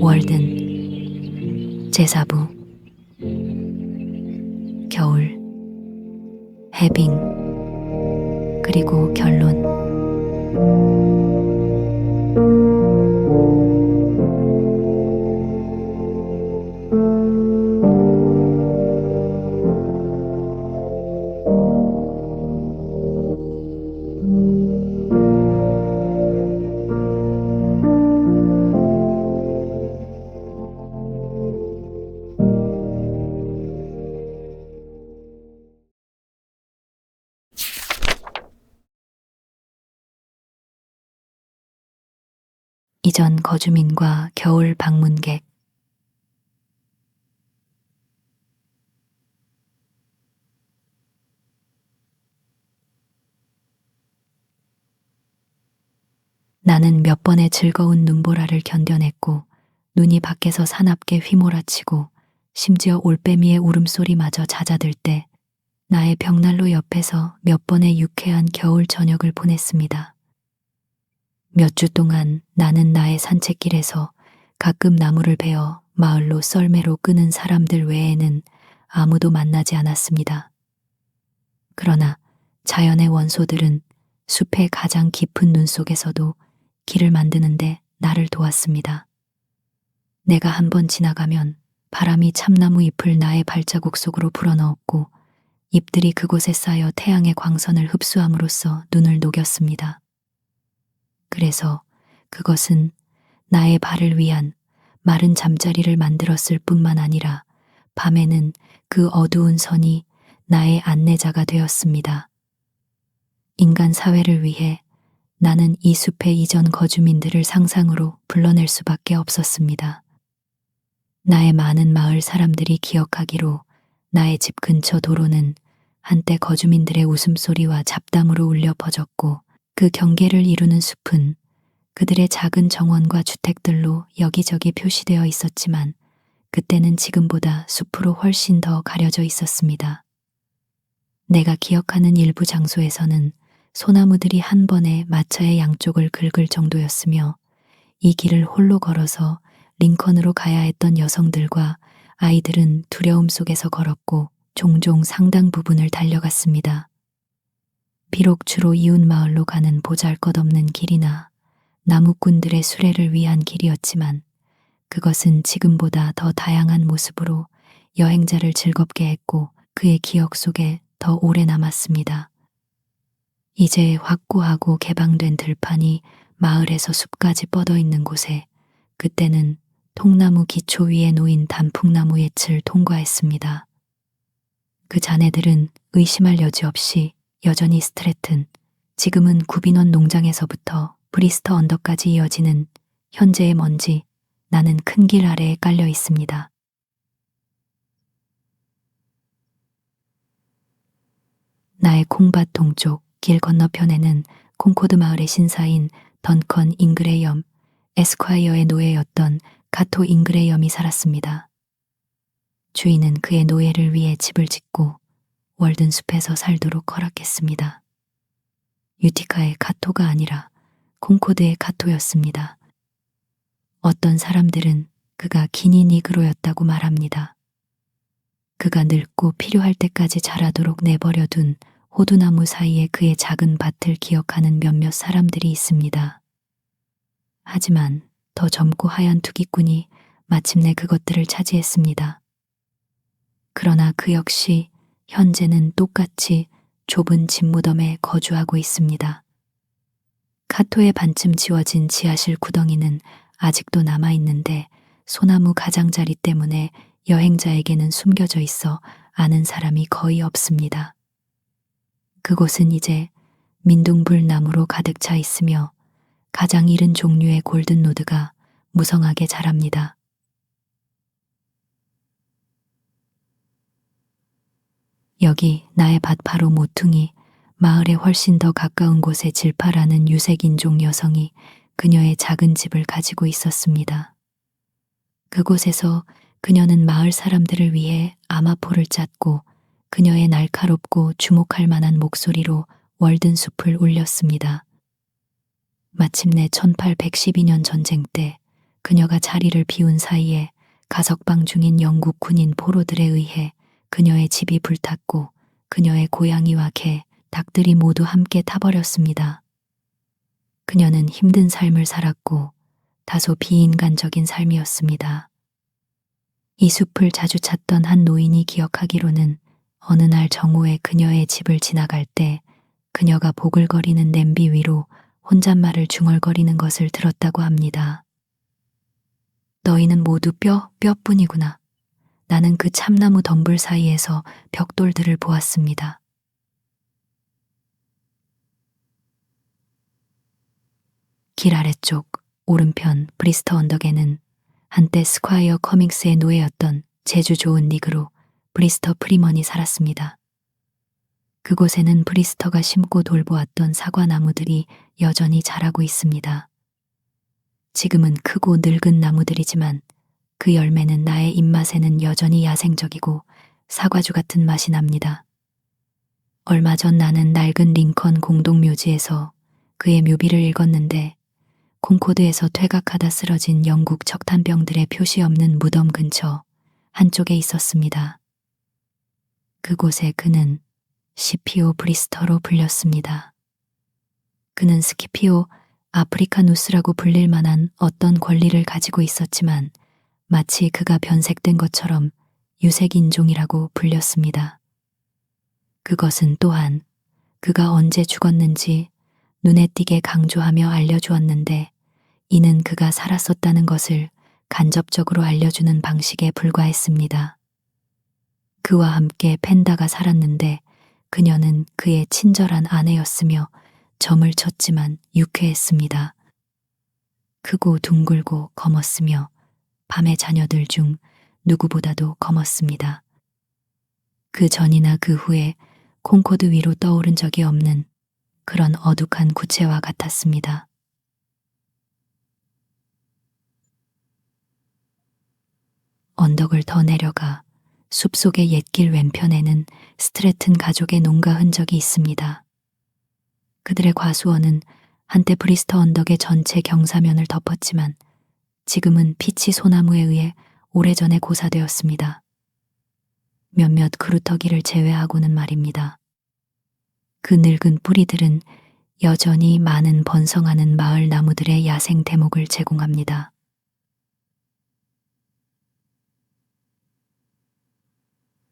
월든 제4부 겨울 해빙 그리고 결론. 이전 거주민과 겨울 방문객. 나는 몇 번의 즐거운 눈보라를 견뎌냈고 눈이 밖에서 사납게 휘몰아치고 심지어 올빼미의 울음소리마저 잦아들 때 나의 벽난로 옆에서 몇 번의 유쾌한 겨울 저녁을 보냈습니다. 몇 주 동안 나는 나의 산책길에서 가끔 나무를 베어 마을로 썰매로 끄는 사람들 외에는 아무도 만나지 않았습니다. 그러나 자연의 원소들은 숲의 가장 깊은 눈 속에서도 길을 만드는데 나를 도왔습니다. 내가 한번 지나가면 바람이 참나무 잎을 나의 발자국 속으로 불어넣었고 잎들이 그곳에 쌓여 태양의 광선을 흡수함으로써 눈을 녹였습니다. 그래서 그것은 나의 발을 위한 마른 잠자리를 만들었을 뿐만 아니라 밤에는 그 어두운 선이 나의 안내자가 되었습니다. 인간 사회를 위해 나는 이 숲의 이전 거주민들을 상상으로 불러낼 수밖에 없었습니다. 나의 많은 마을 사람들이 기억하기로 나의 집 근처 도로는 한때 거주민들의 웃음소리와 잡담으로 울려 퍼졌고 그 경계를 이루는 숲은 그들의 작은 정원과 주택들로 여기저기 표시되어 있었지만 그때는 지금보다 숲으로 훨씬 더 가려져 있었습니다. 내가 기억하는 일부 장소에서는 소나무들이 한 번에 마차의 양쪽을 긁을 정도였으며 이 길을 홀로 걸어서 링컨으로 가야 했던 여성들과 아이들은 두려움 속에서 걸었고 종종 상당 부분을 달려갔습니다. 비록 주로 이웃 마을로 가는 보잘것없는 길이나 나무꾼들의 수레를 위한 길이었지만 그것은 지금보다 더 다양한 모습으로 여행자를 즐겁게 했고 그의 기억 속에 더 오래 남았습니다. 이제 확고하고 개방된 들판이 마을에서 숲까지 뻗어 있는 곳에 그때는 통나무 기초 위에 놓인 단풍나무 잎을 통과했습니다. 그 자네들은 의심할 여지 없이 여전히 스트래튼, 지금은 구빈원 농장에서부터 브리스터 언덕까지 이어지는 현재의 먼지, 나는 큰 길 아래에 깔려 있습니다. 나의 콩밭 동쪽 길 건너편에는 콩코드 마을의 신사인 던컨 잉그레이엄, 에스콰이어의 노예였던 가토 잉그레이엄이 살았습니다. 주인은 그의 노예를 위해 집을 짓고 월든 숲에서 살도록 허락했습니다. 유티카의 가토가 아니라 콩코드의 가토였습니다. 어떤 사람들은 그가 기니 니그로였다고 말합니다. 그가 늙고 필요할 때까지 자라도록 내버려둔 호두나무 사이에 그의 작은 밭을 기억하는 몇몇 사람들이 있습니다. 하지만 더 젊고 하얀 투기꾼이 마침내 그것들을 차지했습니다. 그러나 그 역시 현재는 똑같이 좁은 집무덤에 거주하고 있습니다. 카토의 반쯤 지워진 지하실 구덩이는 아직도 남아있는데 소나무 가장자리 때문에 여행자에게는 숨겨져 있어 아는 사람이 거의 없습니다. 그곳은 이제 민둥불나무로 가득 차 있으며 가장 이른 종류의 골든로드가 무성하게 자랍니다. 여기 나의 밭 바로 모퉁이 마을에 훨씬 더 가까운 곳에 질파라는 유색인종 여성이 그녀의 작은 집을 가지고 있었습니다. 그곳에서 그녀는 마을 사람들을 위해 아마포를 짰고 그녀의 날카롭고 주목할 만한 목소리로 월든숲을 울렸습니다. 마침내 1812년 전쟁 때 그녀가 자리를 비운 사이에 가석방 중인 영국 군인 포로들에 의해 그녀의 집이 불탔고 그녀의 고양이와 개, 닭들이 모두 함께 타버렸습니다. 그녀는 힘든 삶을 살았고 다소 비인간적인 삶이었습니다. 이 숲을 자주 찾던 한 노인이 기억하기로는 어느 날 정오에 그녀의 집을 지나갈 때 그녀가 보글거리는 냄비 위로 혼잣말을 중얼거리는 것을 들었다고 합니다. 너희는 모두 뼈뿐이구나. 나는 그 참나무 덤불 사이에서 벽돌들을 보았습니다. 길 아래쪽 오른편 브리스터 언덕에는 한때 스콰이어 커밍스의 노예였던 재주 좋은 니그로 브리스터 프리먼이 살았습니다. 그곳에는 브리스터가 심고 돌보았던 사과나무들이 여전히 자라고 있습니다. 지금은 크고 늙은 나무들이지만 그 열매는 나의 입맛에는 여전히 야생적이고 사과주 같은 맛이 납니다. 얼마 전 나는 낡은 링컨 공동묘지에서 그의 묘비를 읽었는데 콩코드에서 퇴각하다 쓰러진 영국 적탄병들의 표시 없는 무덤 근처 한쪽에 있었습니다. 그곳에 그는 시피오 브리스터로 불렸습니다. 그는 스키피오 아프리카누스라고 불릴 만한 어떤 권리를 가지고 있었지만 마치 그가 변색된 것처럼 유색인종이라고 불렸습니다. 그것은 또한 그가 언제 죽었는지 눈에 띄게 강조하며 알려주었는데 이는 그가 살았었다는 것을 간접적으로 알려주는 방식에 불과했습니다. 그와 함께 펜다가 살았는데 그녀는 그의 친절한 아내였으며 점을 쳤지만 유쾌했습니다. 크고 둥글고 검었으며 밤의 자녀들 중 누구보다도 검었습니다. 그 전이나 그 후에 콩코드 위로 떠오른 적이 없는 그런 어둑한 구체와 같았습니다. 언덕을 더 내려가 숲속의 옛길 왼편에는 스트레튼 가족의 농가 흔적이 있습니다. 그들의 과수원은 한때 브리스터 언덕의 전체 경사면을 덮었지만 지금은 피치 소나무에 의해 오래전에 고사되었습니다. 몇몇 그루터기를 제외하고는 말입니다. 그 늙은 뿌리들은 여전히 많은 번성하는 마을 나무들의 야생 대목을 제공합니다.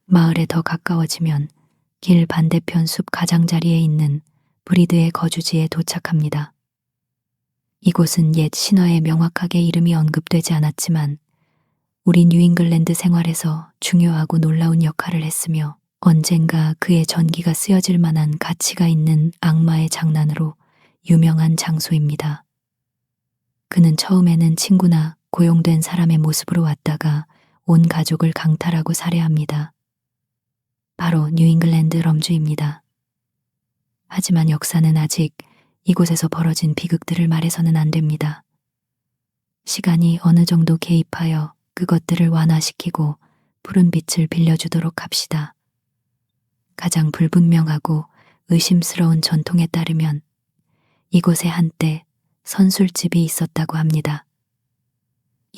마을에 더 가까워지면 길 반대편 숲 가장자리에 있는 브리드의 거주지에 도착합니다. 이곳은 옛 신화에 명확하게 이름이 언급되지 않았지만 우리 뉴잉글랜드 생활에서 중요하고 놀라운 역할을 했으며 언젠가 그의 전기가 쓰여질 만한 가치가 있는 악마의 장난으로 유명한 장소입니다. 그는 처음에는 친구나 고용된 사람의 모습으로 왔다가 온 가족을 강탈하고 살해합니다. 바로 뉴잉글랜드 럼주입니다. 하지만 역사는 아직 이곳에서 벌어진 비극들을 말해서는 안 됩니다. 시간이 어느 정도 개입하여 그것들을 완화시키고 푸른 빛을 빌려주도록 합시다. 가장 불분명하고 의심스러운 전통에 따르면 이곳에 한때 선술집이 있었다고 합니다.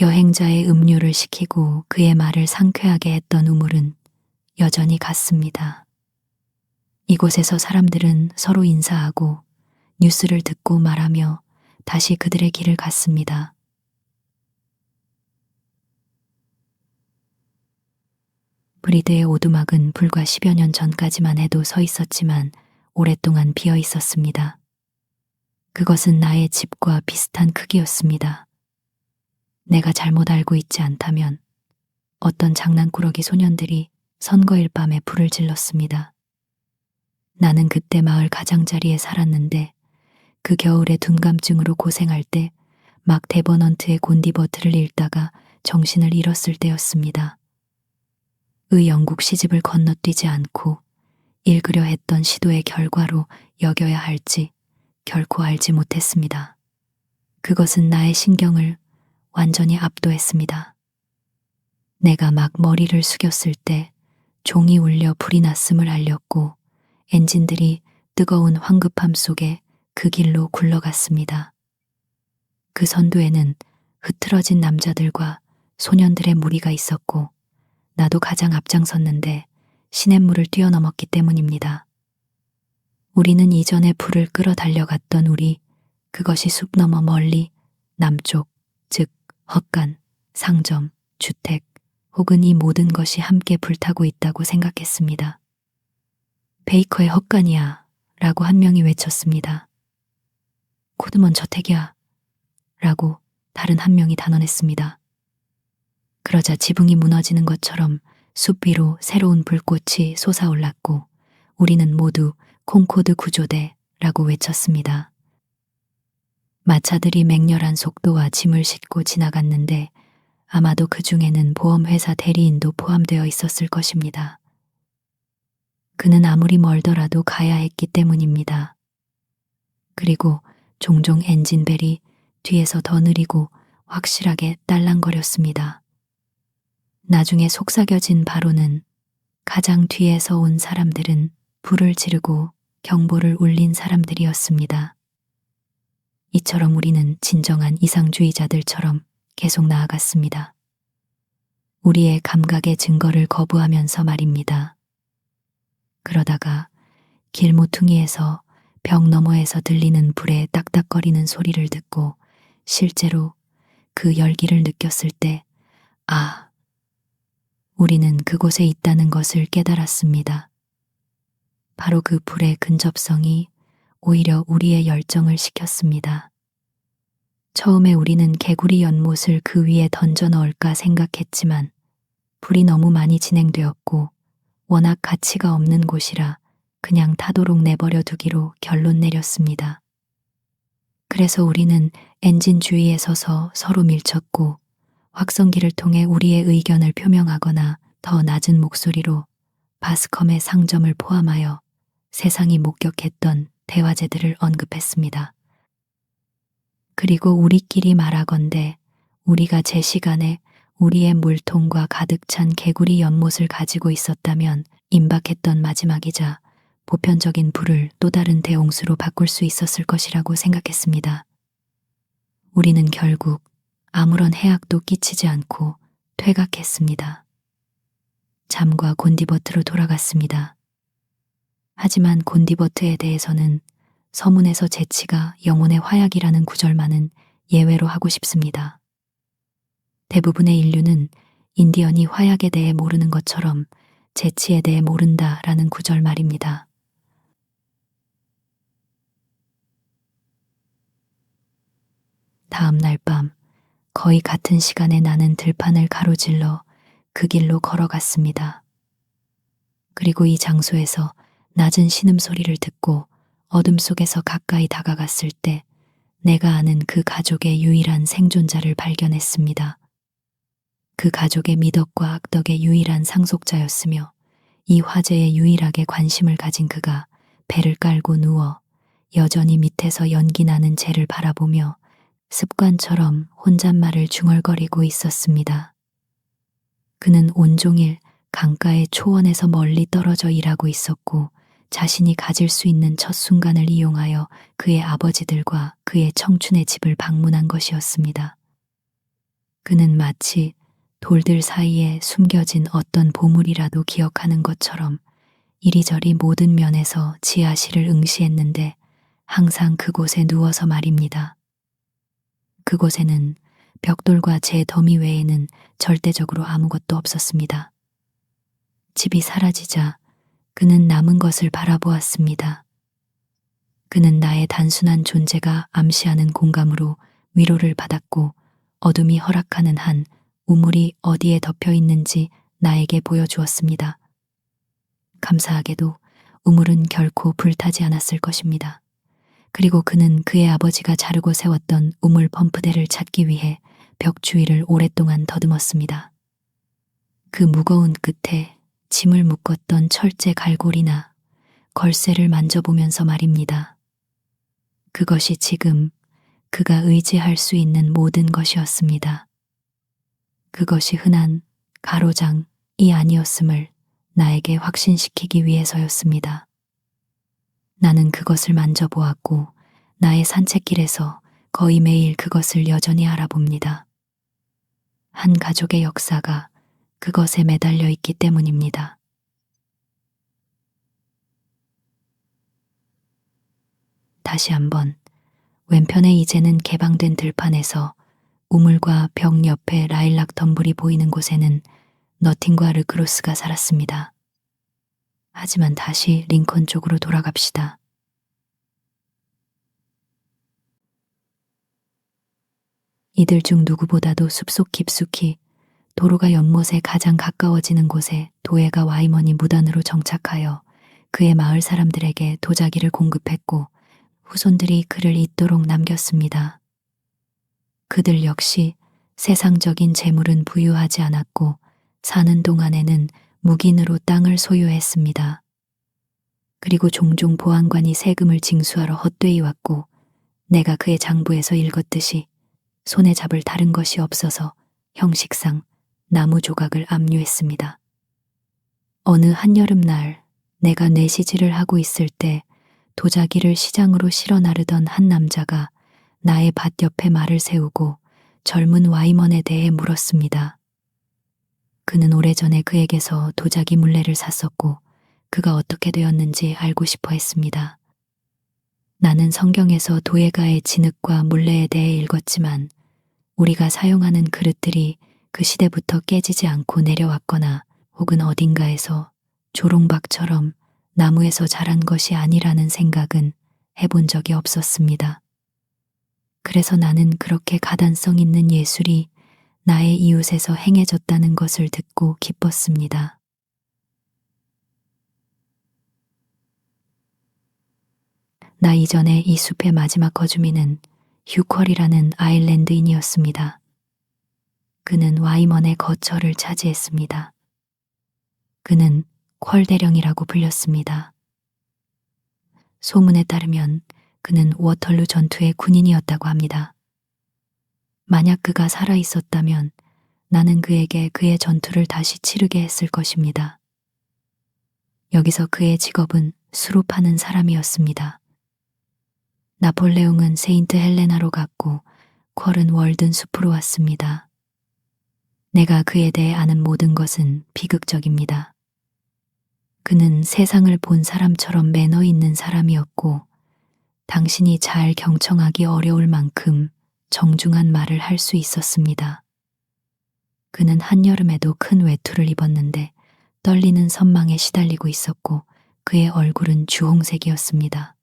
여행자의 음료를 시키고 그의 말을 상쾌하게 했던 우물은 여전히 같습니다. 이곳에서 사람들은 서로 인사하고 뉴스를 듣고 말하며 다시 그들의 길을 갔습니다. 브리드의 오두막은 불과 10여 년 전까지만 해도 서 있었지만 오랫동안 비어 있었습니다. 그것은 나의 집과 비슷한 크기였습니다. 내가 잘못 알고 있지 않다면 어떤 장난꾸러기 소년들이 선거일 밤에 불을 질렀습니다. 나는 그때 마을 가장자리에 살았는데 그 겨울에 둔감증으로 고생할 때 막 데버넌트의 곤디버트를 읽다가 정신을 잃었을 때였습니다. 의 영국 시집을 건너뛰지 않고 읽으려 했던 시도의 결과로 여겨야 할지 결코 알지 못했습니다. 그것은 나의 신경을 완전히 압도했습니다. 내가 막 머리를 숙였을 때 종이 울려 불이 났음을 알렸고 엔진들이 뜨거운 황급함 속에 그 길로 굴러갔습니다. 그 선두에는 흐트러진 남자들과 소년들의 무리가 있었고 나도 가장 앞장섰는데 시냇물을 뛰어넘었기 때문입니다. 우리는 이전에 불을 끌어 달려갔던 그것이 숲 너머 멀리 남쪽, 즉 헛간, 상점, 주택 혹은 이 모든 것이 함께 불타고 있다고 생각했습니다. 베이커의 헛간이야 라고 한 명이 외쳤습니다. 코드먼 저택이야 라고 다른 한 명이 단언했습니다. 그러자 지붕이 무너지는 것처럼 숲 위로 새로운 불꽃이 솟아올랐고 우리는 모두 콩코드 구조대라고 외쳤습니다. 마차들이 맹렬한 속도와 짐을 싣고 지나갔는데 아마도 그 중에는 보험회사 대리인도 포함되어 있었을 것입니다. 그는 아무리 멀더라도 가야 했기 때문입니다. 그리고 종종 엔진벨이 뒤에서 더 느리고 확실하게 딸랑거렸습니다. 나중에 속삭여진 바로는 가장 뒤에서 온 사람들은 불을 지르고 경보를 울린 사람들이었습니다. 이처럼 우리는 진정한 이상주의자들처럼 계속 나아갔습니다. 우리의 감각의 증거를 거부하면서 말입니다. 그러다가 길 모퉁이에서 벽 너머에서 들리는 불의 딱딱거리는 소리를 듣고 실제로 그 열기를 느꼈을 때, 우리는 그곳에 있다는 것을 깨달았습니다. 바로 그 불의 근접성이 오히려 우리의 열정을 식혔습니다. 처음에 우리는 개구리 연못을 그 위에 던져 넣을까 생각했지만 불이 너무 많이 진행되었고 워낙 가치가 없는 곳이라 그냥 타도록 내버려 두기로 결론 내렸습니다. 그래서 우리는 엔진 주위에 서서 서로 밀쳤고 확성기를 통해 우리의 의견을 표명하거나 더 낮은 목소리로 바스컴의 상점을 포함하여 세상이 목격했던 대화제들을 언급했습니다. 그리고 우리끼리 말하건대 우리가 제 시간에 우리의 물통과 가득 찬 개구리 연못을 가지고 있었다면 임박했던 마지막이자 보편적인 불을 또 다른 대홍수로 바꿀 수 있었을 것이라고 생각했습니다. 우리는 결국 아무런 해악도 끼치지 않고 퇴각했습니다. 잠과 곤디버트로 돌아갔습니다. 하지만 곤디버트에 대해서는 서문에서 제치가 영혼의 화약이라는 구절만은 예외로 하고 싶습니다. 대부분의 인류는 인디언이 화약에 대해 모르는 것처럼 제치에 대해 모른다라는 구절 말입니다. 다음 날 밤 거의 같은 시간에 나는 들판을 가로질러 그 길로 걸어갔습니다. 그리고 이 장소에서 낮은 신음소리를 듣고 어둠 속에서 가까이 다가갔을 때 내가 아는 그 가족의 유일한 생존자를 발견했습니다. 그 가족의 미덕과 악덕의 유일한 상속자였으며 이 화재에 유일하게 관심을 가진 그가 배를 깔고 누워 여전히 밑에서 연기 나는 쟤를 바라보며 습관처럼 혼잣말을 중얼거리고 있었습니다. 그는 온종일 강가의 초원에서 멀리 떨어져 일하고 있었고 자신이 가질 수 있는 첫 순간을 이용하여 그의 아버지들과 그의 청춘의 집을 방문한 것이었습니다. 그는 마치 돌들 사이에 숨겨진 어떤 보물이라도 기억하는 것처럼 이리저리 모든 면에서 지하실을 응시했는데 항상 그곳에 누워서 말입니다. 그곳에는 벽돌과 제 더미 외에는 절대적으로 아무것도 없었습니다. 집이 사라지자 그는 남은 것을 바라보았습니다. 그는 나의 단순한 존재가 암시하는 공감으로 위로를 받았고 어둠이 허락하는 한 우물이 어디에 덮여 있는지 나에게 보여주었습니다. 감사하게도 우물은 결코 불타지 않았을 것입니다. 그리고 그는 그의 아버지가 자르고 세웠던 우물 펌프대를 찾기 위해 벽 주위를 오랫동안 더듬었습니다. 그 무거운 끝에 짐을 묶었던 철제 갈고리나 걸쇠를 만져보면서 말입니다. 그것이 지금 그가 의지할 수 있는 모든 것이었습니다. 그것이 흔한 가로장이 아니었음을 나에게 확신시키기 위해서였습니다. 나는 그것을 만져보았고 나의 산책길에서 거의 매일 그것을 여전히 알아봅니다. 한 가족의 역사가 그것에 매달려 있기 때문입니다. 다시 한번 왼편에 이제는 개방된 들판에서 우물과 벽 옆에 라일락 덤불이 보이는 곳에는 너팅과 르크로스가 살았습니다. 하지만 다시 링컨 쪽으로 돌아갑시다. 이들 중 누구보다도 숲속 깊숙이 도로가 연못에 가장 가까워지는 곳에 도예가 와이먼이 무단으로 정착하여 그의 마을 사람들에게 도자기를 공급했고 후손들이 그를 잊도록 남겼습니다. 그들 역시 세상적인 재물은 부유하지 않았고 사는 동안에는 묵인으로 땅을 소유했습니다. 그리고 종종 보안관이 세금을 징수하러 헛되이 왔고 내가 그의 장부에서 읽었듯이 손에 잡을 다른 것이 없어서 형식상 나무 조각을 압류했습니다. 어느 한여름날 내가 내시질을 하고 있을 때 도자기를 시장으로 실어 나르던 한 남자가 나의 밭 옆에 말을 세우고 젊은 와이먼에 대해 물었습니다. 그는 오래전에 그에게서 도자기 물레를 샀었고 그가 어떻게 되었는지 알고 싶어 했습니다. 나는 성경에서 도예가의 진흙과 물레에 대해 읽었지만 우리가 사용하는 그릇들이 그 시대부터 깨지지 않고 내려왔거나 혹은 어딘가에서 조롱박처럼 나무에서 자란 것이 아니라는 생각은 해본 적이 없었습니다. 그래서 나는 그렇게 가단성 있는 예술이 나의 이웃에서 행해졌다는 것을 듣고 기뻤습니다. 나 이전에 이 숲의 마지막 거주민은 휴퀄이라는 아일랜드인이었습니다. 그는 와이먼의 거처를 차지했습니다. 그는 퀄 대령이라고 불렸습니다. 소문에 따르면 그는 워털루 전투의 군인이었다고 합니다. 만약 그가 살아 있었다면 나는 그에게 그의 전투를 다시 치르게 했을 것입니다. 여기서 그의 직업은 수로 파는 사람이었습니다. 나폴레옹은 세인트 헬레나로 갔고 퀄은 월든 숲으로 왔습니다. 내가 그에 대해 아는 모든 것은 비극적입니다. 그는 세상을 본 사람처럼 매너 있는 사람이었고 당신이 잘 경청하기 어려울 만큼 정중한 말을 할 수 있었습니다. 그는 한여름에도 큰 외투를 입었는데 떨리는 선망에 시달리고 있었고 그의 얼굴은 주홍색이었습니다.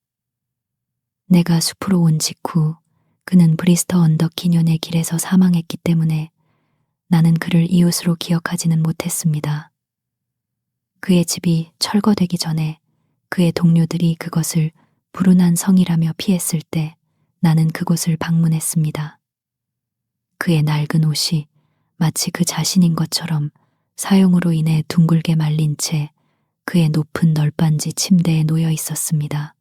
내가 숲으로 온 직후 그는 브리스터 언덕 기년의 길에서 사망했기 때문에 나는 그를 이웃으로 기억하지는 못했습니다. 그의 집이 철거되기 전에 그의 동료들이 그것을 불운한 성이라며 피했을 때 나는 그곳을 방문했습니다. 그의 낡은 옷이 마치 그 자신인 것처럼 사용으로 인해 둥글게 말린 채 그의 높은 널빤지 침대에 놓여 있었습니다.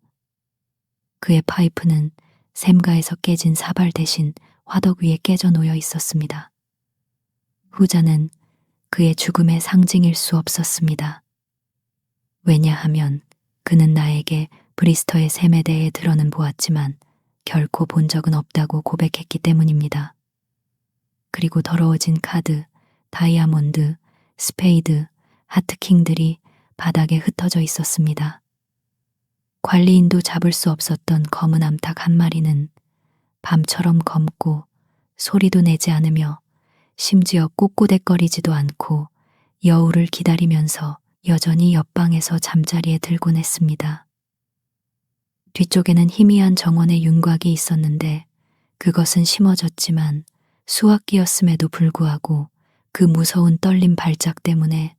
그의 파이프는 샘가에서 깨진 사발 대신 화덕 위에 깨져 놓여 있었습니다. 후자는 그의 죽음의 상징일 수 없었습니다. 왜냐하면 그는 나에게 브리스터의 샘에 대해 들어는 보았지만 결코 본 적은 없다고 고백했기 때문입니다. 그리고 더러워진 카드, 다이아몬드, 스페이드, 하트킹들이 바닥에 흩어져 있었습니다. 관리인도 잡을 수 없었던 검은 암탉 한 마리는 밤처럼 검고 소리도 내지 않으며 심지어 꼿꼿대거리지도 않고 여우를 기다리면서 여전히 옆방에서 잠자리에 들곤 했습니다. 뒤쪽에는 희미한 정원의 윤곽이 있었는데 그것은 심어졌지만 수학기였음에도 불구하고 그 무서운 떨림 발작 때문에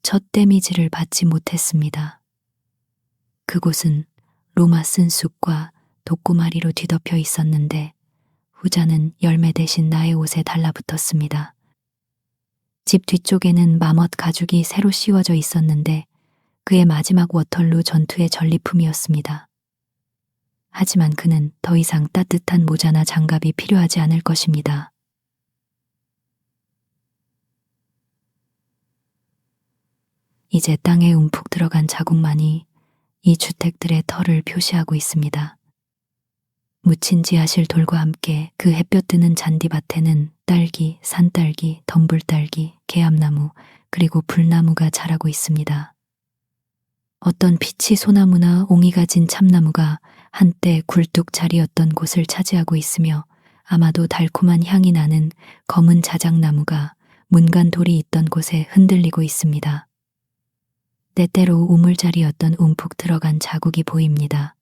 첫 데미지를 받지 못했습니다. 그곳은 로마 쓴 쑥과 독고마리로 뒤덮여 있었는데 후자는 열매 대신 나의 옷에 달라붙었습니다. 집 뒤쪽에는 마멋 가죽이 새로 씌워져 있었는데 그의 마지막 워털루 전투의 전리품이었습니다. 하지만 그는 더 이상 따뜻한 모자나 장갑이 필요하지 않을 것입니다. 이제 땅에 움푹 들어간 자국만이 이 주택들의 터를 표시하고 있습니다. 묻힌 지하실 돌과 함께 그 햇볕 드는 잔디밭에는 딸기, 산딸기, 덤불딸기, 개암나무, 그리고 불나무가 자라고 있습니다. 어떤 피치 소나무나 옹이가 진 참나무가 한때 굴뚝 자리였던 곳을 차지하고 있으며 아마도 달콤한 향이 나는 검은 자작나무가 문간 돌이 있던 곳에 흔들리고 있습니다. 때때로 우물자리였던 움푹 들어간 자국이 보입니다.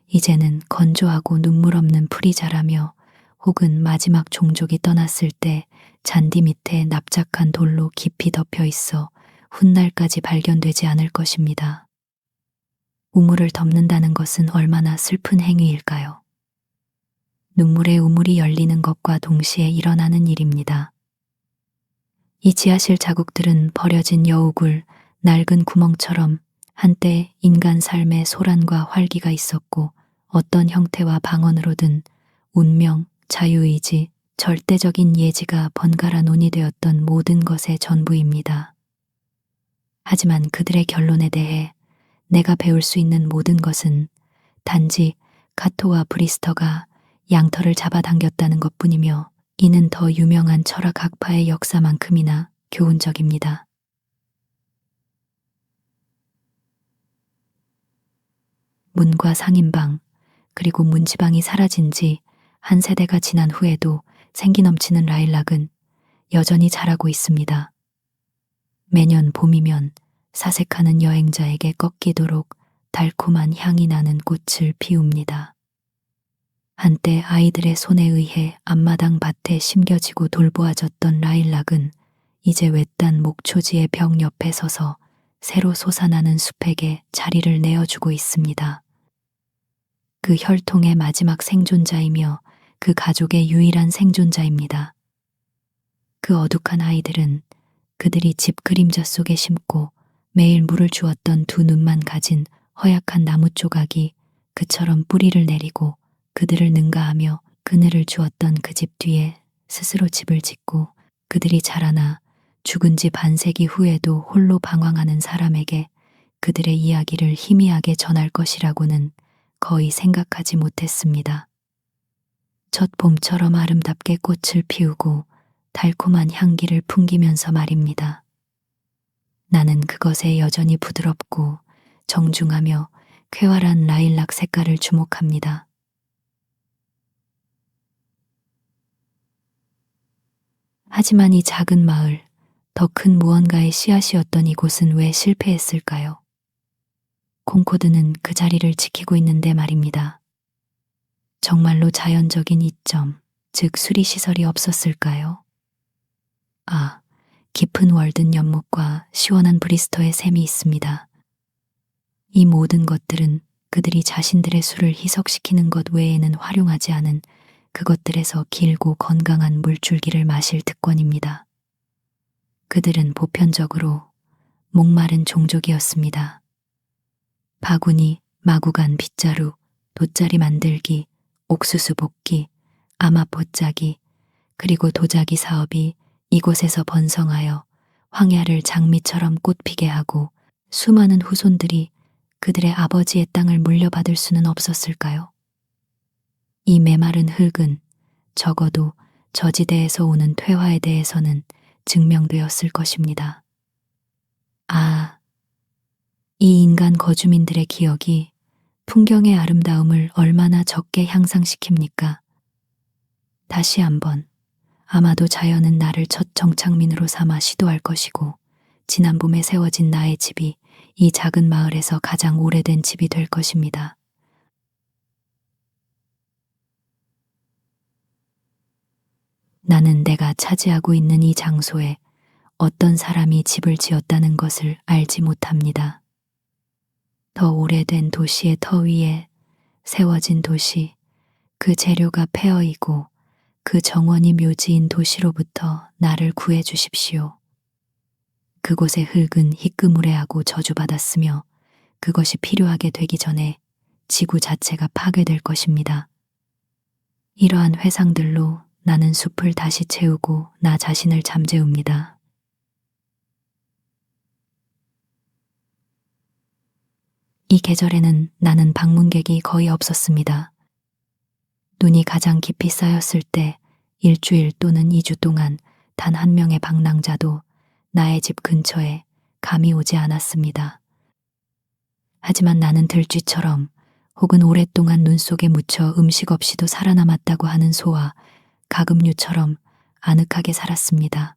이제는 건조하고 눈물 없는 풀이 자라며 혹은 마지막 종족이 떠났을 때 잔디 밑에 납작한 돌로 깊이 덮여 있어 훗날까지 발견되지 않을 것입니다. 우물을 덮는다는 것은 얼마나 슬픈 행위일까요? 눈물의 우물이 열리는 것과 동시에 일어나는 일입니다. 이 지하실 자국들은 버려진 여우굴, 낡은 구멍처럼 한때 인간 삶에 소란과 활기가 있었고 어떤 형태와 방언으로든 운명, 자유의지, 절대적인 예지가 번갈아 논의되었던 모든 것의 전부입니다. 하지만 그들의 결론에 대해 내가 배울 수 있는 모든 것은 단지 카토와 브리스터가 양털을 잡아당겼다는 것뿐이며 이는 더 유명한 철학 학파의 역사만큼이나 교훈적입니다. 문과 상인방, 그리고 문지방이 사라진 지 한 세대가 지난 후에도 생기 넘치는 라일락은 여전히 자라고 있습니다. 매년 봄이면 사색하는 여행자에게 꺾이도록 달콤한 향이 나는 꽃을 피웁니다. 한때 아이들의 손에 의해 앞마당 밭에 심겨지고 돌보아졌던 라일락은 이제 외딴 목초지의 벽 옆에 서서 새로 솟아나는 숲에게 자리를 내어주고 있습니다. 그 혈통의 마지막 생존자이며 그 가족의 유일한 생존자입니다. 그 어둑한 아이들은 그들이 집 그림자 속에 심고 매일 물을 주었던 두 눈만 가진 허약한 나무 조각이 그처럼 뿌리를 내리고 그들을 능가하며 그늘을 주었던 그 집 뒤에 스스로 집을 짓고 그들이 자라나 죽은 지 반세기 후에도 홀로 방황하는 사람에게 그들의 이야기를 희미하게 전할 것이라고는 거의 생각하지 못했습니다. 첫 봄처럼 아름답게 꽃을 피우고 달콤한 향기를 풍기면서 말입니다. 나는 그것에 여전히 부드럽고 정중하며 쾌활한 라일락 색깔을 주목합니다. 하지만 이 작은 마을, 더 큰 무언가의 씨앗이었던 이곳은 왜 실패했을까요? 콩코드는 그 자리를 지키고 있는데 말입니다. 정말로 자연적인 이점, 즉 수리시설이 없었을까요? 아, 깊은 월든 연못과 시원한 브리스터의 샘이 있습니다. 이 모든 것들은 그들이 자신들의 수를 희석시키는 것 외에는 활용하지 않은 그것들에서 길고 건강한 물줄기를 마실 특권입니다. 그들은 보편적으로 목마른 종족이었습니다. 바구니, 마구간 빗자루, 돗자리 만들기, 옥수수 볶기, 아마포 짜기, 그리고 도자기 사업이 이곳에서 번성하여 황야를 장미처럼 꽃피게 하고 수많은 후손들이 그들의 아버지의 땅을 물려받을 수는 없었을까요? 이 메마른 흙은 적어도 저지대에서 오는 퇴화에 대해서는 증명되었을 것입니다. 아, 이 인간 거주민들의 기억이 풍경의 아름다움을 얼마나 적게 향상시킵니까? 다시 한번 아마도 자연은 나를 첫 정착민으로 삼아 시도할 것이고 지난 봄에 세워진 나의 집이 이 작은 마을에서 가장 오래된 집이 될 것입니다. 나는 내가 차지하고 있는 이 장소에 어떤 사람이 집을 지었다는 것을 알지 못합니다. 더 오래된 도시의 터 위에 세워진 도시, 그 재료가 폐허이고 그 정원이 묘지인 도시로부터 나를 구해 주십시오. 그곳의 흙은 희끄무레하고 저주받았으며 그것이 필요하게 되기 전에 지구 자체가 파괴될 것입니다. 이러한 회상들로 나는 숲을 다시 채우고 나 자신을 잠재웁니다. 이 계절에는 나는 방문객이 거의 없었습니다. 눈이 가장 깊이 쌓였을 때 일주일 또는 2주 동안 단 한 명의 방랑자도 나의 집 근처에 감이 오지 않았습니다. 하지만 나는 들쥐처럼 혹은 오랫동안 눈 속에 묻혀 음식 없이도 살아남았다고 하는 소와 가금류처럼 아늑하게 살았습니다.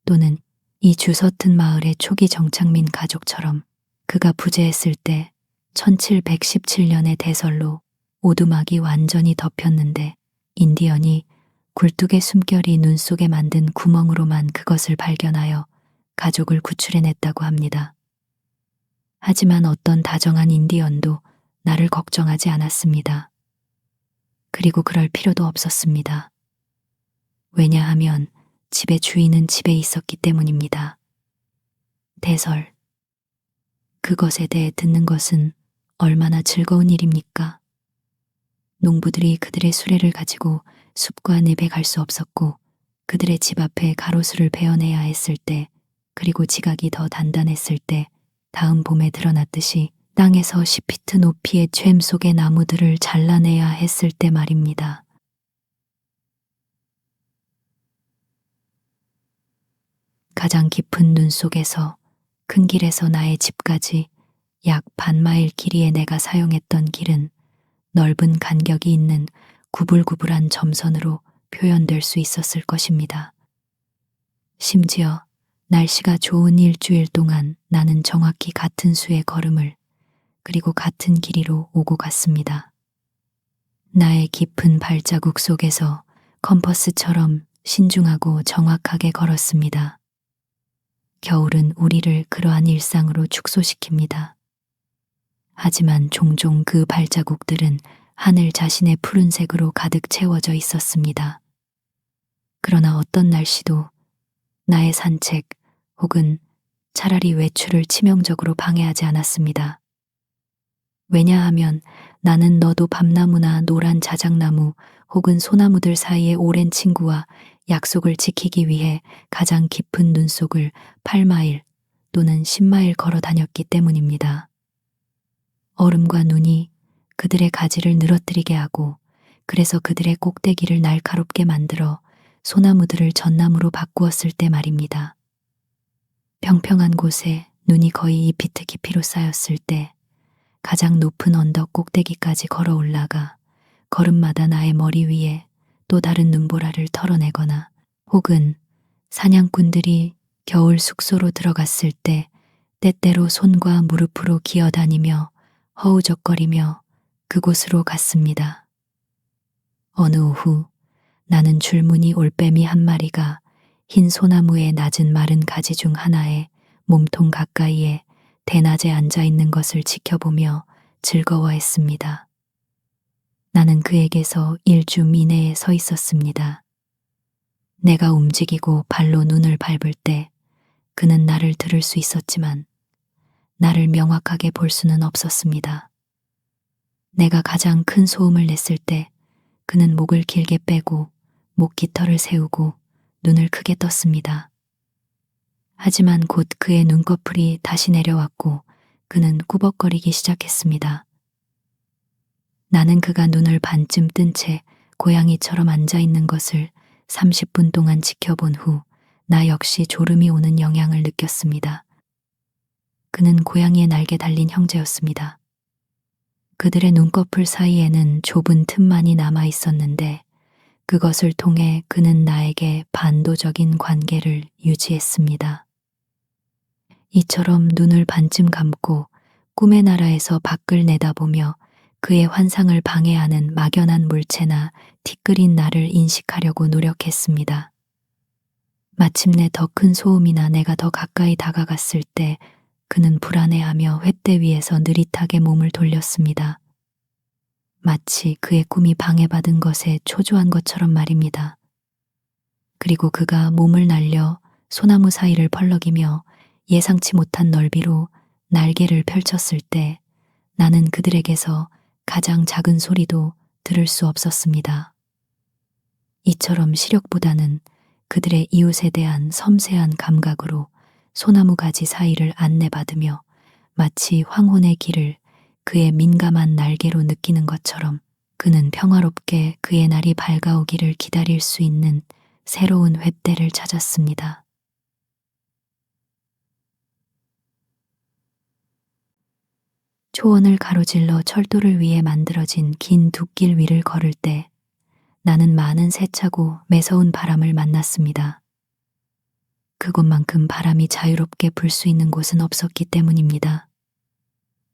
또는 이 주서튼 마을의 초기 정착민 가족처럼 그가 부재했을 때 1717년의 대설로 오두막이 완전히 덮였는데 인디언이 굴뚝의 숨결이 눈 속에 만든 구멍으로만 그것을 발견하여 가족을 구출해냈다고 합니다. 하지만 어떤 다정한 인디언도 나를 걱정하지 않았습니다. 그리고 그럴 필요도 없었습니다. 왜냐하면 집의 주인은 집에 있었기 때문입니다. 대설. 그것에 대해 듣는 것은 얼마나 즐거운 일입니까? 농부들이 그들의 수레를 가지고 숲과 늪에 갈 수 없었고 그들의 집 앞에 가로수를 베어내야 했을 때 그리고 지각이 더 단단했을 때 다음 봄에 드러났듯이 땅에서 10피트 높이의 촤임 속의 나무들을 잘라내야 했을 때 말입니다. 가장 깊은 눈 속에서 큰 길에서 나의 집까지 약 반마일 길이의 내가 사용했던 길은 넓은 간격이 있는 구불구불한 점선으로 표현될 수 있었을 것입니다. 심지어 날씨가 좋은 일주일 동안 나는 정확히 같은 수의 걸음을 그리고 같은 길이로 오고 갔습니다. 나의 깊은 발자국 속에서 컴퍼스처럼 신중하고 정확하게 걸었습니다. 겨울은 우리를 그러한 일상으로 축소시킵니다. 하지만 종종 그 발자국들은 하늘 자신의 푸른색으로 가득 채워져 있었습니다. 그러나 어떤 날씨도 나의 산책 혹은 차라리 외출을 치명적으로 방해하지 않았습니다. 왜냐하면 나는 너도 밤나무나 노란 자작나무 혹은 소나무들 사이의 오랜 친구와 약속을 지키기 위해 가장 깊은 눈 속을 8마일 또는 10마일 걸어 다녔기 때문입니다. 얼음과 눈이 그들의 가지를 늘어뜨리게 하고 그래서 그들의 꼭대기를 날카롭게 만들어 소나무들을 전나무로 바꾸었을 때 말입니다. 평평한 곳에 눈이 거의 2피트 깊이로 쌓였을 때 가장 높은 언덕 꼭대기까지 걸어 올라가 걸음마다 나의 머리 위에 또 다른 눈보라를 털어내거나 혹은 사냥꾼들이 겨울 숙소로 들어갔을 때 때때로 손과 무릎으로 기어다니며 허우적거리며 그곳으로 갔습니다. 어느 오후 나는 줄무늬 올빼미 한 마리가 흰 소나무의 낮은 마른 가지 중 하나에 몸통 가까이에 대낮에 앉아 있는 것을 지켜보며 즐거워했습니다. 나는 그에게서 1주 이내에 서 있었습니다. 내가 움직이고 발로 눈을 밟을 때 그는 나를 들을 수 있었지만 나를 명확하게 볼 수는 없었습니다. 내가 가장 큰 소음을 냈을 때 그는 목을 길게 빼고 목 깃털을 세우고 눈을 크게 떴습니다. 하지만 곧 그의 눈꺼풀이 다시 내려왔고 그는 꾸벅거리기 시작했습니다. 나는 그가 눈을 반쯤 뜬 채 고양이처럼 앉아 있는 것을 30분 동안 지켜본 후 나 역시 졸음이 오는 영향을 느꼈습니다. 그는 고양이의 날개 달린 형제였습니다. 그들의 눈꺼풀 사이에는 좁은 틈만이 남아 있었는데 그것을 통해 그는 나에게 반도적인 관계를 유지했습니다. 이처럼 눈을 반쯤 감고 꿈의 나라에서 밖을 내다보며 그의 환상을 방해하는 막연한 물체나 티끌인 나를 인식하려고 노력했습니다. 마침내 더 큰 소음이나 내가 더 가까이 다가갔을 때 그는 불안해하며 횃대 위에서 느릿하게 몸을 돌렸습니다. 마치 그의 꿈이 방해받은 것에 초조한 것처럼 말입니다. 그리고 그가 몸을 날려 소나무 사이를 펄럭이며 예상치 못한 넓이로 날개를 펼쳤을 때 나는 그들에게서 가장 작은 소리도 들을 수 없었습니다. 이처럼 시력보다는 그들의 이웃에 대한 섬세한 감각으로 소나무 가지 사이를 안내받으며 마치 황혼의 길을 그의 민감한 날개로 느끼는 것처럼 그는 평화롭게 그의 날이 밝아오기를 기다릴 수 있는 새로운 횃대를 찾았습니다. 초원을 가로질러 철도를 위해 만들어진 긴 둑길 위를 걸을 때 나는 많은 세차고 매서운 바람을 만났습니다. 그곳만큼 바람이 자유롭게 불 수 있는 곳은 없었기 때문입니다.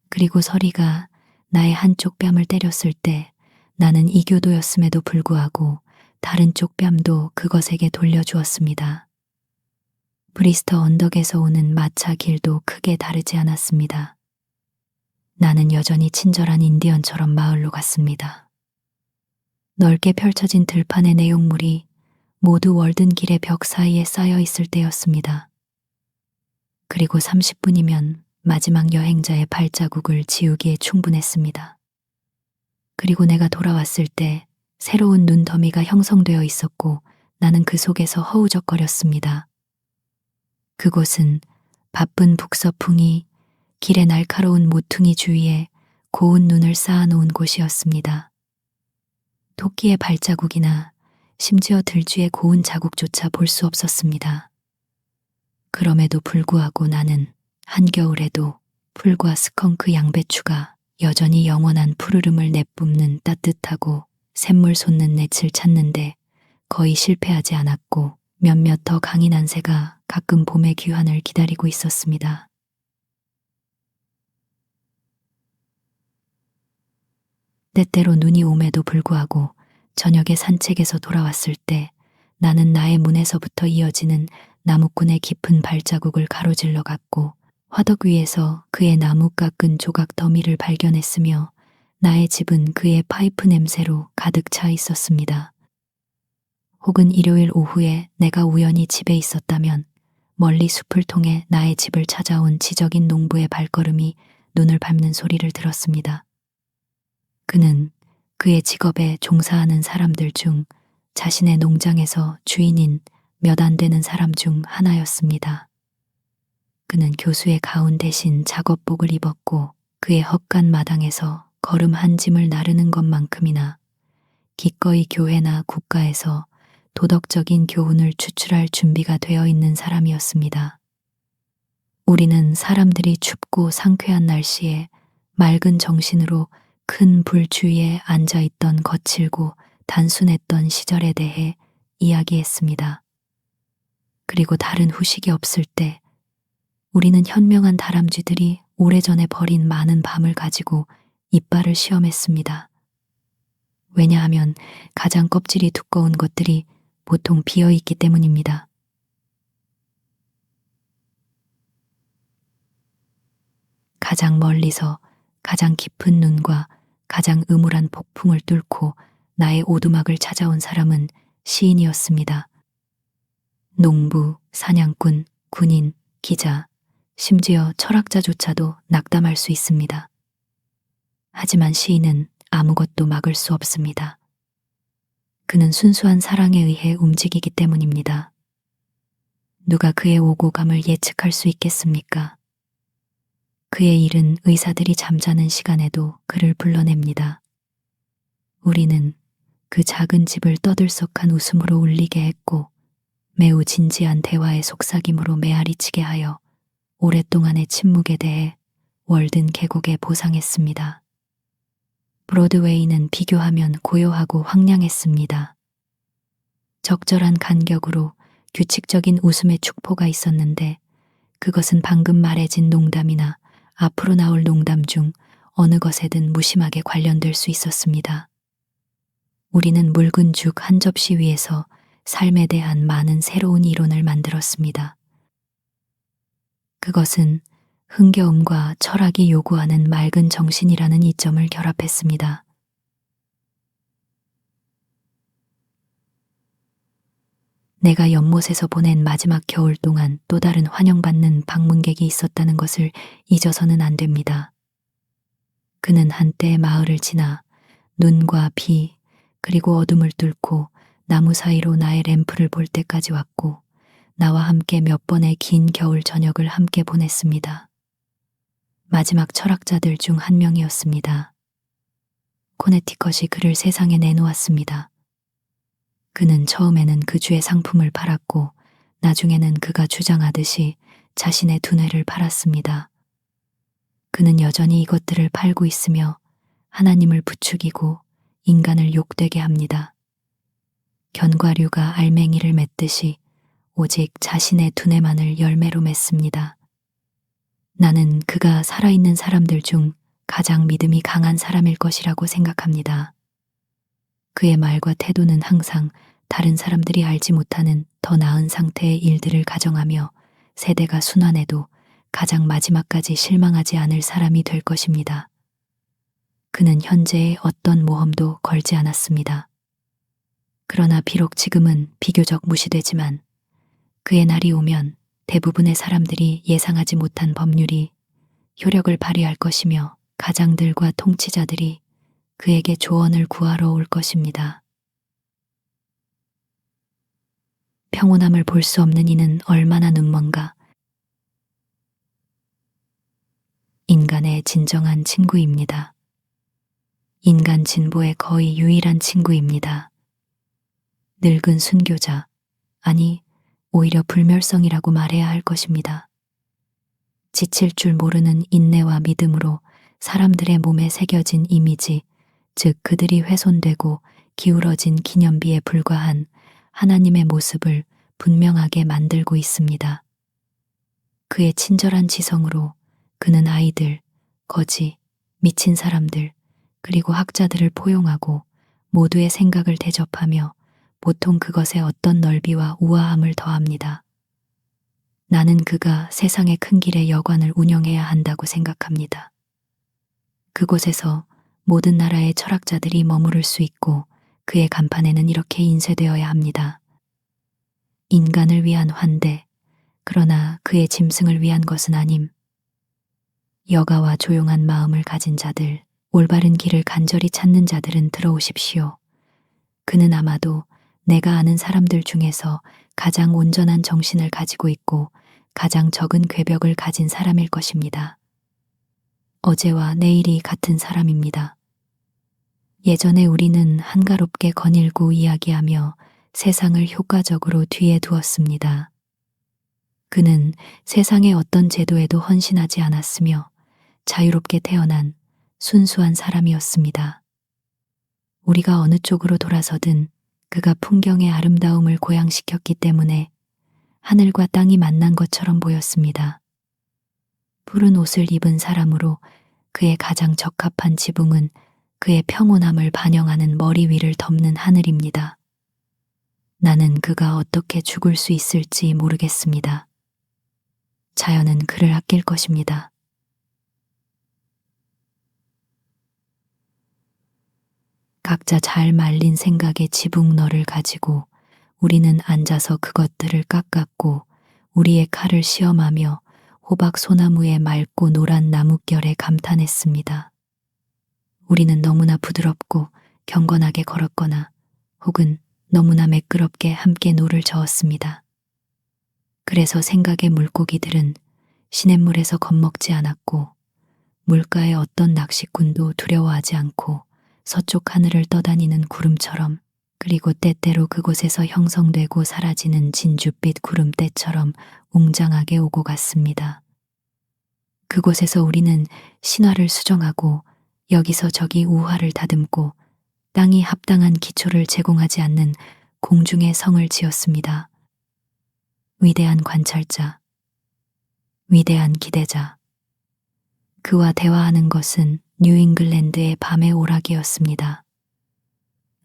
그리고 서리가 나의 한쪽 뺨을 때렸을 때 나는 이교도였음에도 불구하고 다른 쪽 뺨도 그것에게 돌려주었습니다. 브리스터 언덕에서 오는 마차 길도 크게 다르지 않았습니다. 나는 여전히 친절한 인디언처럼 마을로 갔습니다. 넓게 펼쳐진 들판의 내용물이 모두 월든 길의 벽 사이에 쌓여 있을 때였습니다. 그리고 30분이면 마지막 여행자의 발자국을 지우기에 충분했습니다. 그리고 내가 돌아왔을 때 새로운 눈더미가 형성되어 있었고 나는 그 속에서 허우적거렸습니다. 그곳은 바쁜 북서풍이 길의 날카로운 모퉁이 주위에 고운 눈을 쌓아놓은 곳이었습니다. 토끼의 발자국이나 심지어 들쥐의 고운 자국조차 볼 수 없었습니다. 그럼에도 불구하고 나는 한겨울에도 풀과 스컹크 양배추가 여전히 영원한 푸르름을 내뿜는 따뜻하고 샘물 솟는 넷을 찾는데 거의 실패하지 않았고 몇몇 더 강인한 새가 가끔 봄의 귀환을 기다리고 있었습니다. 때때로 눈이 옴에도 불구하고 저녁에 산책에서 돌아왔을 때 나는 나의 문에서부터 이어지는 나무꾼의 깊은 발자국을 가로질러 갔고 화덕 위에서 그의 나무 깎은 조각 더미를 발견했으며 나의 집은 그의 파이프 냄새로 가득 차 있었습니다. 혹은 일요일 오후에 내가 우연히 집에 있었다면 멀리 숲을 통해 나의 집을 찾아온 지적인 농부의 발걸음이 눈을 밟는 소리를 들었습니다. 그는 그의 직업에 종사하는 사람들 중 자신의 농장에서 주인인 몇 안 되는 사람 중 하나였습니다. 그는 교수의 가운 대신 작업복을 입었고 그의 헛간 마당에서 걸음 한 짐을 나르는 것만큼이나 기꺼이 교회나 국가에서 도덕적인 교훈을 추출할 준비가 되어 있는 사람이었습니다. 우리는 사람들이 춥고 상쾌한 날씨에 맑은 정신으로 큰 불 주위에 앉아있던 거칠고 단순했던 시절에 대해 이야기했습니다. 그리고 다른 후식이 없을 때 우리는 현명한 다람쥐들이 오래전에 버린 많은 밤을 가지고 이빨을 시험했습니다. 왜냐하면 가장 껍질이 두꺼운 것들이 보통 비어있기 때문입니다. 가장 멀리서 가장 깊은 눈과 가장 음울한 폭풍을 뚫고 나의 오두막을 찾아온 사람은 시인이었습니다. 농부, 사냥꾼, 군인, 기자, 심지어 철학자조차도 낙담할 수 있습니다. 하지만 시인은 아무것도 막을 수 없습니다. 그는 순수한 사랑에 의해 움직이기 때문입니다. 누가 그의 오고 감을 예측할 수 있겠습니까? 그의 일은 의사들이 잠자는 시간에도 그를 불러냅니다. 우리는 그 작은 집을 떠들썩한 웃음으로 울리게 했고 매우 진지한 대화의 속삭임으로 메아리치게 하여 오랫동안의 침묵에 대해 월든 계곡에 보상했습니다. 브로드웨이는 비교하면 고요하고 황량했습니다. 적절한 간격으로 규칙적인 웃음의 축포가 있었는데 그것은 방금 말해진 농담이나 앞으로 나올 농담 중 어느 것에든 무심하게 관련될 수 있었습니다. 우리는 묽은 죽 한 접시 위에서 삶에 대한 많은 새로운 이론을 만들었습니다. 그것은 흥겨움과 철학이 요구하는 맑은 정신이라는 이점을 결합했습니다. 내가 연못에서 보낸 마지막 겨울 동안 또 다른 환영받는 방문객이 있었다는 것을 잊어서는 안 됩니다. 그는 한때 마을을 지나 눈과 비 그리고 어둠을 뚫고 나무 사이로 나의 램프를 볼 때까지 왔고 나와 함께 몇 번의 긴 겨울 저녁을 함께 보냈습니다. 마지막 철학자들 중 한 명이었습니다. 코네티컷이 그를 세상에 내놓았습니다. 그는 처음에는 그 주의 상품을 팔았고 나중에는 그가 주장하듯이 자신의 두뇌를 팔았습니다. 그는 여전히 이것들을 팔고 있으며 하나님을 부추기고 인간을 욕되게 합니다. 견과류가 알맹이를 맺듯이 오직 자신의 두뇌만을 열매로 맺습니다. 나는 그가 살아있는 사람들 중 가장 믿음이 강한 사람일 것이라고 생각합니다. 그의 말과 태도는 항상 다른 사람들이 알지 못하는 더 나은 상태의 일들을 가정하며 세대가 순환해도 가장 마지막까지 실망하지 않을 사람이 될 것입니다. 그는 현재의 어떤 모험도 걸지 않았습니다. 그러나 비록 지금은 비교적 무시되지만 그의 날이 오면 대부분의 사람들이 예상하지 못한 법률이 효력을 발휘할 것이며 가장들과 통치자들이 그에게 조언을 구하러 올 것입니다. 평온함을 볼 수 없는 이는 얼마나 눈먼가. 인간의 진정한 친구입니다. 인간 진보의 거의 유일한 친구입니다. 늙은 순교자, 아니 오히려 불멸성이라고 말해야 할 것입니다. 지칠 줄 모르는 인내와 믿음으로 사람들의 몸에 새겨진 이미지, 즉 그들이 훼손되고 기울어진 기념비에 불과한 하나님의 모습을 분명하게 만들고 있습니다. 그의 친절한 지성으로 그는 아이들, 거지, 미친 사람들, 그리고 학자들을 포용하고 모두의 생각을 대접하며 보통 그것에 어떤 넓이와 우아함을 더합니다. 나는 그가 세상의 큰 길의 여관을 운영해야 한다고 생각합니다. 그곳에서 모든 나라의 철학자들이 머무를 수 있고 그의 간판에는 이렇게 인쇄되어야 합니다. 인간을 위한 환대, 그러나 그의 짐승을 위한 것은 아님. 여가와 조용한 마음을 가진 자들, 올바른 길을 간절히 찾는 자들은 들어오십시오. 그는 아마도 내가 아는 사람들 중에서 가장 온전한 정신을 가지고 있고 가장 적은 궤벽을 가진 사람일 것입니다. 어제와 내일이 같은 사람입니다. 예전에 우리는 한가롭게 거닐고 이야기하며 세상을 효과적으로 뒤에 두었습니다. 그는 세상의 어떤 제도에도 헌신하지 않았으며 자유롭게 태어난 순수한 사람이었습니다. 우리가 어느 쪽으로 돌아서든 그가 풍경의 아름다움을 고양시켰기 때문에 하늘과 땅이 만난 것처럼 보였습니다. 푸른 옷을 입은 사람으로 그의 가장 적합한 지붕은 그의 평온함을 반영하는 머리 위를 덮는 하늘입니다. 나는 그가 어떻게 죽을 수 있을지 모르겠습니다. 자연은 그를 아낄 것입니다. 각자 잘 말린 생각의 지붕너를 가지고 우리는 앉아서 그것들을 깎았고 우리의 칼을 시험하며 호박 소나무의 맑고 노란 나뭇결에 감탄했습니다. 우리는 너무나 부드럽고 경건하게 걸었거나 혹은 너무나 매끄럽게 함께 노를 저었습니다. 그래서 생각의 물고기들은 시냇물에서 겁먹지 않았고 물가의 어떤 낚시꾼도 두려워하지 않고 서쪽 하늘을 떠다니는 구름처럼 그리고 때때로 그곳에서 형성되고 사라지는 진주빛 구름대처럼 웅장하게 오고 갔습니다. 그곳에서 우리는 신화를 수정하고 여기서 저기 우화를 다듬고 땅이 합당한 기초를 제공하지 않는 공중의 성을 지었습니다. 위대한 관찰자, 위대한 기대자. 그와 대화하는 것은 뉴잉글랜드의 밤의 오락이었습니다.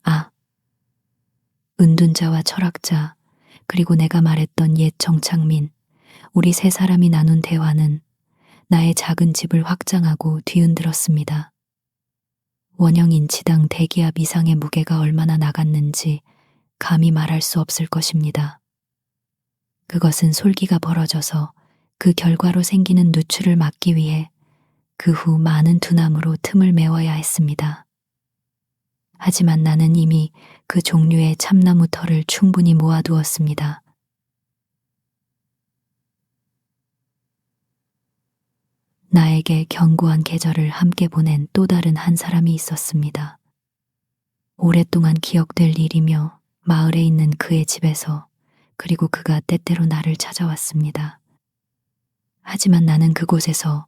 아, 은둔자와 철학자, 그리고 내가 말했던 옛 정착민, 우리 세 사람이 나눈 대화는 나의 작은 집을 확장하고 뒤흔들었습니다. 원형 인치당 대기압 이상의 무게가 얼마나 나갔는지 감히 말할 수 없을 것입니다. 그것은 솔기가 벌어져서 그 결과로 생기는 누출을 막기 위해 그 후 많은 두나무로 틈을 메워야 했습니다. 하지만 나는 이미 그 종류의 참나무 털을 충분히 모아두었습니다. 나에게 견고한 계절을 함께 보낸 또 다른 한 사람이 있었습니다. 오랫동안 기억될 일이며 마을에 있는 그의 집에서, 그리고 그가 때때로 나를 찾아왔습니다. 하지만 나는 그곳에서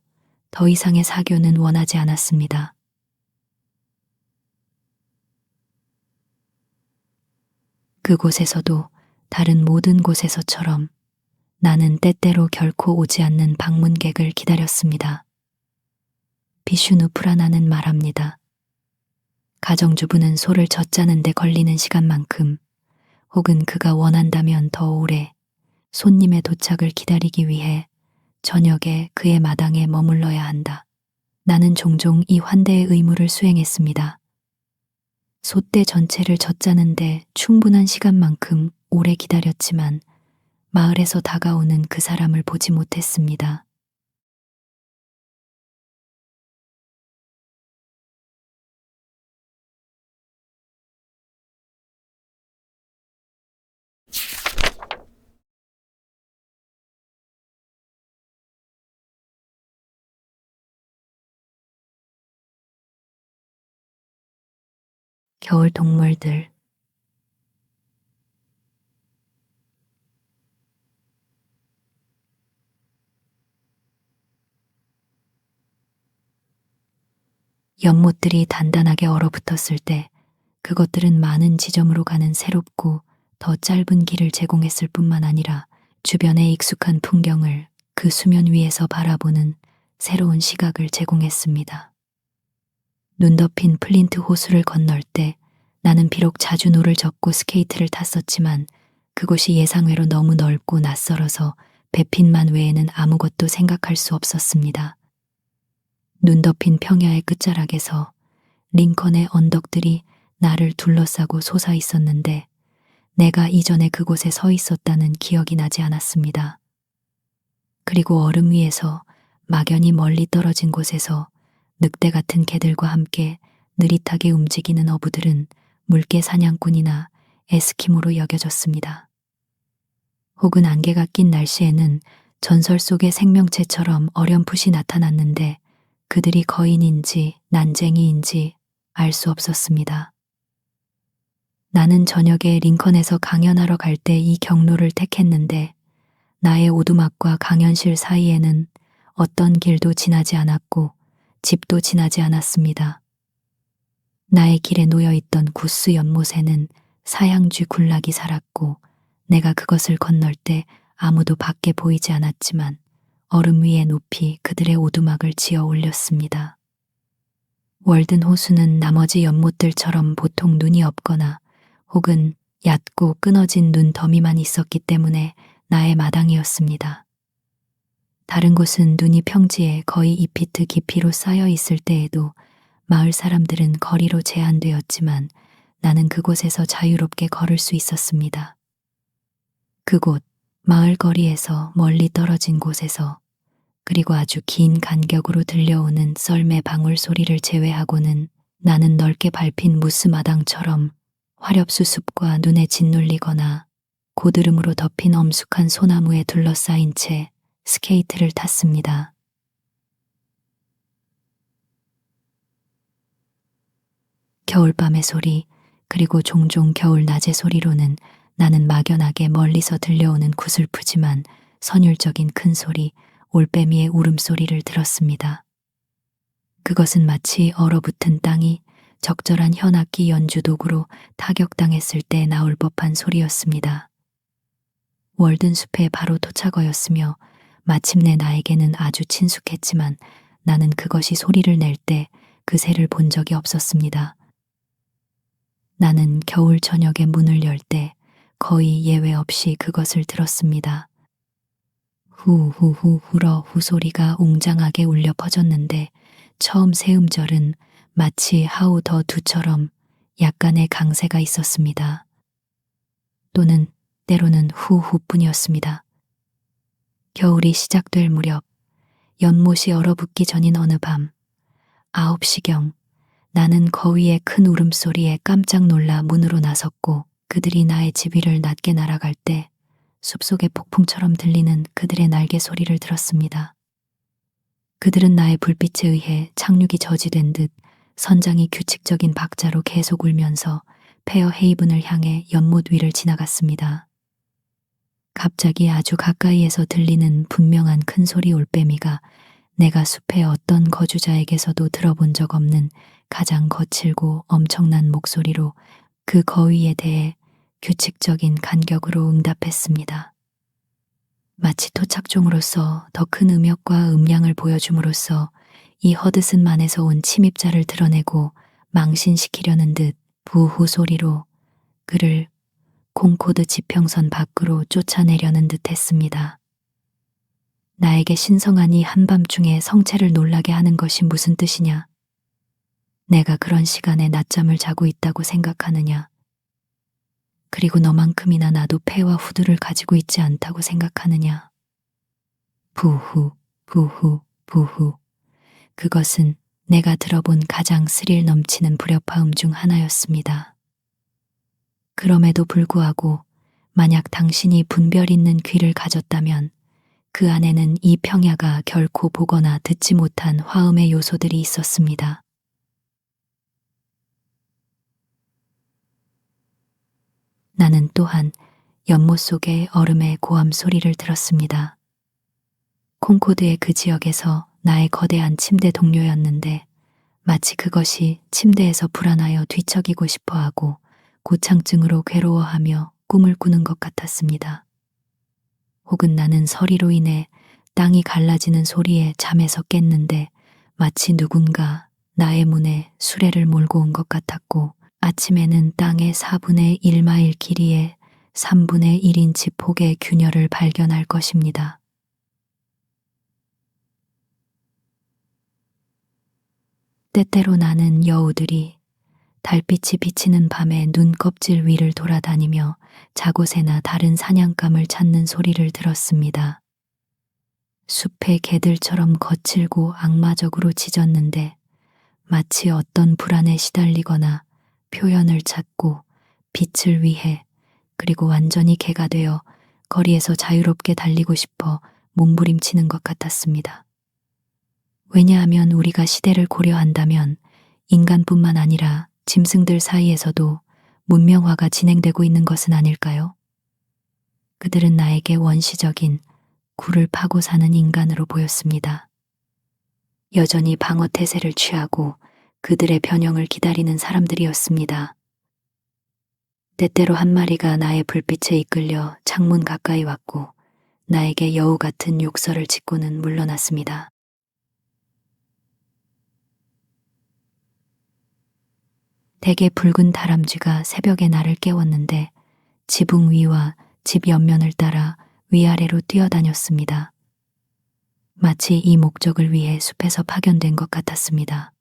더 이상의 사교는 원하지 않았습니다. 그곳에서도 다른 모든 곳에서처럼 나는 때때로 결코 오지 않는 방문객을 기다렸습니다. 비슈누프라나는 말합니다. 가정주부는 소를 젖자는 데 걸리는 시간만큼, 혹은 그가 원한다면 더 오래, 손님의 도착을 기다리기 위해 저녁에 그의 마당에 머물러야 한다. 나는 종종 이 환대의 의무를 수행했습니다. 솥대 전체를 젖자는데 충분한 시간만큼 오래 기다렸지만 마을에서 다가오는 그 사람을 보지 못했습니다. 겨울 동물들. 연못들이 단단하게 얼어붙었을 때 그것들은 많은 지점으로 가는 새롭고 더 짧은 길을 제공했을 뿐만 아니라 주변의 익숙한 풍경을 그 수면 위에서 바라보는 새로운 시각을 제공했습니다. 눈 덮인 플린트 호수를 건널 때 나는 비록 자주 노를 젓고 스케이트를 탔었지만 그곳이 예상외로 너무 넓고 낯설어서 배핀만 외에는 아무것도 생각할 수 없었습니다. 눈 덮인 평야의 끝자락에서 링컨의 언덕들이 나를 둘러싸고 솟아 있었는데 내가 이전에 그곳에 서 있었다는 기억이 나지 않았습니다. 그리고 얼음 위에서 막연히 멀리 떨어진 곳에서 늑대 같은 개들과 함께 느릿하게 움직이는 어부들은 물개 사냥꾼이나 에스키모로 여겨졌습니다. 혹은 안개가 낀 날씨에는 전설 속의 생명체처럼 어렴풋이 나타났는데 그들이 거인인지 난쟁이인지 알 수 없었습니다. 나는 저녁에 링컨에서 강연하러 갈 때 이 경로를 택했는데 나의 오두막과 강연실 사이에는 어떤 길도 지나지 않았고 집도 지나지 않았습니다. 나의 길에 놓여있던 구스 연못에는 사양쥐 군락이 살았고 내가 그것을 건널 때 아무도 밖에 보이지 않았지만 얼음 위에 높이 그들의 오두막을 지어 올렸습니다. 월든 호수는 나머지 연못들처럼 보통 눈이 없거나 혹은 얕고 끊어진 눈 더미만 있었기 때문에 나의 마당이었습니다. 다른 곳은 눈이 평지에 거의 2피트 깊이로 쌓여 있을 때에도 마을 사람들은 거리로 제한되었지만 나는 그곳에서 자유롭게 걸을 수 있었습니다. 그곳, 마을 거리에서 멀리 떨어진 곳에서 그리고 아주 긴 간격으로 들려오는 썰매 방울 소리를 제외하고는 나는 넓게 밟힌 무스마당처럼 화렵수 숲과 눈에 짓눌리거나 고드름으로 덮인 엄숙한 소나무에 둘러싸인 채 스케이트를 탔습니다. 겨울밤의 소리, 그리고 종종 겨울 낮의 소리로는 나는 막연하게 멀리서 들려오는 구슬프지만 선율적인 큰 소리, 올빼미의 울음소리를 들었습니다. 그것은 마치 얼어붙은 땅이 적절한 현악기 연주 도구로 타격당했을 때 나올 법한 소리였습니다. 월든 숲에 바로 도착하였으며 마침내 나에게는 아주 친숙했지만 나는 그것이 소리를 낼 때 그 새를 본 적이 없었습니다. 나는 겨울 저녁에 문을 열 때 거의 예외 없이 그것을 들었습니다. 후후후 후러 후 소리가 웅장하게 울려 퍼졌는데 처음 세 음절은 마치 하우 더 두처럼 약간의 강세가 있었습니다. 또는 때로는 후후뿐이었습니다. 겨울이 시작될 무렵, 연못이 얼어붙기 전인 어느 밤, 9시경, 나는 거위의 큰 울음소리에 깜짝 놀라 문으로 나섰고 그들이 나의 집 위를 낮게 날아갈 때 숲속의 폭풍처럼 들리는 그들의 날개 소리를 들었습니다. 그들은 나의 불빛에 의해 착륙이 저지된 듯 선장이 규칙적인 박자로 계속 울면서 페어 헤이븐을 향해 연못 위를 지나갔습니다. 갑자기 아주 가까이에서 들리는 분명한 큰 소리 올빼미가 내가 숲의 어떤 거주자에게서도 들어본 적 없는 가장 거칠고 엄청난 목소리로 그 거위에 대해 규칙적인 간격으로 응답했습니다. 마치 토착종으로서 더 큰 음역과 음량을 보여줌으로써 이 허드슨만에서 온 침입자를 드러내고 망신시키려는 듯 부후 소리로 그를 콩코드 지평선 밖으로 쫓아내려는 듯 했습니다. 나에게 신성하니 한밤중에 성체를 놀라게 하는 것이 무슨 뜻이냐? 내가 그런 시간에 낮잠을 자고 있다고 생각하느냐? 그리고 너만큼이나 나도 폐와 후두를 가지고 있지 않다고 생각하느냐? 부후, 부후, 부후. 그것은 내가 들어본 가장 스릴 넘치는 불협화음 중 하나였습니다. 그럼에도 불구하고 만약 당신이 분별 있는 귀를 가졌다면 그 안에는 이 평야가 결코 보거나 듣지 못한 화음의 요소들이 있었습니다. 나는 또한 연못 속의 얼음의 고함 소리를 들었습니다. 콩코드의 그 지역에서 나의 거대한 침대 동료였는데 마치 그것이 침대에서 불안하여 뒤척이고 싶어하고 고창증으로 괴로워하며 꿈을 꾸는 것 같았습니다. 혹은 나는 서리로 인해 땅이 갈라지는 소리에 잠에서 깼는데 마치 누군가 나의 문에 수레를 몰고 온 것 같았고 아침에는 땅의 4분의 1마일 길이에 3분의 1인치 폭의 균열을 발견할 것입니다. 때때로 나는 여우들이 달빛이 비치는 밤에 눈껍질 위를 돌아다니며 자곳에나 다른 사냥감을 찾는 소리를 들었습니다. 숲의 개들처럼 거칠고 악마적으로 짖었는데 마치 어떤 불안에 시달리거나 표현을 찾고 빛을 위해 그리고 완전히 개가 되어 거리에서 자유롭게 달리고 싶어 몸부림치는 것 같았습니다. 왜냐하면 우리가 시대를 고려한다면 인간뿐만 아니라 짐승들 사이에서도 문명화가 진행되고 있는 것은 아닐까요? 그들은 나에게 원시적인 굴을 파고 사는 인간으로 보였습니다. 여전히 방어 태세를 취하고 그들의 변형을 기다리는 사람들이었습니다. 때때로 한 마리가 나의 불빛에 이끌려 창문 가까이 왔고 나에게 여우 같은 욕설을 짓고는 물러났습니다. 대개 붉은 다람쥐가 새벽에 나를 깨웠는데 지붕 위와 집 옆면을 따라 위아래로 뛰어다녔습니다. 마치 이 목적을 위해 숲에서 파견된 것 같았습니다.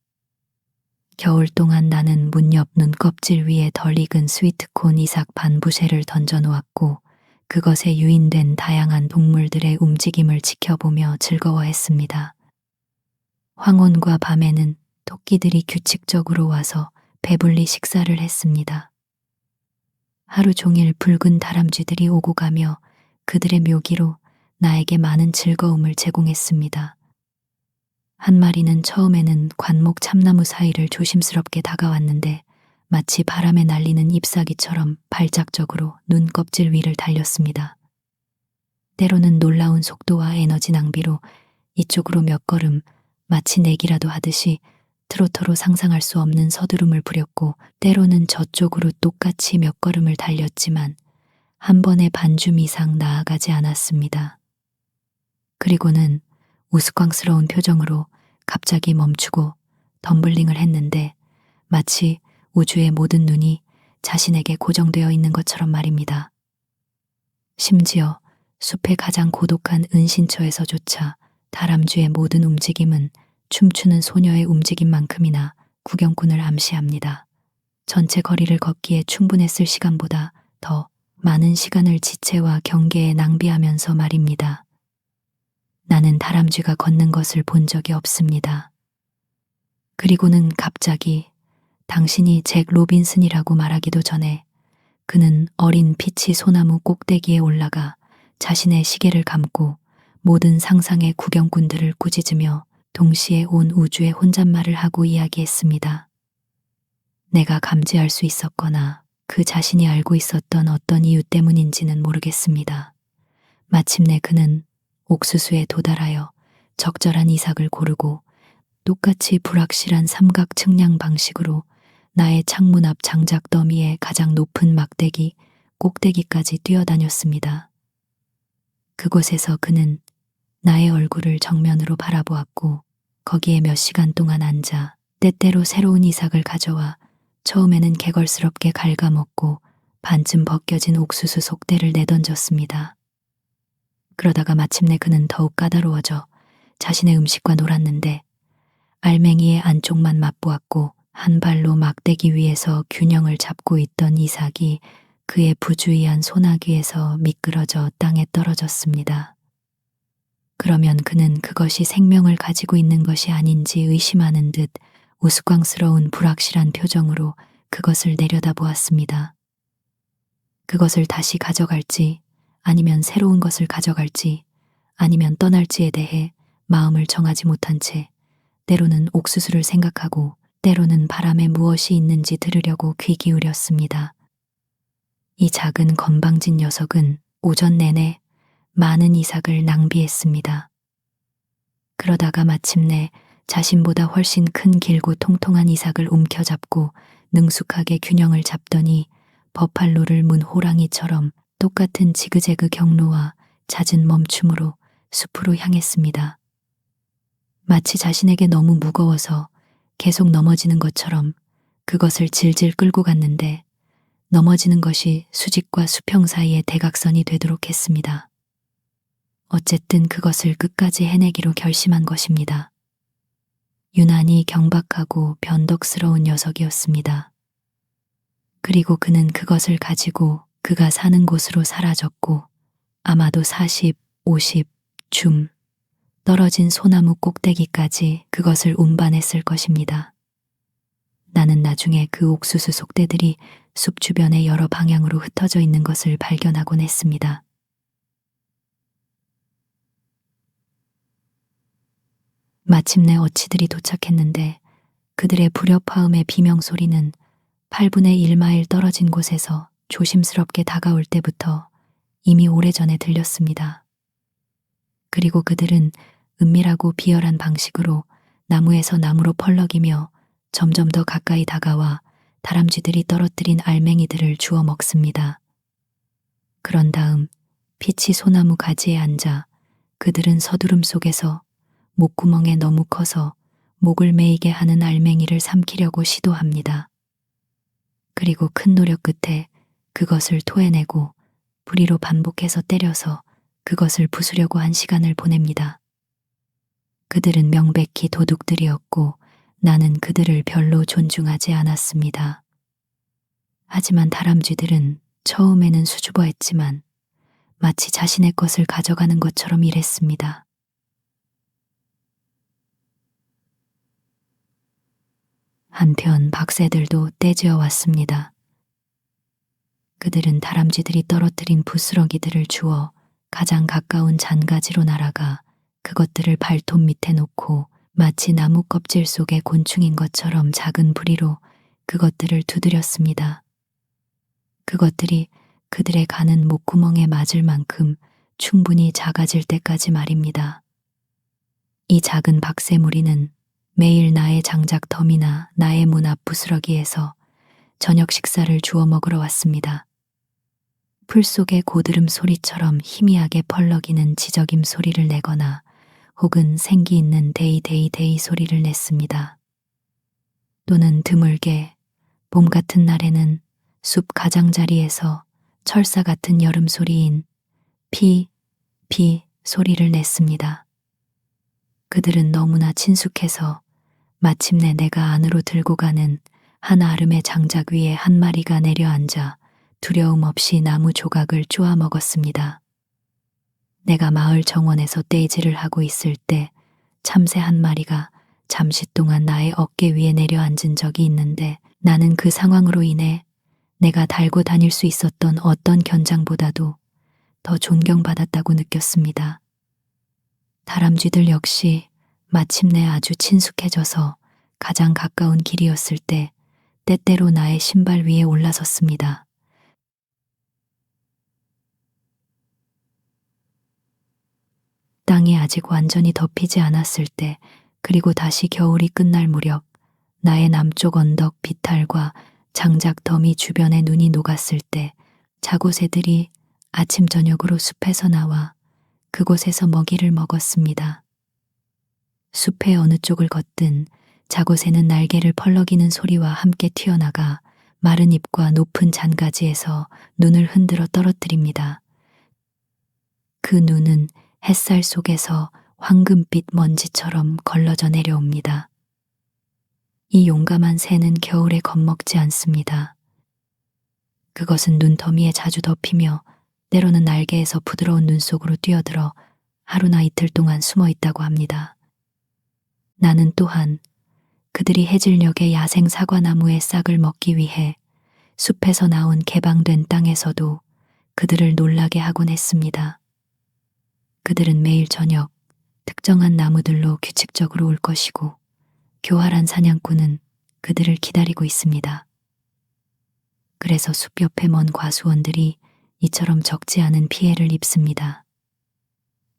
겨울 동안 나는 문 옆 눈껍질 위에 덜 익은 스위트콘 이삭 반부쉐를 던져놓았고 그것에 유인된 다양한 동물들의 움직임을 지켜보며 즐거워했습니다. 황혼과 밤에는 토끼들이 규칙적으로 와서 배불리 식사를 했습니다. 하루 종일 붉은 다람쥐들이 오고 가며 그들의 묘기로 나에게 많은 즐거움을 제공했습니다. 한 마리는 처음에는 관목 참나무 사이를 조심스럽게 다가왔는데 마치 바람에 날리는 잎사귀처럼 발작적으로 눈껍질 위를 달렸습니다. 때로는 놀라운 속도와 에너지 낭비로 이쪽으로 몇 걸음 마치 내기라도 하듯이 트로터로 상상할 수 없는 서두름을 부렸고 때로는 저쪽으로 똑같이 몇 걸음을 달렸지만 한 번에 반줌 이상 나아가지 않았습니다. 그리고는 우스꽝스러운 표정으로 갑자기 멈추고 덤블링을 했는데 마치 우주의 모든 눈이 자신에게 고정되어 있는 것처럼 말입니다. 심지어 숲의 가장 고독한 은신처에서조차 다람쥐의 모든 움직임은 춤추는 소녀의 움직임만큼이나 구경꾼을 암시합니다. 전체 거리를 걷기에 충분했을 시간보다 더 많은 시간을 지체와 경계에 낭비하면서 말입니다. 나는 다람쥐가 걷는 것을 본 적이 없습니다. 그리고는 갑자기 당신이 잭 로빈슨이라고 말하기도 전에 그는 어린 피치 소나무 꼭대기에 올라가 자신의 시계를 감고 모든 상상의 구경꾼들을 꾸짖으며 동시에 온 우주의 혼잣말을 하고 이야기했습니다. 내가 감지할 수 있었거나 그 자신이 알고 있었던 어떤 이유 때문인지는 모르겠습니다. 마침내 그는 옥수수에 도달하여 적절한 이삭을 고르고 똑같이 불확실한 삼각 측량 방식으로 나의 창문 앞 장작 더미의 가장 높은 막대기 꼭대기까지 뛰어다녔습니다. 그곳에서 그는 나의 얼굴을 정면으로 바라보았고 거기에 몇 시간 동안 앉아 때때로 새로운 이삭을 가져와 처음에는 개걸스럽게 갉아먹고 반쯤 벗겨진 옥수수 속대를 내던졌습니다. 그러다가 마침내 그는 더욱 까다로워져 자신의 음식과 놀았는데 알맹이의 안쪽만 맛보았고 한 발로 막대기 위에서 균형을 잡고 있던 이삭이 그의 부주의한 소나기에서 미끄러져 땅에 떨어졌습니다. 그러면 그는 그것이 생명을 가지고 있는 것이 아닌지 의심하는 듯 우스꽝스러운 불확실한 표정으로 그것을 내려다보았습니다. 그것을 다시 가져갈지 아니면 새로운 것을 가져갈지 아니면 떠날지에 대해 마음을 정하지 못한 채 때로는 옥수수를 생각하고 때로는 바람에 무엇이 있는지 들으려고 귀 기울였습니다. 이 작은 건방진 녀석은 오전 내내 많은 이삭을 낭비했습니다. 그러다가 마침내 자신보다 훨씬 큰 길고 통통한 이삭을 움켜잡고 능숙하게 균형을 잡더니 버팔로를 문 호랑이처럼 똑같은 지그재그 경로와 잦은 멈춤으로 숲으로 향했습니다. 마치 자신에게 너무 무거워서 계속 넘어지는 것처럼 그것을 질질 끌고 갔는데 넘어지는 것이 수직과 수평 사이의 대각선이 되도록 했습니다. 어쨌든 그것을 끝까지 해내기로 결심한 것입니다. 유난히 경박하고 변덕스러운 녀석이었습니다. 그리고 그는 그것을 가지고 그가 사는 곳으로 사라졌고 아마도 40, 50 줌 떨어진 소나무 꼭대기까지 그것을 운반했을 것입니다. 나는 나중에 그 옥수수 속대들이 숲 주변의 여러 방향으로 흩어져 있는 것을 발견하곤 했습니다. 마침내 어치들이 도착했는데 그들의 불협화음의 비명소리는 8분의 1마일 떨어진 곳에서 조심스럽게 다가올 때부터 이미 오래전에 들렸습니다. 그리고 그들은 은밀하고 비열한 방식으로 나무에서 나무로 펄럭이며 점점 더 가까이 다가와 다람쥐들이 떨어뜨린 알맹이들을 주워 먹습니다. 그런 다음 피치 소나무 가지에 앉아 그들은 서두름 속에서 목구멍에 너무 커서 목을 메이게 하는 알맹이를 삼키려고 시도합니다. 그리고 큰 노력 끝에 그것을 토해내고 부리로 반복해서 때려서 그것을 부수려고 한 시간을 보냅니다. 그들은 명백히 도둑들이었고 나는 그들을 별로 존중하지 않았습니다. 하지만 다람쥐들은 처음에는 수줍어했지만 마치 자신의 것을 가져가는 것처럼 일했습니다. 한편 박새들도 떼지어 왔습니다. 그들은 다람쥐들이 떨어뜨린 부스러기들을 주워 가장 가까운 잔가지로 날아가 그것들을 발톱 밑에 놓고 마치 나무 껍질 속의 곤충인 것처럼 작은 부리로 그것들을 두드렸습니다. 그것들이 그들의 가는 목구멍에 맞을 만큼 충분히 작아질 때까지 말입니다. 이 작은 박새무리는 매일 나의 장작 덤이나 나의 문 앞 부스러기에서 저녁 식사를 주워 먹으러 왔습니다. 풀 속의 고드름 소리처럼 희미하게 펄럭이는 지저김 소리를 내거나 혹은 생기 있는 데이데이데이 소리를 냈습니다. 또는 드물게 봄 같은 날에는 숲 가장자리에서 철사 같은 여름 소리인 피 소리를 냈습니다. 그들은 너무나 친숙해서 마침내 내가 안으로 들고 가는 한 아름의 장작 위에 한 마리가 내려앉아 두려움 없이 나무 조각을 쪼아 먹었습니다. 내가 마을 정원에서 떼질을 하고 있을 때 참새 한 마리가 잠시 동안 나의 어깨 위에 내려앉은 적이 있는데 나는 그 상황으로 인해 내가 달고 다닐 수 있었던 어떤 견장보다도 더 존경받았다고 느꼈습니다. 다람쥐들 역시 마침내 아주 친숙해져서 가장 가까운 길이었을 때 때때로 나의 신발 위에 올라섰습니다. 땅이 아직 완전히 덮이지 않았을 때, 그리고 다시 겨울이 끝날 무렵 나의 남쪽 언덕 비탈과 장작 더미 주변에 눈이 녹았을 때 자고새들이 아침 저녁으로 숲에서 나와 그곳에서 먹이를 먹었습니다. 숲의 어느 쪽을 걷든 자고새는 날개를 펄럭이는 소리와 함께 튀어나가 마른 잎과 높은 잔가지에서 눈을 흔들어 떨어뜨립니다. 그 눈은 햇살 속에서 황금빛 먼지처럼 걸러져 내려옵니다. 이 용감한 새는 겨울에 겁먹지 않습니다. 그것은 눈더미에 자주 덮이며 때로는 날개에서 부드러운 눈 속으로 뛰어들어 하루나 이틀 동안 숨어 있다고 합니다. 나는 또한 그들이 해질녘에 야생 사과나무의 싹을 먹기 위해 숲에서 나온 개방된 땅에서도 그들을 놀라게 하곤 했습니다. 그들은 매일 저녁 특정한 나무들로 규칙적으로 올 것이고 교활한 사냥꾼은 그들을 기다리고 있습니다. 그래서 숲 옆에 먼 과수원들이 이처럼 적지 않은 피해를 입습니다.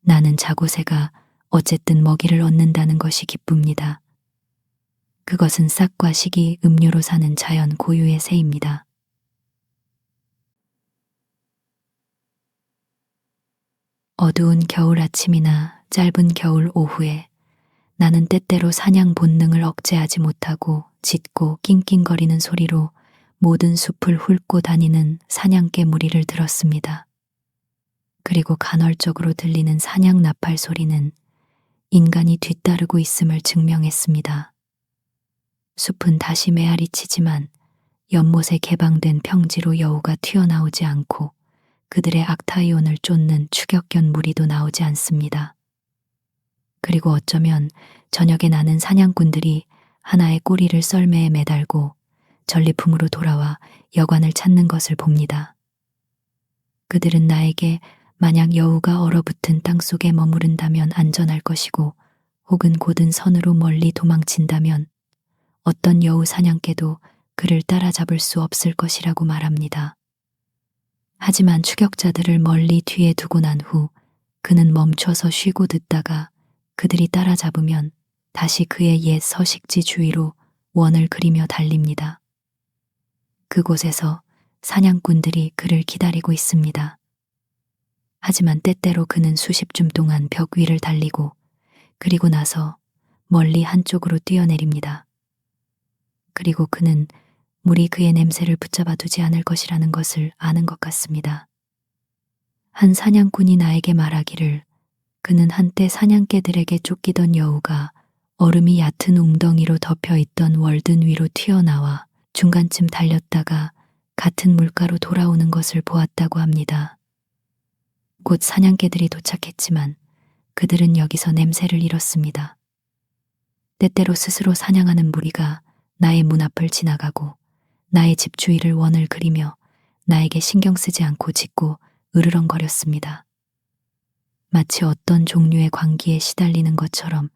나는 자고새가 어쨌든 먹이를 얻는다는 것이 기쁩니다. 그것은 싹과 식이 음료로 사는 자연 고유의 새입니다. 어두운 겨울 아침이나 짧은 겨울 오후에 나는 때때로 사냥 본능을 억제하지 못하고 짖고 낑낑거리는 소리로 모든 숲을 훑고 다니는 사냥개 무리를 들었습니다. 그리고 간헐적으로 들리는 사냥 나팔 소리는 인간이 뒤따르고 있음을 증명했습니다. 숲은 다시 메아리치지만 연못에 개방된 평지로 여우가 튀어나오지 않고 그들의 악타이온을 쫓는 추격견 무리도 나오지 않습니다. 그리고 어쩌면 저녁에 나는 사냥꾼들이 하나의 꼬리를 썰매에 매달고 전리품으로 돌아와 여관을 찾는 것을 봅니다. 그들은 나에게 만약 여우가 얼어붙은 땅속에 머무른다면 안전할 것이고 혹은 곧은 선으로 멀리 도망친다면 어떤 여우 사냥개도 그를 따라잡을 수 없을 것이라고 말합니다. 하지만 추격자들을 멀리 뒤에 두고 난 후 그는 멈춰서 쉬고 듣다가 그들이 따라잡으면 다시 그의 옛 서식지 주위로 원을 그리며 달립니다. 그곳에서 사냥꾼들이 그를 기다리고 있습니다. 하지만 때때로 그는 수십 줌 동안 벽 위를 달리고 그리고 나서 멀리 한쪽으로 뛰어내립니다. 그리고 그는 물이 그의 냄새를 붙잡아 두지 않을 것이라는 것을 아는 것 같습니다. 한 사냥꾼이 나에게 말하기를 그는 한때 사냥개들에게 쫓기던 여우가 얼음이 얕은 웅덩이로 덮여 있던 월든 위로 튀어나와 중간쯤 달렸다가 같은 물가로 돌아오는 것을 보았다고 합니다. 곧 사냥개들이 도착했지만 그들은 여기서 냄새를 잃었습니다. 때때로 스스로 사냥하는 무리가 나의 문 앞을 지나가고 나의 집 주위를 원을 그리며 나에게 신경 쓰지 않고 짖고 으르렁거렸습니다. 마치 어떤 종류의 광기에 시달리는 것처럼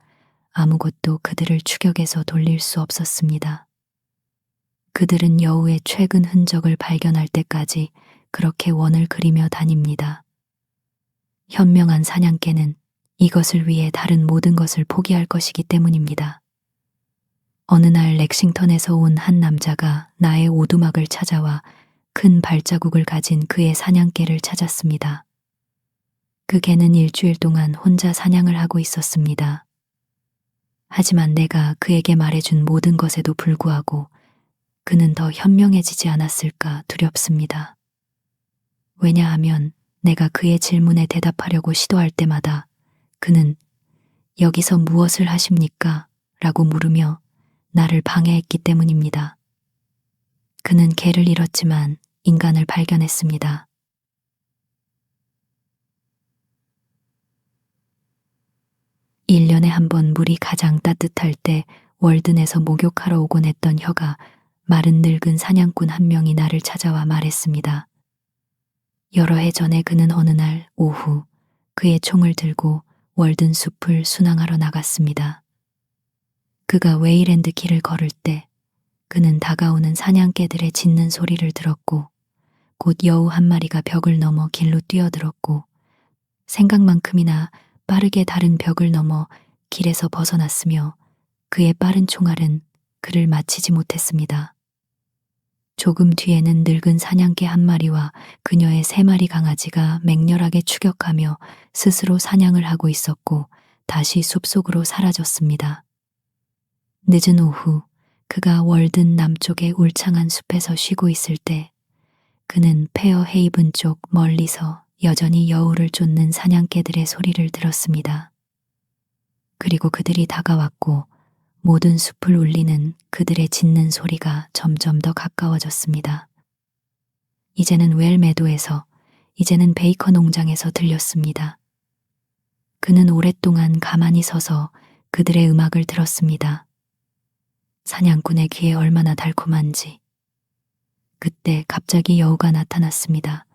아무것도 그들을 추격해서 돌릴 수 없었습니다. 그들은 여우의 최근 흔적을 발견할 때까지 그렇게 원을 그리며 다닙니다. 현명한 사냥개는 이것을 위해 다른 모든 것을 포기할 것이기 때문입니다. 어느 날 렉싱턴에서 온 한 남자가 나의 오두막을 찾아와 큰 발자국을 가진 그의 사냥개를 찾았습니다. 그 개는 일주일 동안 혼자 사냥을 하고 있었습니다. 하지만 내가 그에게 말해준 모든 것에도 불구하고 그는 더 현명해지지 않았을까 두렵습니다. 왜냐하면 내가 그의 질문에 대답하려고 시도할 때마다 그는 여기서 무엇을 하십니까? 라고 물으며 나를 방해했기 때문입니다. 그는 개를 잃었지만 인간을 발견했습니다. 1년에 한 번 물이 가장 따뜻할 때 월든에서 목욕하러 오곤 했던 혀가 마른 늙은 사냥꾼 한 명이 나를 찾아와 말했습니다. 여러 해 전에 그는 어느 날 오후 그의 총을 들고 월든 숲을 순항하러 나갔습니다. 그가 웨이랜드 길을 걸을 때 그는 다가오는 사냥개들의 짖는 소리를 들었고 곧 여우 한 마리가 벽을 넘어 길로 뛰어들었고 생각만큼이나 빠르게 다른 벽을 넘어 길에서 벗어났으며 그의 빠른 총알은 그를 맞히지 못했습니다. 조금 뒤에는 늙은 사냥개 한 마리와 그녀의 3마리 강아지가 맹렬하게 추격하며 스스로 사냥을 하고 있었고 다시 숲속으로 사라졌습니다. 늦은 오후 그가 월든 남쪽의 울창한 숲에서 쉬고 있을 때 그는 페어 헤이븐 쪽 멀리서 여전히 여우를 쫓는 사냥개들의 소리를 들었습니다. 그리고 그들이 다가왔고 모든 숲을 울리는 그들의 짖는 소리가 점점 더 가까워졌습니다. 이제는 웰 매도에서, 이제는 베이커 농장에서 들렸습니다. 그는 오랫동안 가만히 서서 그들의 음악을 들었습니다. 사냥꾼의 귀에 얼마나 달콤한지. 그때 갑자기 여우가 나타났습니다.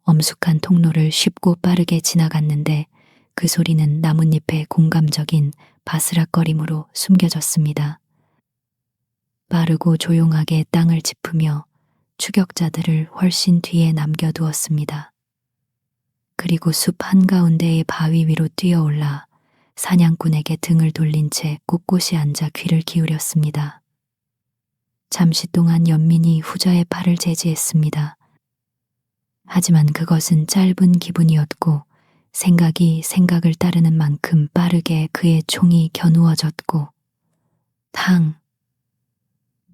엄숙한 통로를 쉽고 빠르게 지나갔는데 그 소리는 나뭇잎의 공감적인 바스락거림으로 숨겨졌습니다. 빠르고 조용하게 땅을 짚으며 추격자들을 훨씬 뒤에 남겨두었습니다. 그리고 숲 한가운데의 바위 위로 뛰어올라 사냥꾼에게 등을 돌린 채 꼿꼿이 앉아 귀를 기울였습니다. 잠시 동안 연민이 후자의 팔을 제지했습니다. 하지만 그것은 짧은 기분이었고 생각이 생각을 따르는 만큼 빠르게 그의 총이 겨누어졌고 탕!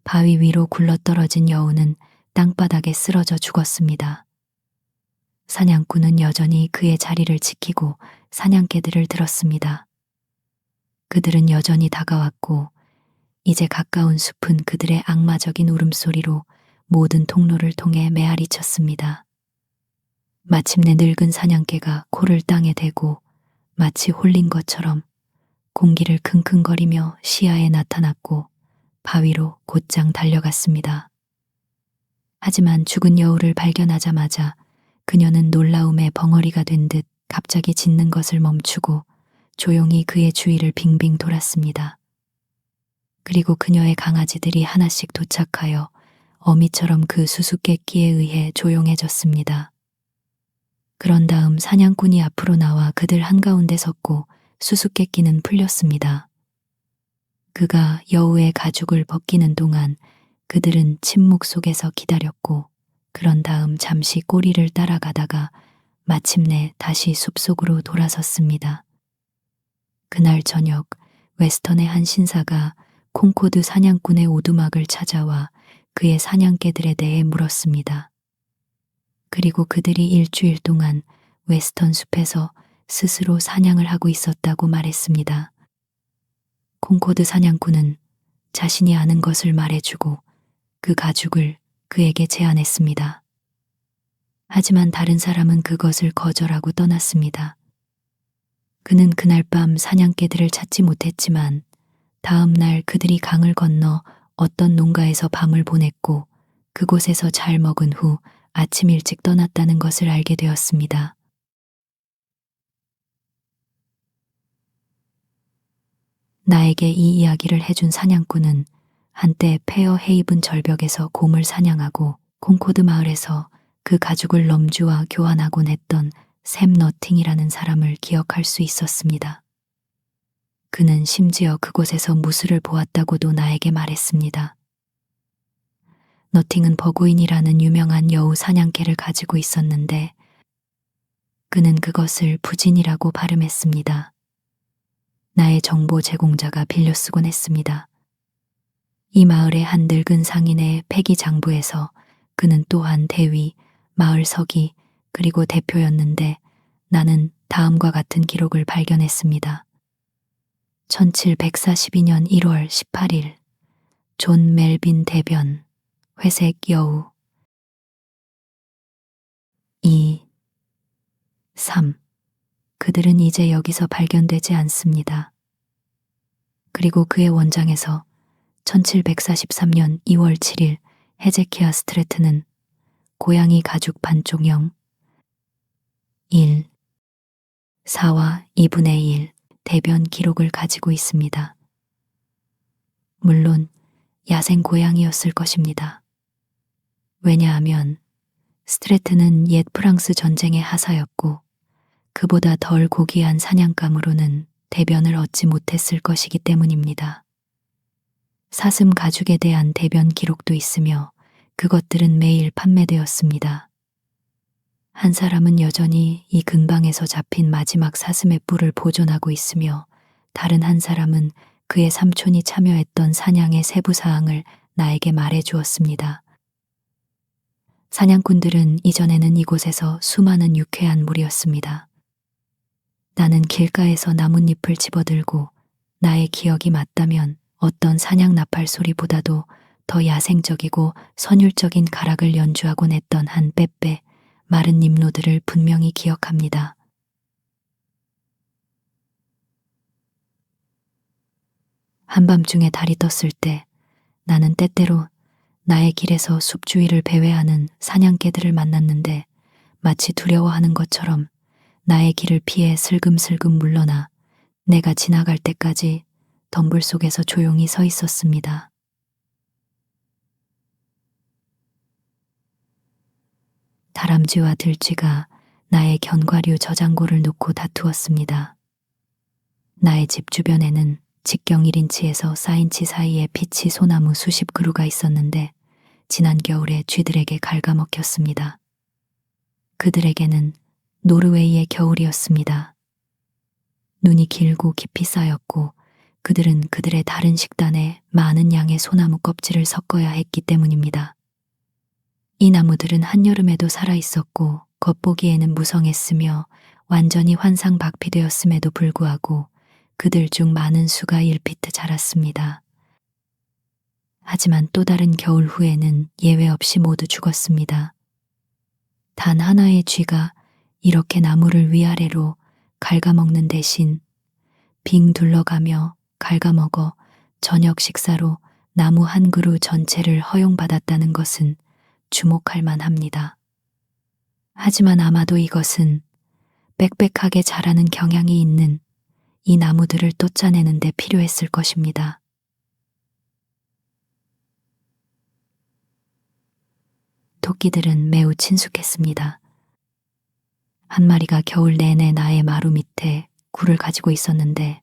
바위 위로 굴러떨어진 여우는 땅바닥에 쓰러져 죽었습니다. 사냥꾼은 여전히 그의 자리를 지키고 사냥개들을 들었습니다. 그들은 여전히 다가왔고 이제 가까운 숲은 그들의 악마적인 울음소리로 모든 통로를 통해 메아리쳤습니다. 마침내 늙은 사냥개가 코를 땅에 대고 마치 홀린 것처럼 공기를 킁킁거리며 시야에 나타났고 바위로 곧장 달려갔습니다. 하지만 죽은 여우를 발견하자마자 그녀는 놀라움에 벙어리가 된 듯 갑자기 짖는 것을 멈추고 조용히 그의 주위를 빙빙 돌았습니다. 그리고 그녀의 강아지들이 하나씩 도착하여 어미처럼 그 수수께끼에 의해 조용해졌습니다. 그런 다음 사냥꾼이 앞으로 나와 그들 한가운데 섰고 수수께끼는 풀렸습니다. 그가 여우의 가죽을 벗기는 동안 그들은 침묵 속에서 기다렸고 그런 다음 잠시 꼬리를 따라가다가 마침내 다시 숲속으로 돌아섰습니다. 그날 저녁 웨스턴의 한 신사가 콩코드 사냥꾼의 오두막을 찾아와 그의 사냥개들에 대해 물었습니다. 그리고 그들이 일주일 동안 웨스턴 숲에서 스스로 사냥을 하고 있었다고 말했습니다. 콩코드 사냥꾼은 자신이 아는 것을 말해주고 그 가죽을 그에게 제안했습니다. 하지만 다른 사람은 그것을 거절하고 떠났습니다. 그는 그날 밤 사냥개들을 찾지 못했지만 다음 날 그들이 강을 건너 어떤 농가에서 밤을 보냈고 그곳에서 잘 먹은 후 아침 일찍 떠났다는 것을 알게 되었습니다. 나에게 이 이야기를 해준 사냥꾼은 한때 페어 헤이븐 절벽에서 곰을 사냥하고 콩코드 마을에서 그 가죽을 럼주와 교환하곤 했던 샘 너팅이라는 사람을 기억할 수 있었습니다. 그는 심지어 그곳에서 무술을 보았다고도 나에게 말했습니다. 너팅은 버고인이라는 유명한 여우 사냥개를 가지고 있었는데 그는 그것을 부진이라고 발음했습니다. 나의 정보 제공자가 빌려 쓰곤 했습니다. 이 마을의 한 늙은 상인의 폐기 장부에서 그는 또한 대위, 마을 서기, 그리고 대표였는데 나는 다음과 같은 기록을 발견했습니다. 1742년 1월 18일 존 멜빈 대변 회색 여우 2, 3. 그들은 이제 여기서 발견되지 않습니다. 그리고 그의 원장에서 1743년 2월 7일 헤제키아 스트레트는 고양이 가죽 반쪽형 1, 4와 2분의 1 대변 기록을 가지고 있습니다. 물론 야생 고양이였을 것입니다. 왜냐하면 스트레트는 옛 프랑스 전쟁의 하사였고 그보다 덜 고귀한 사냥감으로는 대변을 얻지 못했을 것이기 때문입니다. 사슴 가죽에 대한 대변 기록도 있으며 그것들은 매일 판매되었습니다. 한 사람은 여전히 이 근방에서 잡힌 마지막 사슴의 뿔을 보존하고 있으며 다른 한 사람은 그의 삼촌이 참여했던 사냥의 세부 사항을 나에게 말해 주었습니다. 사냥꾼들은 이전에는 이곳에서 수많은 유쾌한 무리였습니다. 나는 길가에서 나뭇잎을 집어들고 나의 기억이 맞다면 어떤 사냥 나팔 소리보다도 더 야생적이고 선율적인 가락을 연주하곤 했던 한 빼빼 마른 잎노들을 분명히 기억합니다. 한밤중에 달이 떴을 때 나는 때때로 나의 길에서 숲 주위를 배회하는 사냥개들을 만났는데 마치 두려워하는 것처럼 나의 길을 피해 슬금슬금 물러나 내가 지나갈 때까지 덤불 속에서 조용히 서 있었습니다. 다람쥐와 들쥐가 나의 견과류 저장고를 놓고 다투었습니다. 나의 집 주변에는 직경 1인치에서 4인치 사이에 피치 소나무 수십 그루가 있었는데 지난 겨울에 쥐들에게 갉아먹혔습니다. 그들에게는 노르웨이의 겨울이었습니다. 눈이 길고 깊이 쌓였고 그들은 그들의 다른 식단에 많은 양의 소나무 껍질을 섞어야 했기 때문입니다. 이 나무들은 한여름에도 살아있었고 겉보기에는 무성했으며 완전히 환상박피되었음에도 불구하고 그들 중 많은 수가 1피트 자랐습니다. 하지만 또 다른 겨울 후에는 예외 없이 모두 죽었습니다. 단 하나의 쥐가 이렇게 나무를 위아래로 갉아먹는 대신 빙 둘러가며 갉아먹어 저녁 식사로 나무 한 그루 전체를 허용받았다는 것은 주목할 만합니다. 하지만 아마도 이것은 빽빽하게 자라는 경향이 있는 이 나무들을 쫓아내는 데 필요했을 것입니다. 토끼들은 매우 친숙했습니다. 한 마리가 겨울 내내 나의 마루 밑에 굴을 가지고 있었는데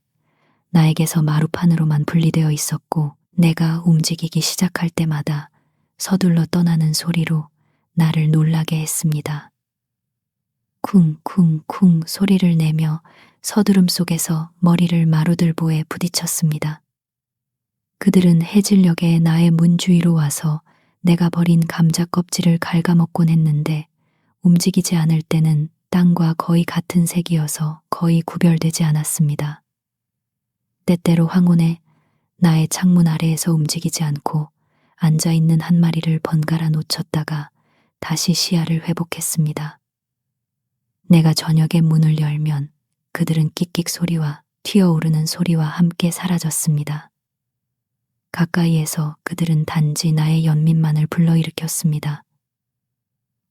나에게서 마루판으로만 분리되어 있었고 내가 움직이기 시작할 때마다 서둘러 떠나는 소리로 나를 놀라게 했습니다. 쿵쿵쿵 소리를 내며 서두름 속에서 머리를 마루들보에 부딪혔습니다. 그들은 해질녘에 나의 문 주위로 와서 내가 버린 감자 껍질을 갉아먹곤 했는데 움직이지 않을 때는 땅과 거의 같은 색이어서 거의 구별되지 않았습니다. 때때로 황혼에 나의 창문 아래에서 움직이지 않고 앉아있는 한 마리를 번갈아 놓쳤다가 다시 시야를 회복했습니다. 내가 저녁에 문을 열면 그들은 끽끽 소리와 튀어오르는 소리와 함께 사라졌습니다. 가까이에서 그들은 단지 나의 연민만을 불러일으켰습니다.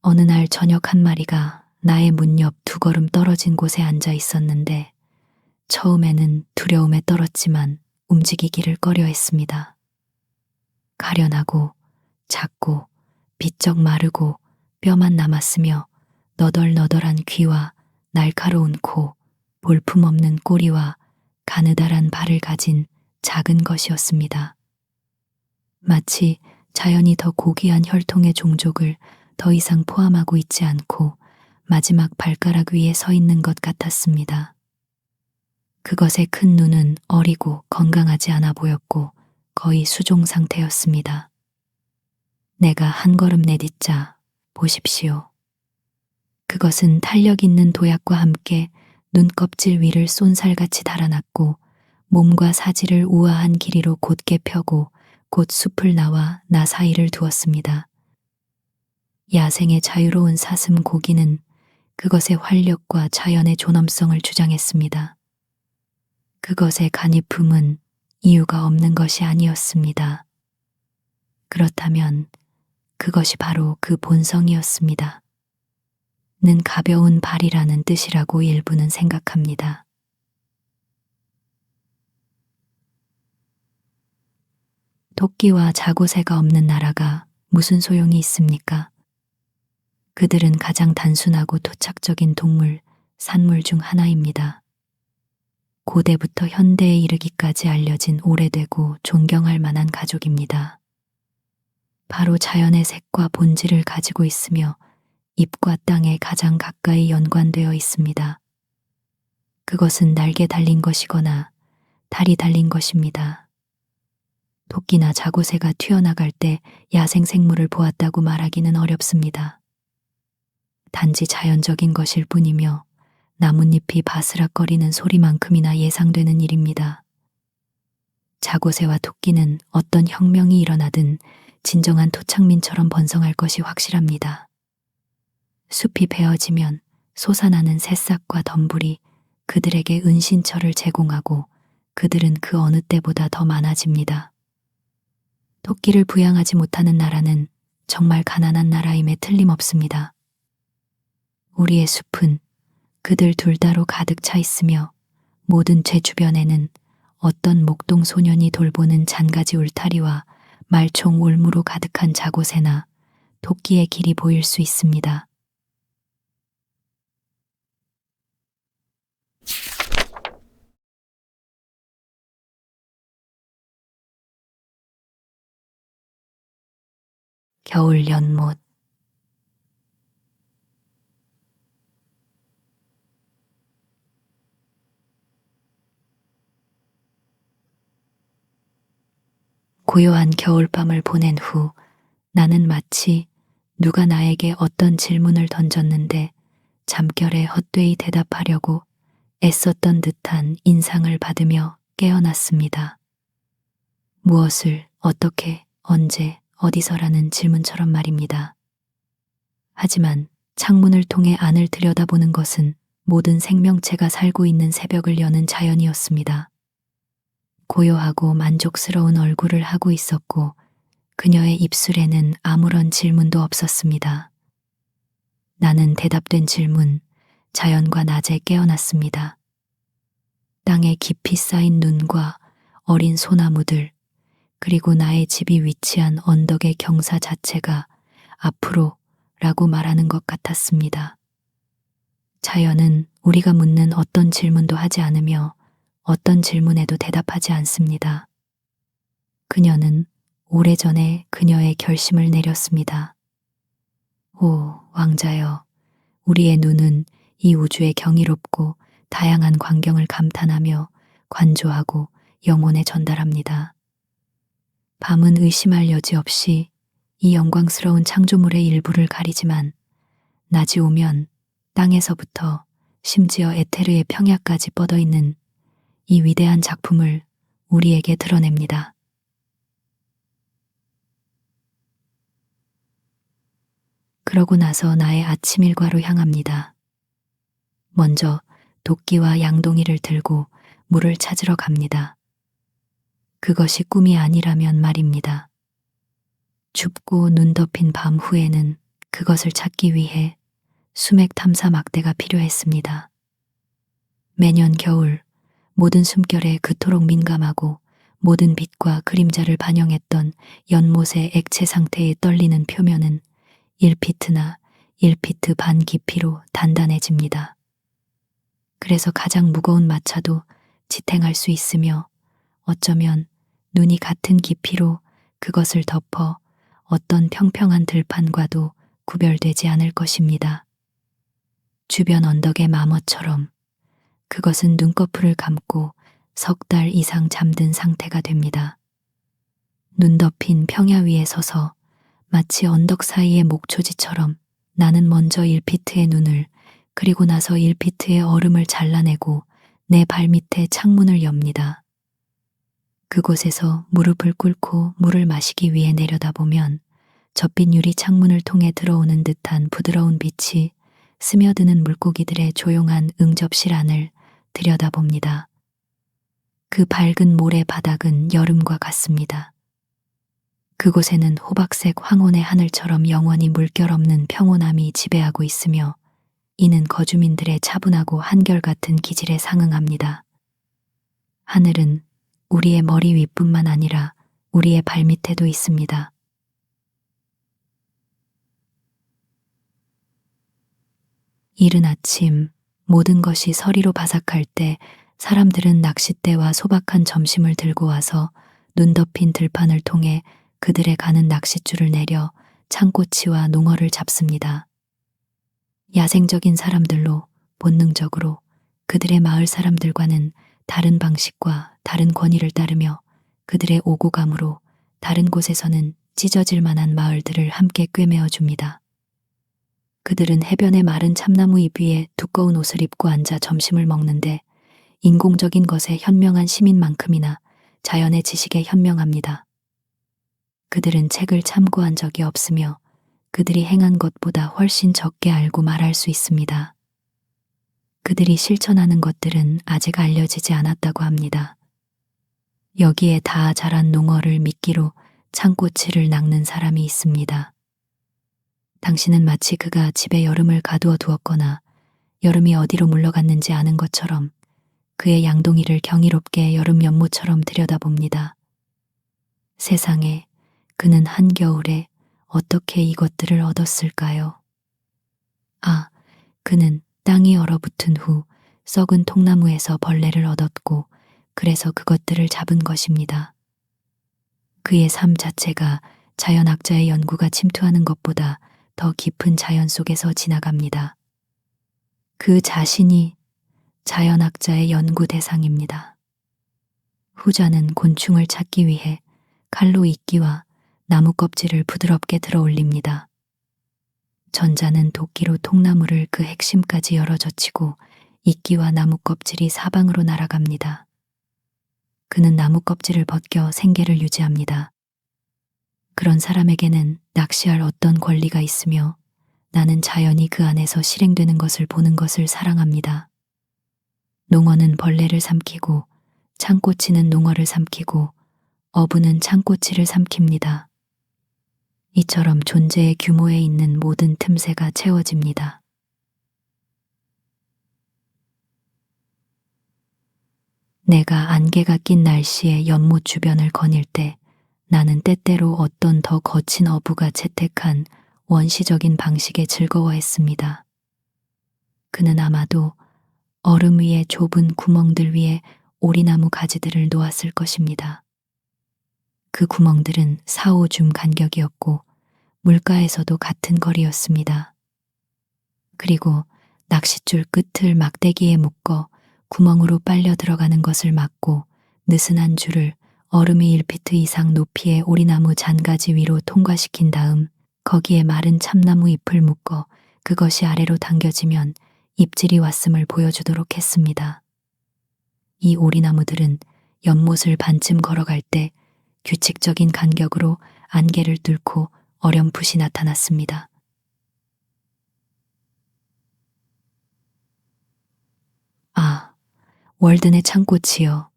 어느 날 저녁 한 마리가 나의 문 옆 2걸음 떨어진 곳에 앉아 있었는데 처음에는 두려움에 떨었지만 움직이기를 꺼려했습니다. 가련하고 작고 비쩍 마르고 뼈만 남았으며 너덜너덜한 귀와 날카로운 코, 볼품없는 꼬리와 가느다란 발을 가진 작은 것이었습니다. 마치 자연이 더 고귀한 혈통의 종족을 더 이상 포함하고 있지 않고 마지막 발가락 위에 서 있는 것 같았습니다. 그것의 큰 눈은 어리고 건강하지 않아 보였고 거의 수종 상태였습니다. 내가 한 걸음 내딛자 보십시오. 그것은 탄력 있는 도약과 함께 눈껍질 위를 쏜살같이 달아났고 몸과 사지를 우아한 길이로 곧게 펴고 곧 숲을 나와 나 사이를 두었습니다. 야생의 자유로운 사슴 고기는 그것의 활력과 자연의 존엄성을 주장했습니다. 그것의 간이품은 이유가 없는 것이 아니었습니다. 그렇다면 그것이 바로 그 본성이었습니다. 는 가벼운 발이라는 뜻이라고 일부는 생각합니다. 토끼와 자고새가 없는 나라가 무슨 소용이 있습니까? 그들은 가장 단순하고 토착적인 동물, 산물 중 하나입니다. 고대부터 현대에 이르기까지 알려진 오래되고 존경할 만한 가족입니다. 바로 자연의 색과 본질을 가지고 있으며 잎과 땅에 가장 가까이 연관되어 있습니다. 그것은 날개 달린 것이거나 다리 달린 것입니다. 토끼나 자고새가 튀어나갈 때 야생생물을 보았다고 말하기는 어렵습니다. 단지 자연적인 것일 뿐이며 나뭇잎이 바스락거리는 소리만큼이나 예상되는 일입니다. 자고새와 토끼는 어떤 혁명이 일어나든 진정한 토착민처럼 번성할 것이 확실합니다. 숲이 베어지면 솟아나는 새싹과 덤불이 그들에게 은신처를 제공하고 그들은 그 어느 때보다 더 많아집니다. 토끼를 부양하지 못하는 나라는 정말 가난한 나라임에 틀림없습니다. 우리의 숲은 그들 둘 다로 가득 차 있으며 모든 제 주변에는 어떤 목동 소년이 돌보는 잔가지 울타리와 말총 올무로 가득한 자고새나 토끼의 길이 보일 수 있습니다. 겨울 연못. 고요한 겨울밤을 보낸 후 나는 마치 누가 나에게 어떤 질문을 던졌는데 잠결에 헛되이 대답하려고 애썼던 듯한 인상을 받으며 깨어났습니다. 무엇을, 어떻게, 언제, 어디서라는 질문처럼 말입니다. 하지만 창문을 통해 안을 들여다보는 것은 모든 생명체가 살고 있는 새벽을 여는 자연이었습니다. 고요하고 만족스러운 얼굴을 하고 있었고 그녀의 입술에는 아무런 질문도 없었습니다. 나는 대답된 질문, 자연과 낮에 깨어났습니다. 땅에 깊이 쌓인 눈과 어린 소나무들, 그리고 나의 집이 위치한 언덕의 경사 자체가 앞으로 라고 말하는 것 같았습니다. 자연은 우리가 묻는 어떤 질문도 하지 않으며 어떤 질문에도 대답하지 않습니다. 그녀는 오래전에 그녀의 결심을 내렸습니다. 오, 왕자여, 우리의 눈은 이 우주의 경이롭고 다양한 광경을 감탄하며 관조하고 영혼에 전달합니다. 밤은 의심할 여지 없이 이 영광스러운 창조물의 일부를 가리지만 낮이 오면 땅에서부터 심지어 에테르의 평야까지 뻗어있는 이 위대한 작품을 우리에게 드러냅니다. 그러고 나서 나의 아침 일과로 향합니다. 먼저 도끼와 양동이를 들고 물을 찾으러 갑니다. 그것이 꿈이 아니라면 말입니다. 춥고 눈 덮인 밤 후에는 그것을 찾기 위해 수맥 탐사 막대가 필요했습니다. 매년 겨울 모든 숨결에 그토록 민감하고 모든 빛과 그림자를 반영했던 연못의 액체 상태에 떨리는 표면은 1피트나 1피트 반 깊이로 단단해집니다. 그래서 가장 무거운 마차도 지탱할 수 있으며 어쩌면 눈이 같은 깊이로 그것을 덮어 어떤 평평한 들판과도 구별되지 않을 것입니다. 주변 언덕의 마멋처럼 그것은 눈꺼풀을 감고 석 달 이상 잠든 상태가 됩니다. 눈 덮인 평야 위에 서서 마치 언덕 사이의 목초지처럼 나는 먼저 1피트의 눈을 그리고 나서 1피트의 얼음을 잘라내고 내 발밑에 창문을 엽니다. 그곳에서 무릎을 꿇고 물을 마시기 위해 내려다보면 젖빛 유리 창문을 통해 들어오는 듯한 부드러운 빛이 스며드는 물고기들의 조용한 응접실 안을 들여다봅니다. 그 밝은 모래 바닥은 여름과 같습니다. 그곳에는 호박색 황혼의 하늘처럼 영원히 물결 없는 평온함이 지배하고 있으며 이는 거주민들의 차분하고 한결같은 기질에 상응합니다. 하늘은 우리의 머리 위뿐만 아니라 우리의 발밑에도 있습니다. 이른 아침 모든 것이 서리로 바삭할 때 사람들은 낚싯대와 소박한 점심을 들고 와서 눈 덮인 들판을 통해 그들의 가는 낚싯줄을 내려 창꼬치와 농어를 잡습니다. 야생적인 사람들로 본능적으로 그들의 마을 사람들과는 다른 방식과 다른 권위를 따르며 그들의 오고감으로 다른 곳에서는 찢어질 만한 마을들을 함께 꿰매어 줍니다. 그들은 해변의 마른 참나무 잎 위에 두꺼운 옷을 입고 앉아 점심을 먹는데 인공적인 것에 현명한 시민만큼이나 자연의 지식에 현명합니다. 그들은 책을 참고한 적이 없으며 그들이 행한 것보다 훨씬 적게 알고 말할 수 있습니다. 그들이 실천하는 것들은 아직 알려지지 않았다고 합니다. 여기에 다 자란 농어를 미끼로 창꼬치를 낚는 사람이 있습니다. 당신은 마치 그가 집에 여름을 가두어 두었거나 여름이 어디로 물러갔는지 아는 것처럼 그의 양동이를 경이롭게 여름 연못처럼 들여다봅니다. 세상에 그는 한겨울에 어떻게 이것들을 얻었을까요? 아, 그는 땅이 얼어붙은 후 썩은 통나무에서 벌레를 얻었고 그래서 그것들을 잡은 것입니다. 그의 삶 자체가 자연학자의 연구가 침투하는 것보다 더 깊은 자연 속에서 지나갑니다. 그 자신이 자연학자의 연구 대상입니다. 후자는 곤충을 찾기 위해 칼로 이끼와 나무 껍질을 부드럽게 들어 올립니다. 전자는 도끼로 통나무를 그 핵심까지 열어젖히고 이끼와 나무 껍질이 사방으로 날아갑니다. 그는 나무 껍질을 벗겨 생계를 유지합니다. 그런 사람에게는 낚시할 어떤 권리가 있으며 나는 자연이 그 안에서 실행되는 것을 보는 것을 사랑합니다. 농어는 벌레를 삼키고 창꼬치는 농어를 삼키고 어부는 창꼬치를 삼킵니다. 이처럼 존재의 규모에 있는 모든 틈새가 채워집니다. 내가 안개가 낀 날씨에 연못 주변을 거닐 때 나는 때때로 어떤 더 거친 어부가 채택한 원시적인 방식에 즐거워했습니다. 그는 아마도 얼음 위에 좁은 구멍들 위에 오리나무 가지들을 놓았을 것입니다. 그 구멍들은 4~5줌 간격이었고 물가에서도 같은 거리였습니다. 그리고 낚싯줄 끝을 막대기에 묶어 구멍으로 빨려 들어가는 것을 막고 느슨한 줄을 얼음이 1피트 이상 높이의 오리나무 잔가지 위로 통과시킨 다음 거기에 마른 참나무 잎을 묶어 그것이 아래로 당겨지면 입질이 왔음을 보여주도록 했습니다. 이 오리나무들은 연못을 반쯤 걸어갈 때 규칙적인 간격으로 안개를 뚫고 어렴풋이 나타났습니다. 아, 월든의 창꽃이여.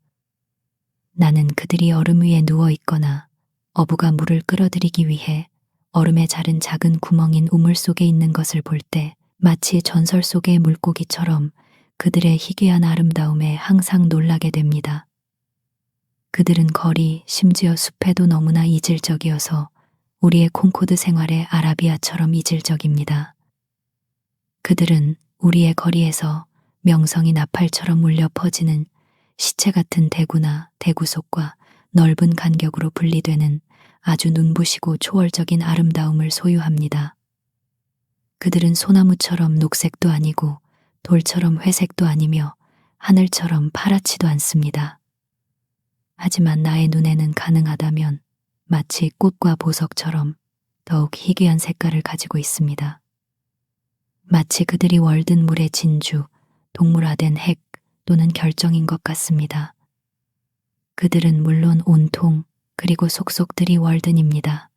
나는 그들이 얼음 위에 누워 있거나 어부가 물을 끌어들이기 위해 얼음에 자른 작은 구멍인 우물 속에 있는 것을 볼 때 마치 전설 속의 물고기처럼 그들의 희귀한 아름다움에 항상 놀라게 됩니다. 그들은 거리, 심지어 숲에도 너무나 이질적이어서 우리의 콩코드 생활의 아라비아처럼 이질적입니다. 그들은 우리의 거리에서 명성이 나팔처럼 울려 퍼지는 시체 같은 대구나 대구 속과 넓은 간격으로 분리되는 아주 눈부시고 초월적인 아름다움을 소유합니다. 그들은 소나무처럼 녹색도 아니고 돌처럼 회색도 아니며 하늘처럼 파랗지도 않습니다. 하지만 나의 눈에는 가능하다면 마치 꽃과 보석처럼 더욱 희귀한 색깔을 가지고 있습니다. 마치 그들이 월든 물의 진주, 동물화된 핵 또는 결정인 것 같습니다. 그들은 물론 온통 그리고 속속들이 월든입니다.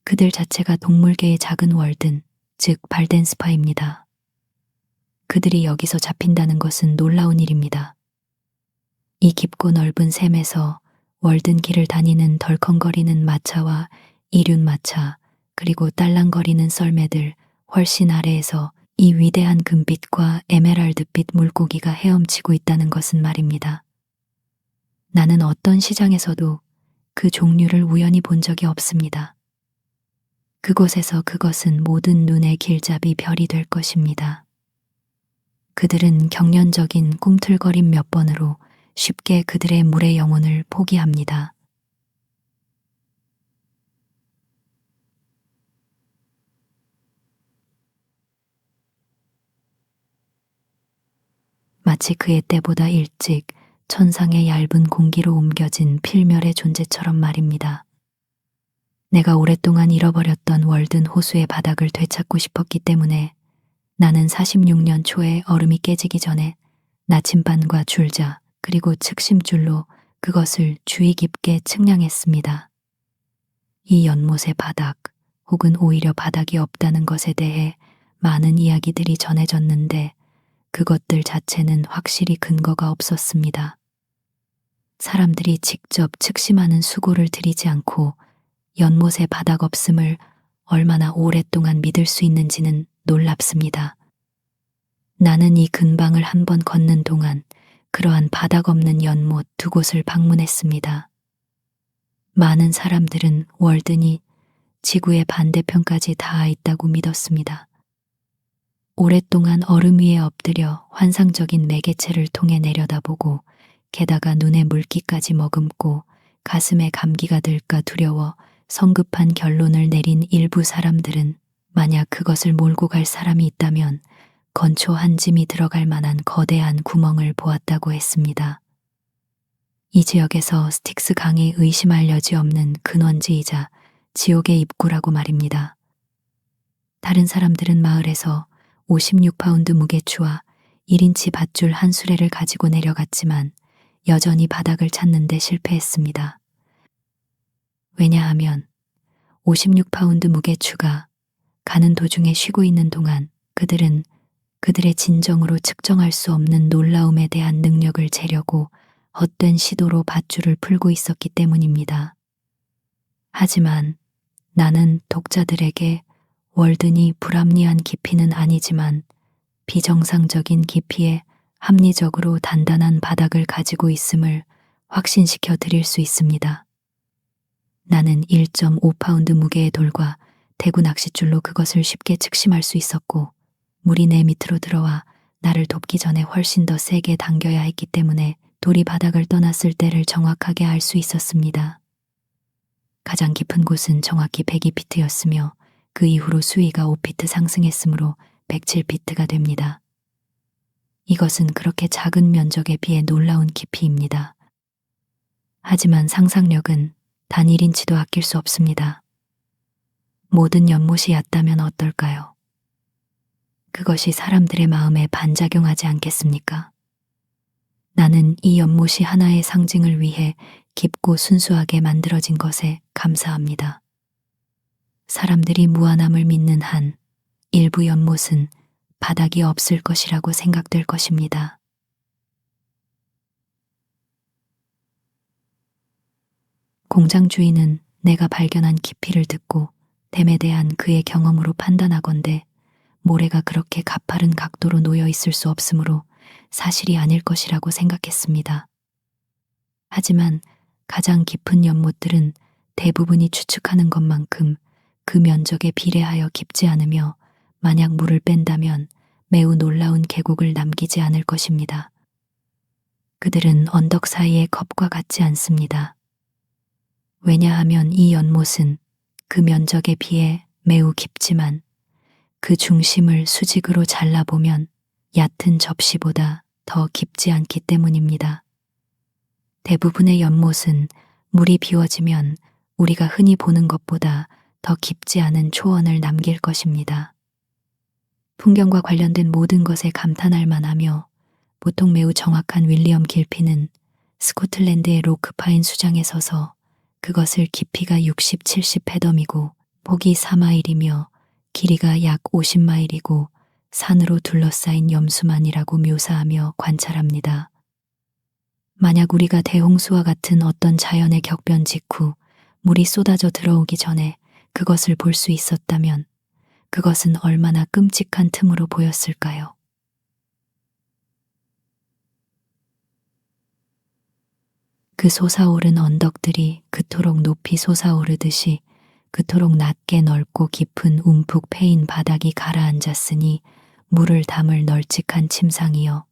그들 자체가 동물계의 작은 월든, 즉 발덴스파입니다. 그들이 여기서 잡힌다는 것은 놀라운 일입니다. 이 깊고 넓은 샘에서 월든 길을 다니는 덜컹거리는 마차와 이륜마차, 그리고 딸랑거리는 썰매들 훨씬 아래에서 이 위대한 금빛과 에메랄드빛 물고기가 헤엄치고 있다는 것은 말입니다. 나는 어떤 시장에서도 그 종류를 우연히 본 적이 없습니다. 그곳에서 그것은 모든 눈의 길잡이 별이 될 것입니다. 그들은 경련적인 꿈틀거림 몇 번으로 쉽게 그들의 물의 영혼을 포기합니다. 마치 그의 때보다 일찍 천상의 얇은 공기로 옮겨진 필멸의 존재처럼 말입니다. 내가 오랫동안 잃어버렸던 월든 호수의 바닥을 되찾고 싶었기 때문에 나는 46년 초에 얼음이 깨지기 전에 나침반과 줄자 그리고 측심줄로 그것을 주의 깊게 측량했습니다. 이 연못의 바닥 혹은 오히려 바닥이 없다는 것에 대해 많은 이야기들이 전해졌는데 그것들 자체는 확실히 근거가 없었습니다. 사람들이 직접 측심하는 수고를 들이지 않고 연못의 바닥 없음을 얼마나 오랫동안 믿을 수 있는지는 놀랍습니다. 나는 이 근방을 한 번 걷는 동안 그러한 바닥 없는 연못 두 곳을 방문했습니다. 많은 사람들은 월든이 지구의 반대편까지 닿아 있다고 믿었습니다. 오랫동안 얼음 위에 엎드려 환상적인 매개체를 통해 내려다보고 게다가 눈에 물기까지 머금고 가슴에 감기가 들까 두려워 성급한 결론을 내린 일부 사람들은 만약 그것을 몰고 갈 사람이 있다면 건초 한 짐이 들어갈 만한 거대한 구멍을 보았다고 했습니다. 이 지역에서 스틱스 강이 의심할 여지 없는 근원지이자 지옥의 입구라고 말입니다. 다른 사람들은 마을에서 56파운드 무게추와 1인치 밧줄 한 수레를 가지고 내려갔지만 여전히 바닥을 찾는 데 실패했습니다. 왜냐하면 56파운드 무게추가 가는 도중에 쉬고 있는 동안 그들은 그들의 진정으로 측정할 수 없는 놀라움에 대한 능력을 재려고 헛된 시도로 밧줄을 풀고 있었기 때문입니다. 하지만 나는 독자들에게 월든이 불합리한 깊이는 아니지만 비정상적인 깊이에 합리적으로 단단한 바닥을 가지고 있음을 확신시켜 드릴 수 있습니다. 나는 1.5파운드 무게의 돌과 대구 낚싯줄로 그것을 쉽게 측심할 수 있었고 물이 내 밑으로 들어와 나를 돕기 전에 훨씬 더 세게 당겨야 했기 때문에 돌이 바닥을 떠났을 때를 정확하게 알 수 있었습니다. 가장 깊은 곳은 정확히 102피트였으며 그 이후로 수위가 5피트 상승했으므로 107피트가 됩니다. 이것은 그렇게 작은 면적에 비해 놀라운 깊이입니다. 하지만 상상력은 단 1인치도 아낄 수 없습니다. 모든 연못이 얕다면 어떨까요? 그것이 사람들의 마음에 반작용하지 않겠습니까? 나는 이 연못이 하나의 상징을 위해 깊고 순수하게 만들어진 것에 감사합니다. 사람들이 무한함을 믿는 한 일부 연못은 바닥이 없을 것이라고 생각될 것입니다. 공장 주인은 내가 발견한 깊이를 듣고 댐에 대한 그의 경험으로 판단하건대 모래가 그렇게 가파른 각도로 놓여 있을 수 없으므로 사실이 아닐 것이라고 생각했습니다. 하지만 가장 깊은 연못들은 대부분이 추측하는 것만큼 그 면적에 비례하여 깊지 않으며 만약 물을 뺀다면 매우 놀라운 계곡을 남기지 않을 것입니다. 그들은 언덕 사이의 컵과 같지 않습니다. 왜냐하면 이 연못은 그 면적에 비해 매우 깊지만 그 중심을 수직으로 잘라보면 얕은 접시보다 더 깊지 않기 때문입니다. 대부분의 연못은 물이 비워지면 우리가 흔히 보는 것보다 더 깊지 않은 초원을 남길 것입니다. 풍경과 관련된 모든 것에 감탄할 만하며 보통 매우 정확한 윌리엄 길피는 스코틀랜드의 로크파인 수장에 서서 그것을 깊이가 60, 70 페덤이고 폭이 4마일이며 길이가 약 50마일이고 산으로 둘러싸인 염수만이라고 묘사하며 관찰합니다. 만약 우리가 대홍수와 같은 어떤 자연의 격변 직후 물이 쏟아져 들어오기 전에 그것을 볼 수 있었다면 그것은 얼마나 끔찍한 틈으로 보였을까요? 그 솟아오른 언덕들이 그토록 높이 솟아오르듯이 그토록 낮게 넓고 깊은 움푹 패인 바닥이 가라앉았으니 물을 담을 널찍한 침상이여.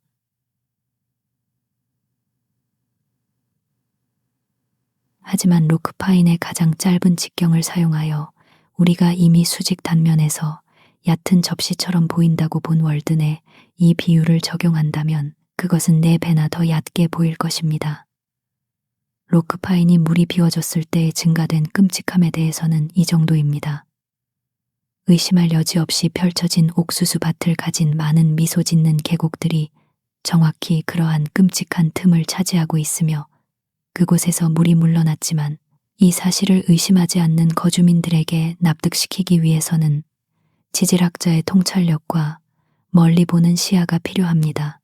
하지만 로크파인의 가장 짧은 직경을 사용하여 우리가 이미 수직 단면에서 얕은 접시처럼 보인다고 본 월든에 이 비유를 적용한다면 그것은 4배나 더 얕게 보일 것입니다. 로크파인이 물이 비워졌을 때 증가된 끔찍함에 대해서는 이 정도입니다. 의심할 여지 없이 펼쳐진 옥수수 밭을 가진 많은 미소 짓는 계곡들이 정확히 그러한 끔찍한 틈을 차지하고 있으며 그곳에서 물이 물러났지만 이 사실을 의심하지 않는 거주민들에게 납득시키기 위해서는 지질학자의 통찰력과 멀리 보는 시야가 필요합니다.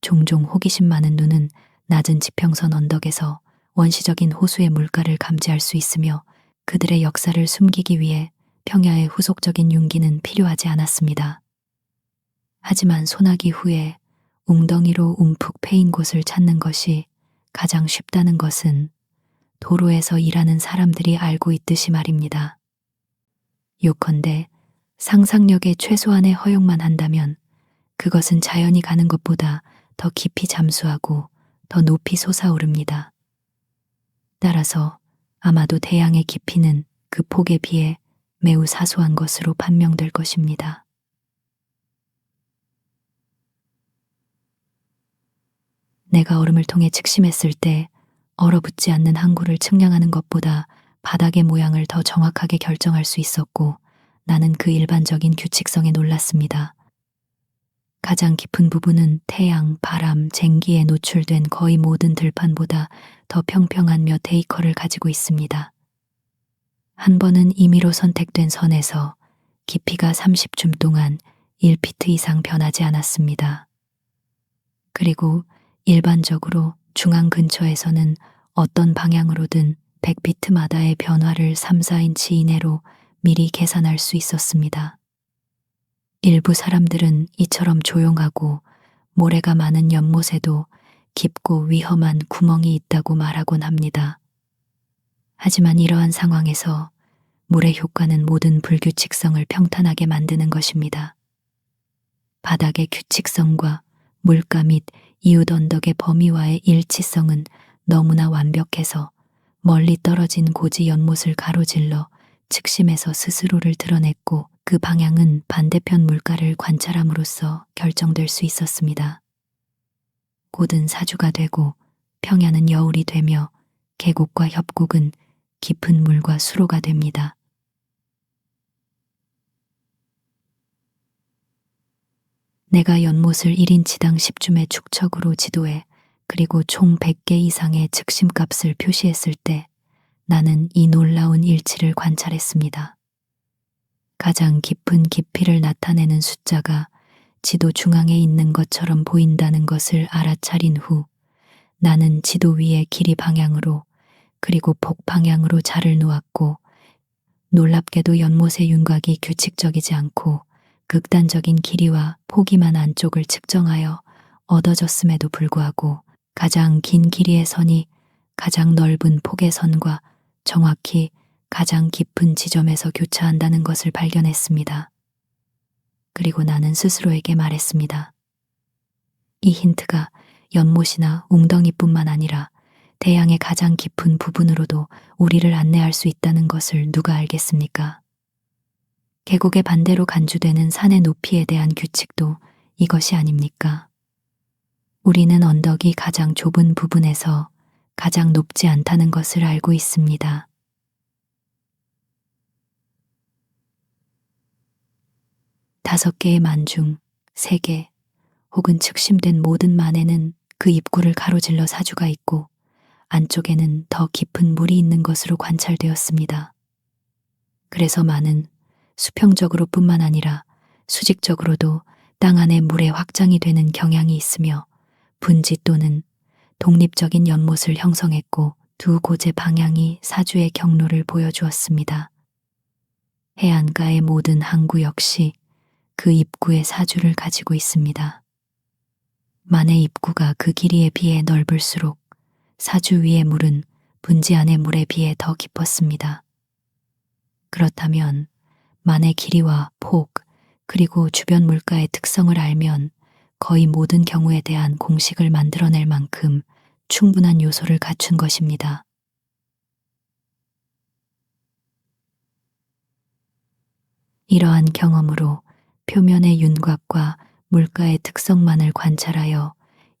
종종 호기심 많은 눈은 낮은 지평선 언덕에서 원시적인 호수의 물가를 감지할 수 있으며 그들의 역사를 숨기기 위해 평야의 후속적인 융기는 필요하지 않았습니다. 하지만 소나기 후에 웅덩이로 움푹 패인 곳을 찾는 것이 가장 쉽다는 것은 도로에서 일하는 사람들이 알고 있듯이 말입니다. 요컨대 상상력의 최소한의 허용만 한다면 그것은 자연이 가는 것보다 더 깊이 잠수하고 더 높이 솟아오릅니다. 따라서 아마도 대양의 깊이는 그 폭에 비해 매우 사소한 것으로 판명될 것입니다. 내가 얼음을 통해 측심했을 때 얼어붙지 않는 항구를 측량하는 것보다 바닥의 모양을 더 정확하게 결정할 수 있었고 나는 그 일반적인 규칙성에 놀랐습니다. 가장 깊은 부분은 태양, 바람, 쟁기에 노출된 거의 모든 들판보다 더 평평한 몇 에이커를 가지고 있습니다. 한 번은 임의로 선택된 선에서 깊이가 30줌 동안 1피트 이상 변하지 않았습니다. 그리고 일반적으로 중앙 근처에서는 어떤 방향으로든 100피트마다의 변화를 3, 4인치 이내로 미리 계산할 수 있었습니다. 일부 사람들은 이처럼 조용하고 모래가 많은 연못에도 깊고 위험한 구멍이 있다고 말하곤 합니다. 하지만 이러한 상황에서 물의 효과는 모든 불규칙성을 평탄하게 만드는 것입니다. 바닥의 규칙성과 물가 및 이웃 언덕의 범위와의 일치성은 너무나 완벽해서 멀리 떨어진 고지 연못을 가로질러 측심에서 스스로를 드러냈고 그 방향은 반대편 물가를 관찰함으로써 결정될 수 있었습니다. 곧은 사주가 되고 평야는 여울이 되며 계곡과 협곡은 깊은 물과 수로가 됩니다. 내가 연못을 1인치당 10줌의 축척으로 지도해 그리고 총 100개 이상의 측심값을 표시했을 때 나는 이 놀라운 일치를 관찰했습니다. 가장 깊은 깊이를 나타내는 숫자가 지도 중앙에 있는 것처럼 보인다는 것을 알아차린 후 나는 지도 위의 길이 방향으로 그리고 폭 방향으로 자를 놓았고 놀랍게도 연못의 윤곽이 규칙적이지 않고 극단적인 길이와 폭이만 안쪽을 측정하여 얻어졌음에도 불구하고 가장 긴 길이의 선이 가장 넓은 폭의 선과 정확히 가장 깊은 지점에서 교차한다는 것을 발견했습니다. 그리고 나는 스스로에게 말했습니다. 이 힌트가 연못이나 웅덩이뿐만 아니라 대양의 가장 깊은 부분으로도 우리를 안내할 수 있다는 것을 누가 알겠습니까? 계곡의 반대로 간주되는 산의 높이에 대한 규칙도 이것이 아닙니까? 우리는 언덕이 가장 좁은 부분에서 가장 높지 않다는 것을 알고 있습니다. 다섯 개의 만 중 3개 혹은 측심된 모든 만에는 그 입구를 가로질러 사주가 있고 안쪽에는 더 깊은 물이 있는 것으로 관찰되었습니다. 그래서 만은 수평적으로 뿐만 아니라 수직적으로도 땅 안의 물의 확장이 되는 경향이 있으며 분지 또는 독립적인 연못을 형성했고 두 고재 방향이 사주의 경로를 보여주었습니다. 해안가의 모든 항구 역시 그 입구의 사주를 가지고 있습니다. 만의 입구가 그 길이에 비해 넓을수록 사주 위의 물은 분지 안의 물에 비해 더 깊었습니다. 그렇다면 만의 길이와 폭, 그리고 주변 물가의 특성을 알면 거의 모든 경우에 대한 공식을 만들어낼 만큼 충분한 요소를 갖춘 것입니다. 이러한 경험으로 표면의 윤곽과 물가의 특성만을 관찰하여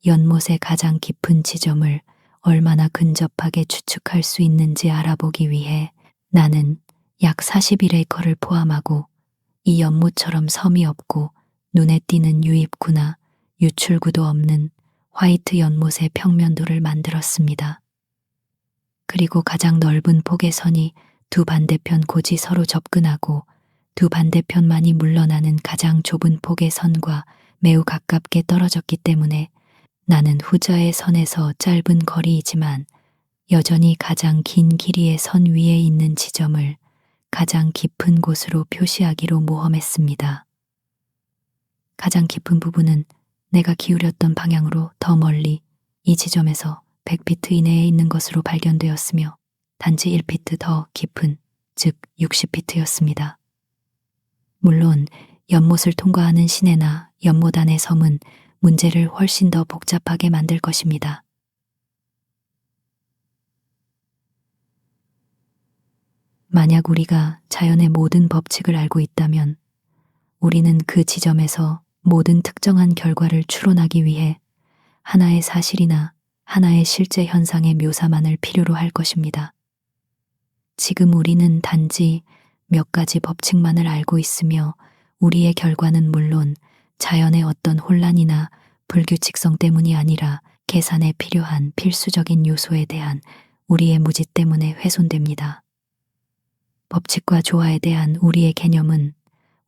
연못의 가장 깊은 지점을 얼마나 근접하게 추측할 수 있는지 알아보기 위해 나는 약 41에이커를 포함하고 이 연못처럼 섬이 없고 눈에 띄는 유입구나 유출구도 없는 화이트 연못의 평면도를 만들었습니다. 그리고 가장 넓은 폭의 선이 두 반대편 고지 서로 접근하고 두 반대편만이 물러나는 가장 좁은 폭의 선과 매우 가깝게 떨어졌기 때문에 나는 후자의 선에서 짧은 거리이지만 여전히 가장 긴 길이의 선 위에 있는 지점을 가장 깊은 곳으로 표시하기로 모험했습니다. 가장 깊은 부분은 내가 기울였던 방향으로 더 멀리 이 지점에서 100피트 이내에 있는 것으로 발견되었으며 단지 1피트 더 깊은, 즉 60피트였습니다. 물론 연못을 통과하는 시내나 연못 안의 섬은 문제를 훨씬 더 복잡하게 만들 것입니다. 만약 우리가 자연의 모든 법칙을 알고 있다면 우리는 그 지점에서 모든 특정한 결과를 추론하기 위해 하나의 사실이나 하나의 실제 현상의 묘사만을 필요로 할 것입니다. 지금 우리는 단지 몇 가지 법칙만을 알고 있으며 우리의 결과는 물론 자연의 어떤 혼란이나 불규칙성 때문이 아니라 계산에 필요한 필수적인 요소에 대한 우리의 무지 때문에 훼손됩니다. 법칙과 조화에 대한 우리의 개념은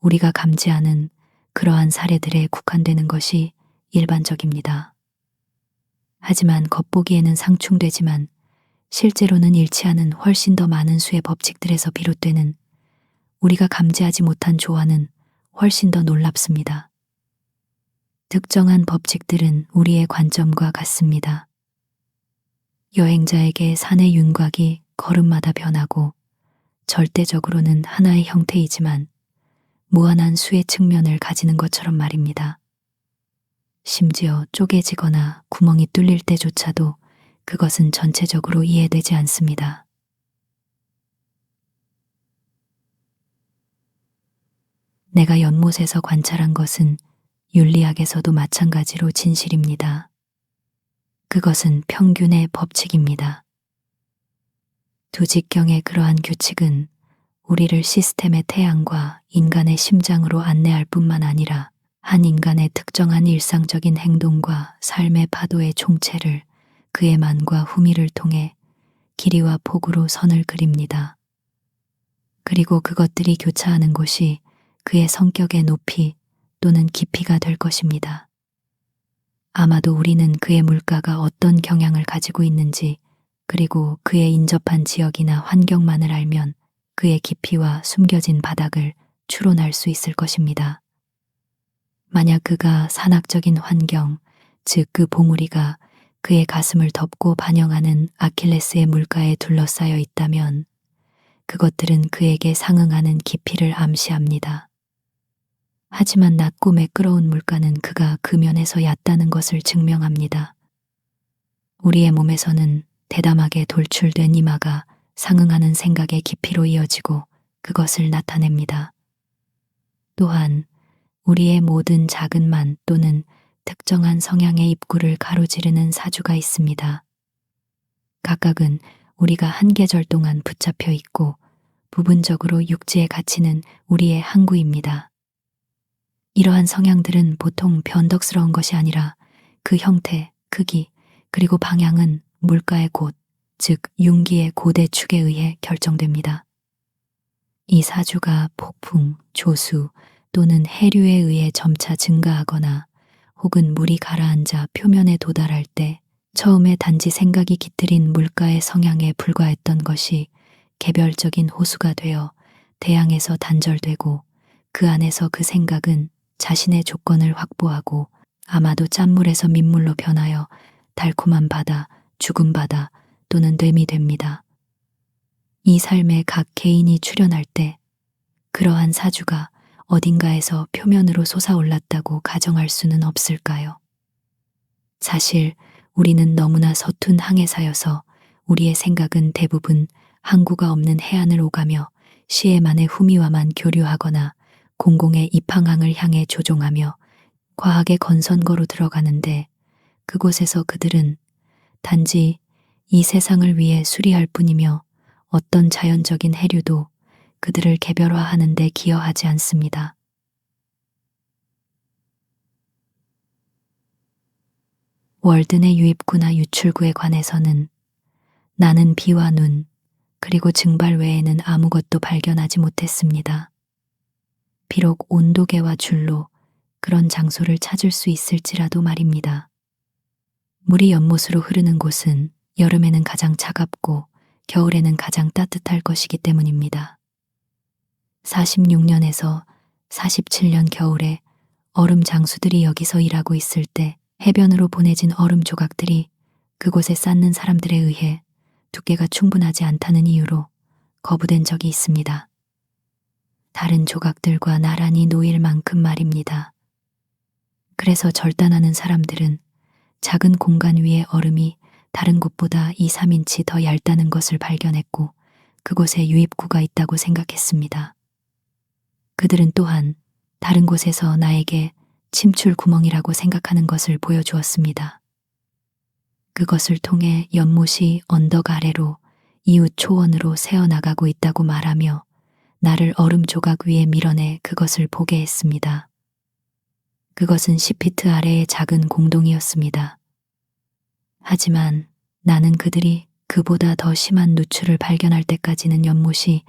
우리가 감지하는 그러한 사례들에 국한되는 것이 일반적입니다. 하지만 겉보기에는 상충되지만 실제로는 일치하는 훨씬 더 많은 수의 법칙들에서 비롯되는 우리가 감지하지 못한 조화는 훨씬 더 놀랍습니다. 특정한 법칙들은 우리의 관점과 같습니다. 여행자에게 산의 윤곽이 걸음마다 변하고 절대적으로는 하나의 형태이지만 무한한 수의 측면을 가지는 것처럼 말입니다. 심지어 쪼개지거나 구멍이 뚫릴 때조차도 그것은 전체적으로 이해되지 않습니다. 내가 연못에서 관찰한 것은 윤리학에서도 마찬가지로 진실입니다. 그것은 평균의 법칙입니다. 두 직경의 그러한 규칙은 우리를 시스템의 태양과 인간의 심장으로 안내할 뿐만 아니라 한 인간의 특정한 일상적인 행동과 삶의 파도의 총체를 그의 만과 후미를 통해 길이와 폭으로 선을 그립니다. 그리고 그것들이 교차하는 곳이 그의 성격의 높이 또는 깊이가 될 것입니다. 아마도 우리는 그의 물가가 어떤 경향을 가지고 있는지 그리고 그의 인접한 지역이나 환경만을 알면 그의 깊이와 숨겨진 바닥을 추론할 수 있을 것입니다. 만약 그가 산악적인 환경, 즉 그 봉우리가 그의 가슴을 덮고 반영하는 아킬레스의 물가에 둘러싸여 있다면 그것들은 그에게 상응하는 깊이를 암시합니다. 하지만 낮고 매끄러운 물가는 그가 그 면에서 얕다는 것을 증명합니다. 우리의 몸에서는 대담하게 돌출된 이마가 상응하는 생각의 깊이로 이어지고 그것을 나타냅니다. 또한 우리의 모든 작은 만 또는 특정한 성향의 입구를 가로지르는 사주가 있습니다. 각각은 우리가 한 계절 동안 붙잡혀 있고 부분적으로 육지에 갇히는 우리의 항구입니다. 이러한 성향들은 보통 변덕스러운 것이 아니라 그 형태, 크기, 그리고 방향은 물가의 곳, 즉 융기의 고대 축에 의해 결정됩니다. 이 사주가 폭풍, 조수 또는 해류에 의해 점차 증가하거나 혹은 물이 가라앉아 표면에 도달할 때 처음에 단지 생각이 깃들인 물가의 성향에 불과했던 것이 개별적인 호수가 되어 대양에서 단절되고 그 안에서 그 생각은 자신의 조건을 확보하고 아마도 짠물에서 민물로 변하여 달콤한 바다, 죽은 바다 또는 됨이 됩니다. 이 삶에 각 개인이 출현할 때 그러한 사주가 어딘가에서 표면으로 솟아올랐다고 가정할 수는 없을까요? 사실 우리는 너무나 서툰 항해사여서 우리의 생각은 대부분 항구가 없는 해안을 오가며 시에만의 후미와만 교류하거나 공공의 입항항을 향해 조종하며 과학의 건선거로 들어가는데 그곳에서 그들은 단지 이 세상을 위해 수리할 뿐이며 어떤 자연적인 해류도 그들을 개별화하는 데 기여하지 않습니다. 월든의 유입구나 유출구에 관해서는 나는 비와 눈, 그리고 증발 외에는 아무것도 발견하지 못했습니다. 비록 온도계와 줄로 그런 장소를 찾을 수 있을지라도 말입니다. 물이 연못으로 흐르는 곳은 여름에는 가장 차갑고 겨울에는 가장 따뜻할 것이기 때문입니다. 46년에서 47년 겨울에 얼음 장수들이 여기서 일하고 있을 때 해변으로 보내진 얼음 조각들이 그곳에 쌓는 사람들에 의해 두께가 충분하지 않다는 이유로 거부된 적이 있습니다. 다른 조각들과 나란히 놓일 만큼 말입니다. 그래서 절단하는 사람들은 작은 공간 위에 얼음이 다른 곳보다 2, 3인치 더 얇다는 것을 발견했고 그곳에 유입구가 있다고 생각했습니다. 그들은 또한 다른 곳에서 나에게 침출 구멍이라고 생각하는 것을 보여주었습니다. 그것을 통해 연못이 언덕 아래로 이웃 초원으로 새어나가고 있다고 말하며 나를 얼음 조각 위에 밀어내 그것을 보게 했습니다. 그것은 10피트 아래의 작은 공동이었습니다. 하지만 나는 그들이 그보다 더 심한 누출을 발견할 때까지는 연못이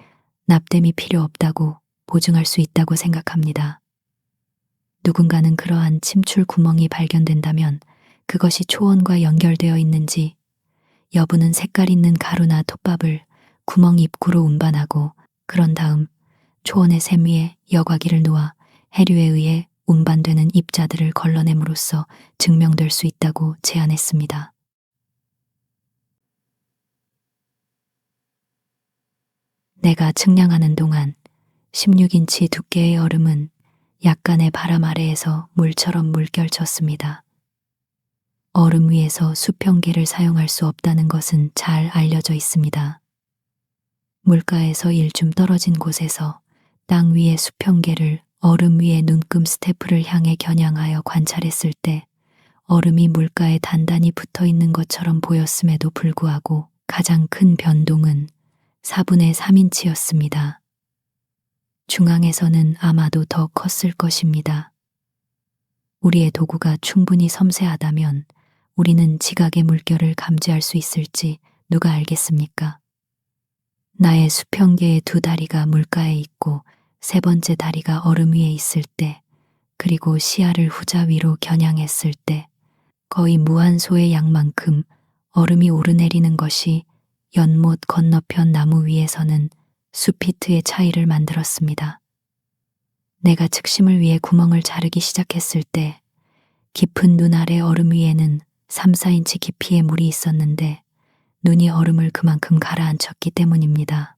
납땜이 필요 없다고 보증할 수 있다고 생각합니다. 누군가는 그러한 침출 구멍이 발견된다면 그것이 초원과 연결되어 있는지 여부는 색깔 있는 가루나 톱밥을 구멍 입구로 운반하고 그런 다음 초원의 샘 위에 여과기를 놓아 해류에 의해 운반되는 입자들을 걸러냄으로써 증명될 수 있다고 제안했습니다. 내가 측량하는 동안 16인치 두께의 얼음은 약간의 바람 아래에서 물처럼 물결쳤습니다. 얼음 위에서 수평계를 사용할 수 없다는 것은 잘 알려져 있습니다. 물가에서 일좀 떨어진 곳에서 땅 위의 수평계를 얼음 위의 눈금 스태프를 향해 겨냥하여 관찰했을 때 얼음이 물가에 단단히 붙어 있는 것처럼 보였음에도 불구하고 가장 큰 변동은 4분의 3인치였습니다. 중앙에서는 아마도 더 컸을 것입니다. 우리의 도구가 충분히 섬세하다면 우리는 지각의 물결을 감지할 수 있을지 누가 알겠습니까? 나의 수평계의 두 다리가 물가에 있고 세 번째 다리가 얼음 위에 있을 때, 그리고 시야를 후자 위로 겨냥했을 때 거의 무한소의 양만큼 얼음이 오르내리는 것이 연못 건너편 나무 위에서는 수피트의 차이를 만들었습니다. 내가 측심을 위해 구멍을 자르기 시작했을 때 깊은 눈 아래 얼음 위에는 3, 4인치 깊이의 물이 있었는데 눈이 얼음을 그만큼 가라앉혔기 때문입니다.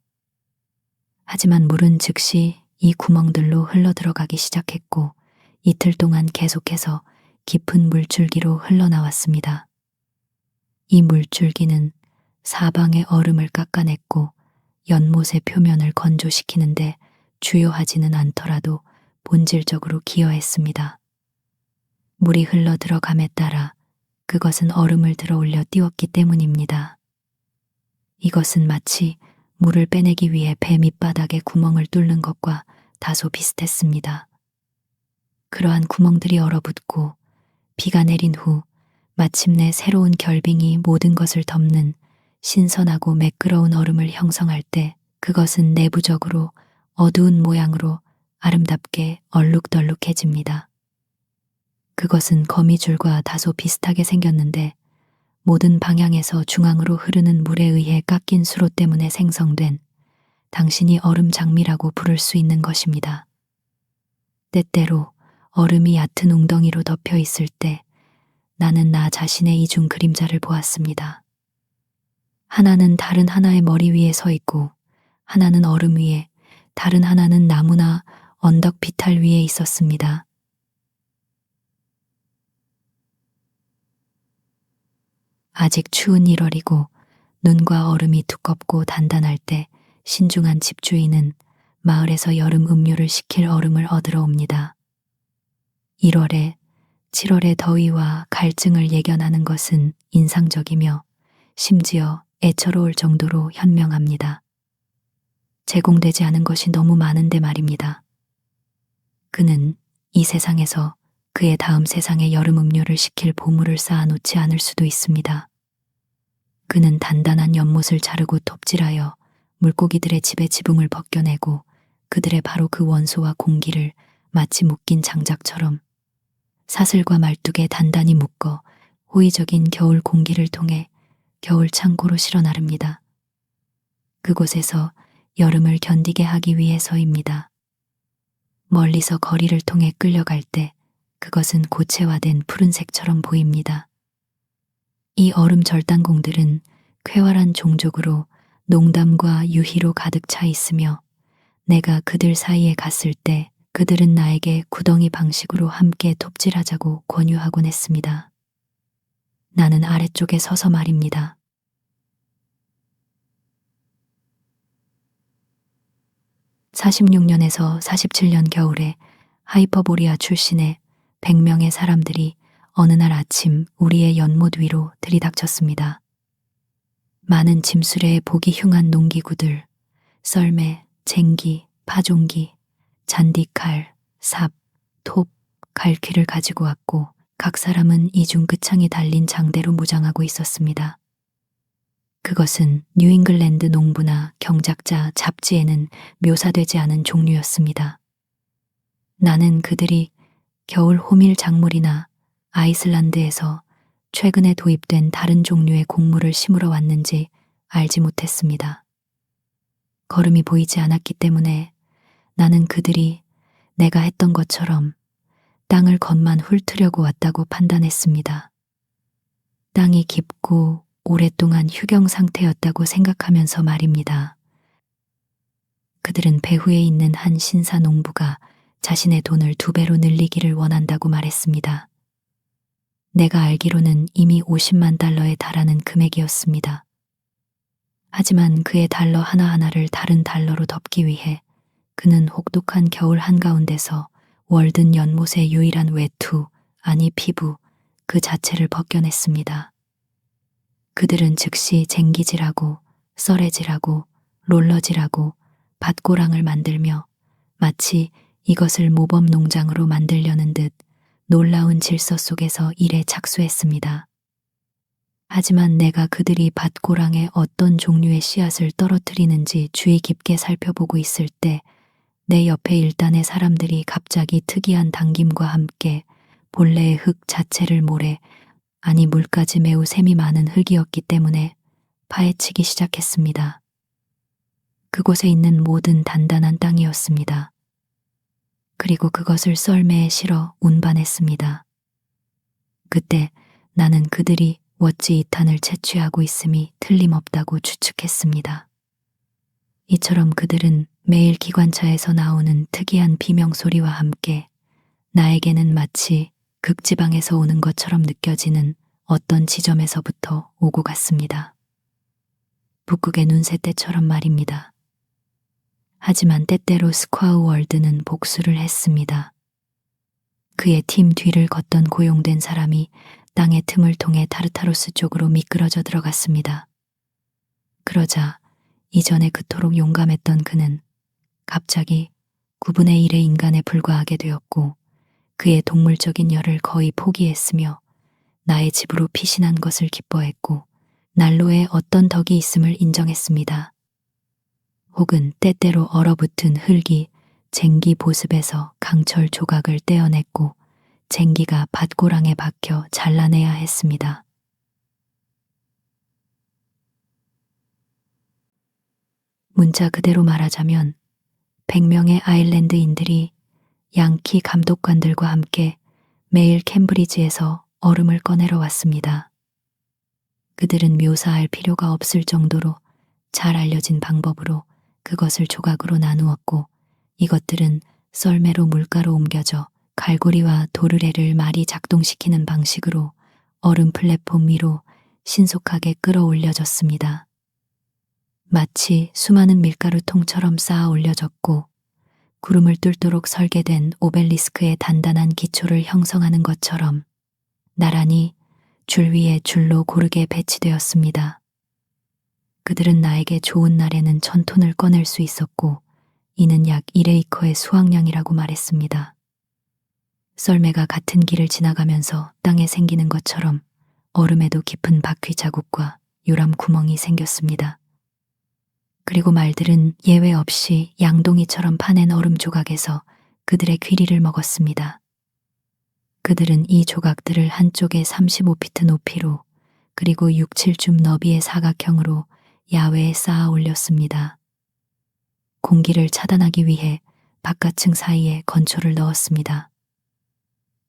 하지만 물은 즉시 이 구멍들로 흘러들어가기 시작했고 이틀 동안 계속해서 깊은 물줄기로 흘러나왔습니다. 이 물줄기는 사방의 얼음을 깎아냈고 연못의 표면을 건조시키는데 주요하지는 않더라도 본질적으로 기여했습니다. 물이 흘러 들어감에 따라 그것은 얼음을 들어올려 띄웠기 때문입니다. 이것은 마치 물을 빼내기 위해 배 밑바닥에 구멍을 뚫는 것과 다소 비슷했습니다. 그러한 구멍들이 얼어붙고 비가 내린 후 마침내 새로운 결빙이 모든 것을 덮는 신선하고 매끄러운 얼음을 형성할 때 그것은 내부적으로 어두운 모양으로 아름답게 얼룩덜룩해집니다. 그것은 거미줄과 다소 비슷하게 생겼는데 모든 방향에서 중앙으로 흐르는 물에 의해 깎인 수로 때문에 생성된 당신이 얼음 장미라고 부를 수 있는 것입니다. 때때로 얼음이 얕은 웅덩이로 덮여 있을 때 나는 나 자신의 이중 그림자를 보았습니다. 하나는 다른 하나의 머리 위에 서 있고 하나는 얼음 위에, 다른 하나는 나무나 언덕 비탈 위에 있었습니다. 아직 추운 1월이고 눈과 얼음이 두껍고 단단할 때 신중한 집주인은 마을에서 여름 음료를 시킬 얼음을 얻으러 옵니다. 1월에 7월의 더위와 갈증을 예견하는 것은 인상적이며 심지어 애처로울 정도로 현명합니다. 제공되지 않은 것이 너무 많은데 말입니다. 그는 이 세상에서 그의 다음 세상에 여름 음료를 시킬 보물을 쌓아놓지 않을 수도 있습니다. 그는 단단한 연못을 자르고 톱질하여 물고기들의 집의 지붕을 벗겨내고 그들의 바로 그 원소와 공기를 마치 묶인 장작처럼 사슬과 말뚝에 단단히 묶어 호의적인 겨울 공기를 통해 겨울 창고로 실어 나릅니다. 그곳에서 여름을 견디게 하기 위해서입니다. 멀리서 거리를 통해 끌려갈 때 그것은 고체화된 푸른색처럼 보입니다. 이 얼음 절단공들은 쾌활한 종족으로 농담과 유희로 가득 차 있으며 내가 그들 사이에 갔을 때 그들은 나에게 구덩이 방식으로 함께 톱질하자고 권유하곤 했습니다. 나는 아래쪽에 서서 말입니다. 46년에서 47년 겨울에 하이퍼보리아 출신의 100명의 사람들이 어느 날 아침 우리의 연못 위로 들이닥쳤습니다. 많은 짐수레에 보기 흉한 농기구들, 썰매, 쟁기, 파종기, 잔디칼, 삽, 톱, 갈퀴를 가지고 왔고 각 사람은 이중 끝창이 달린 장대로 무장하고 있었습니다. 그것은 뉴잉글랜드 농부나 경작자 잡지에는 묘사되지 않은 종류였습니다. 나는 그들이 겨울 호밀 작물이나 아이슬란드에서 최근에 도입된 다른 종류의 곡물을 심으러 왔는지 알지 못했습니다. 걸음이 보이지 않았기 때문에 나는 그들이 내가 했던 것처럼 땅을 겉만 훑으려고 왔다고 판단했습니다. 땅이 깊고 오랫동안 휴경 상태였다고 생각하면서 말입니다. 그들은 배후에 있는 한 신사 농부가 자신의 돈을 2배로 늘리기를 원한다고 말했습니다. 내가 알기로는 이미 50만 달러에 달하는 금액이었습니다. 하지만 그의 달러 하나하나를 다른 달러로 덮기 위해 그는 혹독한 겨울 한가운데서 월든 연못의 유일한 외투, 아니 피부, 그 자체를 벗겨냈습니다. 그들은 즉시 쟁기질하고 썰애질하고 롤러질하고 밭고랑을 만들며 마치 이것을 모범 농장으로 만들려는 듯 놀라운 질서 속에서 일에 착수했습니다. 하지만 내가 그들이 밭고랑에 어떤 종류의 씨앗을 떨어뜨리는지 주의 깊게 살펴보고 있을 때 내 옆에 일단의 사람들이 갑자기 특이한 당김과 함께 본래의 흙 자체를 모래, 아니 물까지 매우 샘이 많은 흙이었기 때문에 파헤치기 시작했습니다. 그곳에 있는 모든 단단한 땅이었습니다. 그리고 그것을 썰매에 실어 운반했습니다. 그때 나는 그들이 어찌 이 탄을 채취하고 있음이 틀림없다고 추측했습니다. 이처럼 그들은 매일 기관차에서 나오는 특이한 비명소리와 함께 나에게는 마치 극지방에서 오는 것처럼 느껴지는 어떤 지점에서부터 오고 갔습니다. 북극의 눈새 때처럼 말입니다. 하지만 때때로 스쿼우 월드는 복수를 했습니다. 그의 팀 뒤를 걷던 고용된 사람이 땅의 틈을 통해 타르타로스 쪽으로 미끄러져 들어갔습니다. 그러자 이전에 그토록 용감했던 그는 갑자기 9분의 1의 인간에 불과하게 되었고 그의 동물적인 열을 거의 포기했으며 나의 집으로 피신한 것을 기뻐했고 난로에 어떤 덕이 있음을 인정했습니다. 혹은 때때로 얼어붙은 흙이 쟁기 보습에서 강철 조각을 떼어냈고 쟁기가 밭고랑에 박혀 잘라내야 했습니다. 문자 그대로 말하자면 100명의 아일랜드인들이 양키 감독관들과 함께 매일 캠브리지에서 얼음을 꺼내러 왔습니다. 그들은 묘사할 필요가 없을 정도로 잘 알려진 방법으로 그것을 조각으로 나누었고 이것들은 썰매로 물가로 옮겨져 갈고리와 도르래를 말이 작동시키는 방식으로 얼음 플랫폼 위로 신속하게 끌어올려졌습니다. 마치 수많은 밀가루통처럼 쌓아 올려졌고 구름을 뚫도록 설계된 오벨리스크의 단단한 기초를 형성하는 것처럼 나란히 줄 위에 줄로 고르게 배치되었습니다. 그들은 나에게 좋은 날에는 1000톤을 꺼낼 수 있었고 이는 약 1에이커의 수확량이라고 말했습니다. 썰매가 같은 길을 지나가면서 땅에 생기는 것처럼 얼음에도 깊은 바퀴 자국과 요람 구멍이 생겼습니다. 그리고 말들은 예외 없이 양동이처럼 파낸 얼음 조각에서 그들의 귀리를 먹었습니다. 그들은 이 조각들을 한쪽에 35피트 높이로 그리고 6, 7줌 너비의 사각형으로 야외에 쌓아 올렸습니다. 공기를 차단하기 위해 바깥층 사이에 건초를 넣었습니다.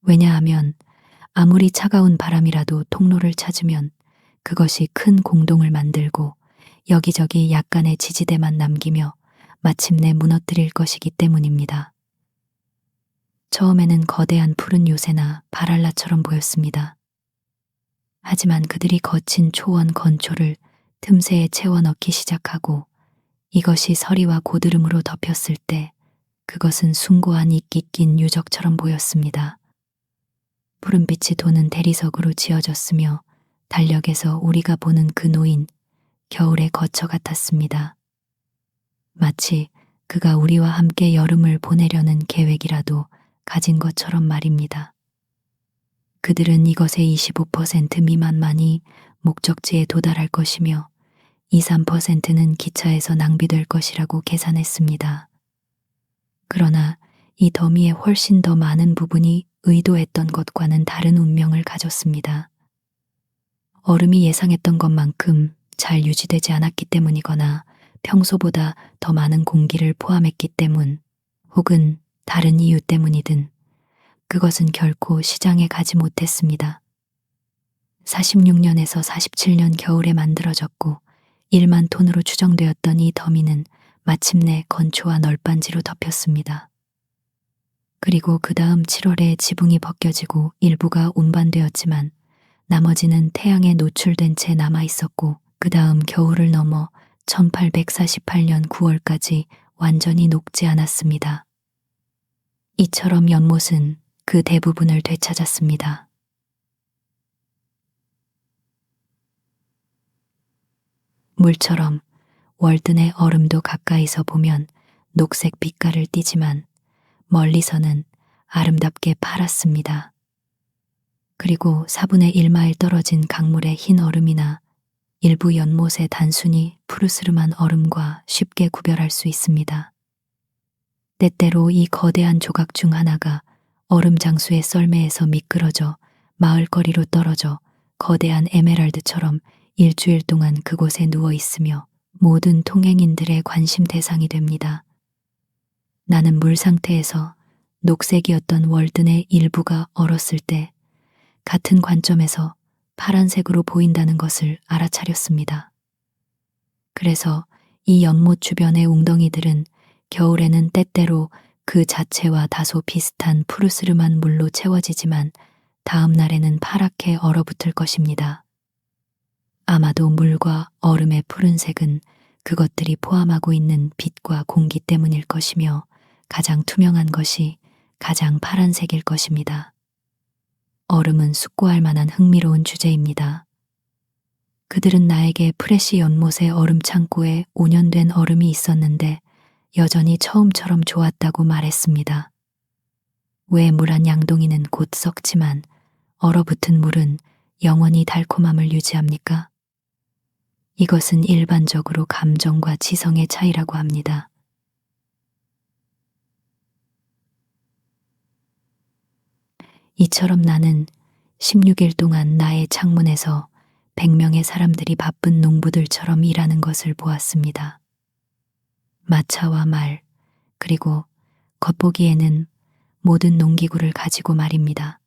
왜냐하면 아무리 차가운 바람이라도 통로를 찾으면 그것이 큰 공동을 만들고 여기저기 약간의 지지대만 남기며 마침내 무너뜨릴 것이기 때문입니다. 처음에는 거대한 푸른 요새나 바랄라처럼 보였습니다. 하지만 그들이 거친 초원 건초를 틈새에 채워 넣기 시작하고 이것이 서리와 고드름으로 덮였을 때 그것은 숭고한 이끼 낀 유적처럼 보였습니다. 푸른빛이 도는 대리석으로 지어졌으며 달력에서 우리가 보는 그 노인, 겨울의 거처 같았습니다. 마치 그가 우리와 함께 여름을 보내려는 계획이라도 가진 것처럼 말입니다. 그들은 이것의 25% 미만만이 목적지에 도달할 것이며 2, 3%는 기차에서 낭비될 것이라고 계산했습니다. 그러나 이 더미의 훨씬 더 많은 부분이 의도했던 것과는 다른 운명을 가졌습니다. 얼음이 예상했던 것만큼 잘 유지되지 않았기 때문이거나 평소보다 더 많은 공기를 포함했기 때문 혹은 다른 이유 때문이든 그것은 결코 시장에 가지 못했습니다. 46년에서 47년 겨울에 만들어졌고 1만 톤으로 추정되었던 이 더미는 마침내 건초와 널빤지로 덮였습니다. 그리고 그 다음 7월에 지붕이 벗겨지고 일부가 운반되었지만 나머지는 태양에 노출된 채 남아 있었고 그 다음 겨울을 넘어 1848년 9월까지 완전히 녹지 않았습니다. 이처럼 연못은 그 대부분을 되찾았습니다. 물처럼 월든의 얼음도 가까이서 보면 녹색 빛깔을 띠지만 멀리서는 아름답게 파랗습니다. 그리고 4분의 1마일 떨어진 강물의 흰 얼음이나 일부 연못의 단순히 푸르스름한 얼음과 쉽게 구별할 수 있습니다. 때때로 이 거대한 조각 중 하나가 얼음 장수의 썰매에서 미끄러져 마을거리로 떨어져 거대한 에메랄드처럼 일주일 동안 그곳에 누워 있으며 모든 통행인들의 관심 대상이 됩니다. 나는 물 상태에서 녹색이었던 월든의 일부가 얼었을 때 같은 관점에서 파란색으로 보인다는 것을 알아차렸습니다. 그래서 이 연못 주변의 웅덩이들은 겨울에는 때때로 그 자체와 다소 비슷한 푸르스름한 물로 채워지지만 다음 날에는 파랗게 얼어붙을 것입니다. 아마도 물과 얼음의 푸른색은 그것들이 포함하고 있는 빛과 공기 때문일 것이며 가장 투명한 것이 가장 파란색일 것입니다. 얼음은 숙고할 만한 흥미로운 주제입니다. 그들은 나에게 프레시 연못의 얼음 창고에 5년 된 얼음이 있었는데 여전히 처음처럼 좋았다고 말했습니다. 왜 물 한 양동이는 곧 썩지만 얼어붙은 물은 영원히 달콤함을 유지합니까? 이것은 일반적으로 감정과 지성의 차이라고 합니다. 이처럼 나는 16일 동안 나의 창문에서 100명의 사람들이 바쁜 농부들처럼 일하는 것을 보았습니다. 마차와 말, 그리고 겉보기에는 모든 농기구를 가지고 말입니다.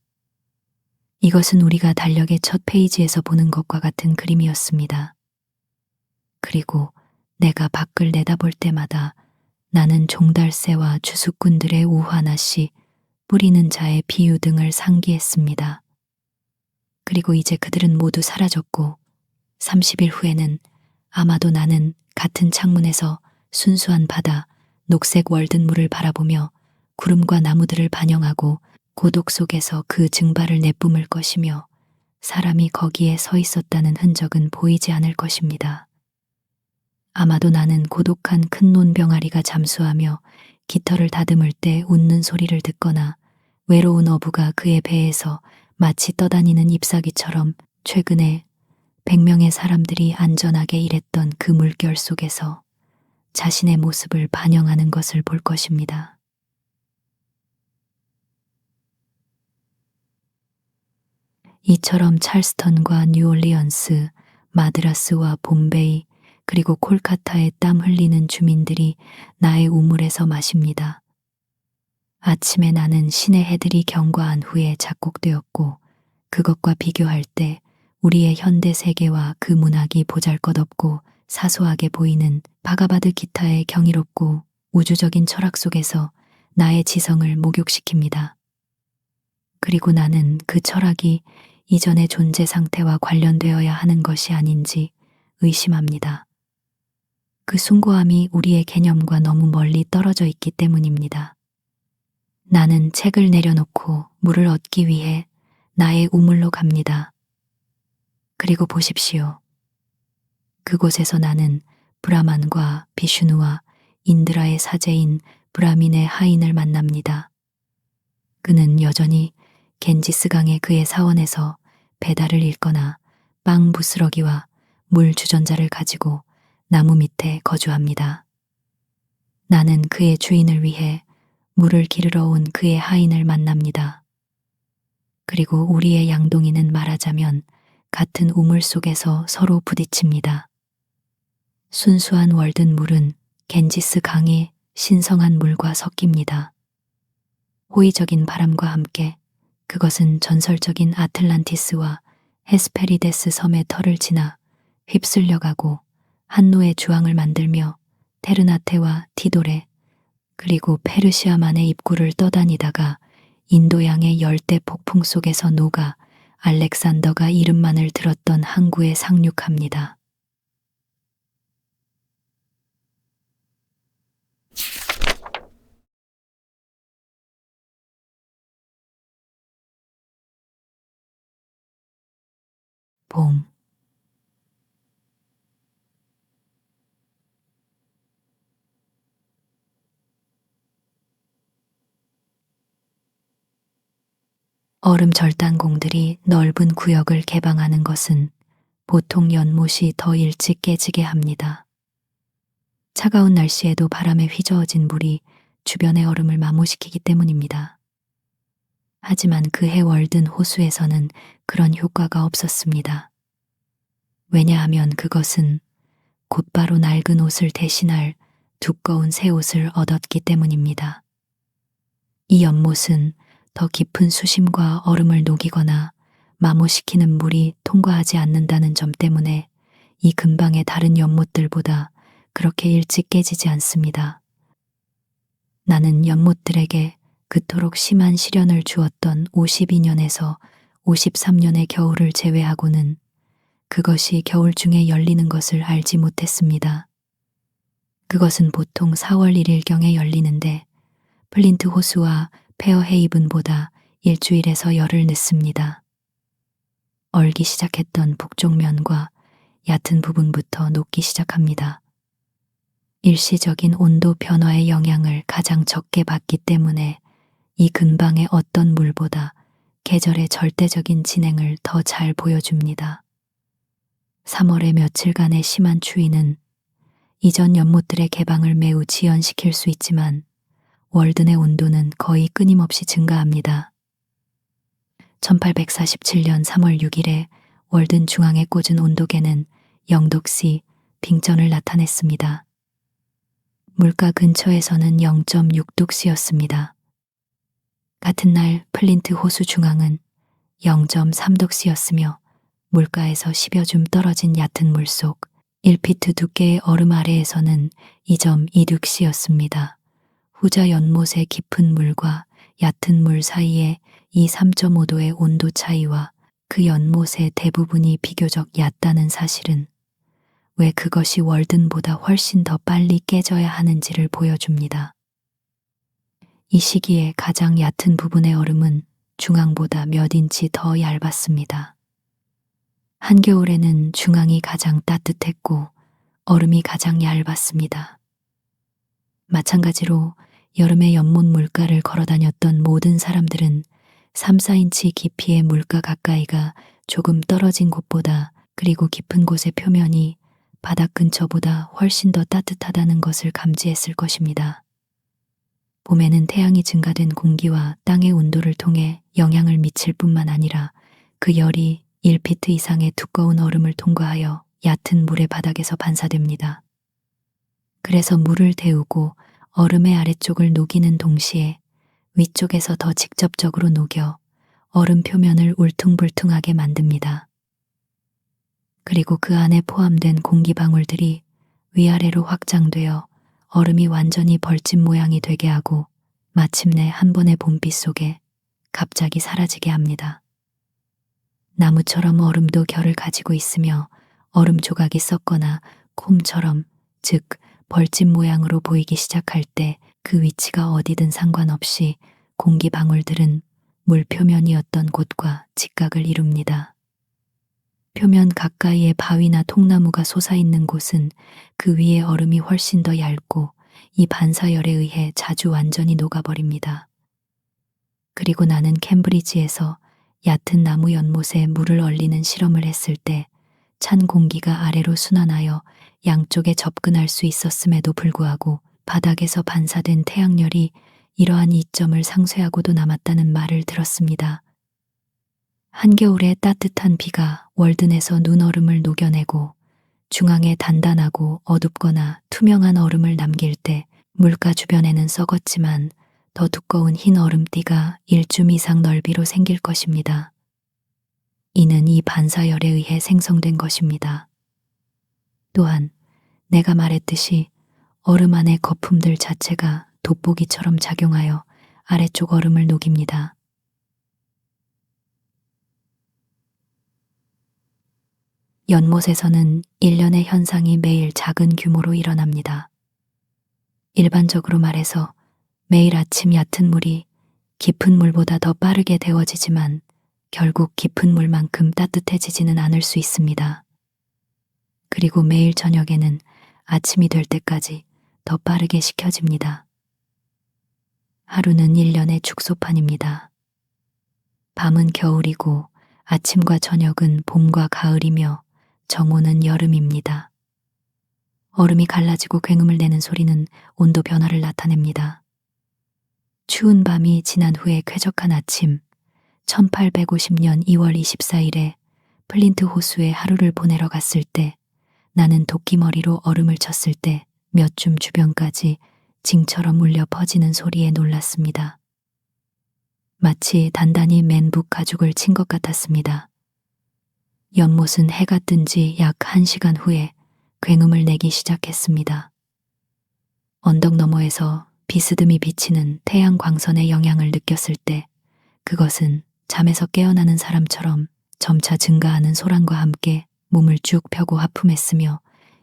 이것은 우리가 달력의 첫 페이지에서 보는 것과 같은 그림이었습니다. 그리고 내가 밖을 내다볼 때마다 나는 종달새와 주수꾼들의 우 하나씩 뿌리는 자의 비유 등을 상기했습니다. 그리고 이제 그들은 모두 사라졌고 30일 후에는 아마도 나는 같은 창문에서 순수한 바다, 녹색 월든물을 바라보며 구름과 나무들을 반영하고 고독 속에서 그 증발을 내뿜을 것이며 사람이 거기에 서 있었다는 흔적은 보이지 않을 것입니다. 아마도 나는 고독한 큰 논병아리가 잠수하며 깃털을 다듬을 때 웃는 소리를 듣거나 외로운 어부가 그의 배에서 마치 떠다니는 잎사귀처럼 최근에 100명의 사람들이 안전하게 일했던 그 물결 속에서 자신의 모습을 반영하는 것을 볼 것입니다. 이처럼 찰스턴과 뉴올리언스, 마드라스와 봄베이, 그리고 콜카타에 땀 흘리는 주민들이 나의 우물에서 마십니다. 아침에 나는 신의 해들이 경과한 후에 작곡되었고 그것과 비교할 때 우리의 현대 세계와 그 문학이 보잘것없고 사소하게 보이는 바가바드 기타의 경이롭고 우주적인 철학 속에서 나의 지성을 목욕시킵니다. 그리고 나는 그 철학이 이전의 존재 상태와 관련되어야 하는 것이 아닌지 의심합니다. 그 숭고함이 우리의 개념과 너무 멀리 떨어져 있기 때문입니다. 나는 책을 내려놓고 물을 얻기 위해 나의 우물로 갑니다. 그리고 보십시오. 그곳에서 나는 브라만과 비슈누와 인드라의 사제인 브라민의 하인을 만납니다. 그는 여전히 겐지스강의 그의 사원에서 배달을 읽거나 빵 부스러기와 물 주전자를 가지고 나무 밑에 거주합니다. 나는 그의 주인을 위해 물을 기르러 온 그의 하인을 만납니다. 그리고 우리의 양동이는 말하자면 같은 우물 속에서 서로 부딪힙니다. 순수한 월든 물은 겐지스 강의 신성한 물과 섞입니다. 호의적인 바람과 함께 그것은 전설적인 아틀란티스와 헤스페리데스 섬의 털을 지나 휩쓸려가고 한노의 주황을 만들며 테르나테와 티도레 그리고 페르시아만의 입구를 떠다니다가 인도양의 열대 폭풍 속에서 녹아 알렉산더가 이름만을 들었던 항구에 상륙합니다. 봄. 얼음 절단공들이 넓은 구역을 개방하는 것은 보통 연못이 더 일찍 깨지게 합니다. 차가운 날씨에도 바람에 휘저어진 물이 주변의 얼음을 마모시키기 때문입니다. 하지만 그해 월든 호수에서는 그런 효과가 없었습니다. 왜냐하면 그것은 곧바로 낡은 옷을 대신할 두꺼운 새 옷을 얻었기 때문입니다. 이 연못은 더 깊은 수심과 얼음을 녹이거나 마모시키는 물이 통과하지 않는다는 점 때문에 이 근방의 다른 연못들보다 그렇게 일찍 깨지지 않습니다. 나는 연못들에게 그토록 심한 시련을 주었던 52년에서 53년의 겨울을 제외하고는 그것이 겨울 중에 열리는 것을 알지 못했습니다. 그것은 보통 4월 1일경에 열리는데 플린트 호수와 페어헤이븐보다 일주일에서 열흘 늦습니다. 얼기 시작했던 북쪽 면과 얕은 부분부터 녹기 시작합니다. 일시적인 온도 변화의 영향을 가장 적게 받기 때문에 이 근방의 어떤 물보다 계절의 절대적인 진행을 더 잘 보여줍니다. 3월의 며칠간의 심한 추위는 이전 연못들의 개방을 매우 지연시킬 수 있지만 월든의 온도는 거의 끊임없이 증가합니다. 1847년 3월 6일에 월든 중앙에 꽂은 온도계는 0도씨 빙전을 나타냈습니다. 물가 근처에서는 0.6도씨였습니다. 같은 날 플린트 호수 중앙은 0.3도씨였으며 물가에서 10여 줌 떨어진 얕은 물속 1피트 두께의 얼음 아래에서는 2.2둑씨였습니다. 후자 연못의 깊은 물과 얕은 물 사이에 이 3.5도의 온도 차이와 그 연못의 대부분이 비교적 얕다는 사실은 왜 그것이 월든보다 훨씬 더 빨리 깨져야 하는지를 보여줍니다. 이 시기에 가장 얕은 부분의 얼음은 중앙보다 몇 인치 더 얇았습니다. 한겨울에는 중앙이 가장 따뜻했고 얼음이 가장 얇았습니다. 마찬가지로 여름에 연못 물가를 걸어다녔던 모든 사람들은 3, 4인치 깊이의 물가 가까이가 조금 떨어진 곳보다 그리고 깊은 곳의 표면이 바닥 근처보다 훨씬 더 따뜻하다는 것을 감지했을 것입니다. 봄에는 태양이 증가된 공기와 땅의 온도를 통해 영향을 미칠 뿐만 아니라 그 열이 1피트 이상의 두꺼운 얼음을 통과하여 얕은 물의 바닥에서 반사됩니다. 그래서 물을 데우고 얼음의 아래쪽을 녹이는 동시에 위쪽에서 더 직접적으로 녹여 얼음 표면을 울퉁불퉁하게 만듭니다. 그리고 그 안에 포함된 공기방울들이 위아래로 확장되어 얼음이 완전히 벌집 모양이 되게 하고 마침내 한 번의 봄비 속에 갑자기 사라지게 합니다. 나무처럼 얼음도 결을 가지고 있으며 얼음 조각이 썩거나 콤처럼, 즉 벌집 모양으로 보이기 시작할 때 그 위치가 어디든 상관없이 공기방울들은 물 표면이었던 곳과 직각을 이룹니다. 표면 가까이에 바위나 통나무가 솟아있는 곳은 그 위에 얼음이 훨씬 더 얇고 이 반사열에 의해 자주 완전히 녹아버립니다. 그리고 나는 캠브리지에서 얕은 나무 연못에 물을 얼리는 실험을 했을 때 찬 공기가 아래로 순환하여 양쪽에 접근할 수 있었음에도 불구하고 바닥에서 반사된 태양열이 이러한 이점을 상쇄하고도 남았다는 말을 들었습니다. 한겨울에 따뜻한 비가 월든에서 눈얼음을 녹여내고 중앙에 단단하고 어둡거나 투명한 얼음을 남길 때 물가 주변에는 썩었지만 더 두꺼운 흰 얼음띠가 1줌 이상 넓이로 생길 것입니다. 이는 이 반사열에 의해 생성된 것입니다. 또한 내가 말했듯이 얼음 안의 거품들 자체가 돋보기처럼 작용하여 아래쪽 얼음을 녹입니다. 연못에서는 일련의 현상이 매일 작은 규모로 일어납니다. 일반적으로 말해서 매일 아침 얕은 물이 깊은 물보다 더 빠르게 데워지지만 결국 깊은 물만큼 따뜻해지지는 않을 수 있습니다. 그리고 매일 저녁에는 아침이 될 때까지 더 빠르게 식혀집니다. 하루는 일련의 축소판입니다. 밤은 겨울이고 아침과 저녁은 봄과 가을이며 정오는 여름입니다. 얼음이 갈라지고 굉음을 내는 소리는 온도 변화를 나타냅니다. 추운 밤이 지난 후에 쾌적한 아침, 1850년 2월 24일에 플린트 호수에 하루를 보내러 갔을 때 나는 도끼머리로 얼음을 쳤을 때 몇 줌 주변까지 징처럼 울려 퍼지는 소리에 놀랐습니다. 마치 단단히 맨 북 가죽을 친 것 같았습니다. 연못은 해가 뜬 지 약 1시간 후에 굉음을 내기 시작했습니다. 언덕 너머에서 비스듬히 비치는 태양 광선의 영향을 느꼈을 때 그것은 잠에서 깨어나는 사람처럼 점차 증가하는 소란과 함께 몸을 쭉 펴고 하품했으며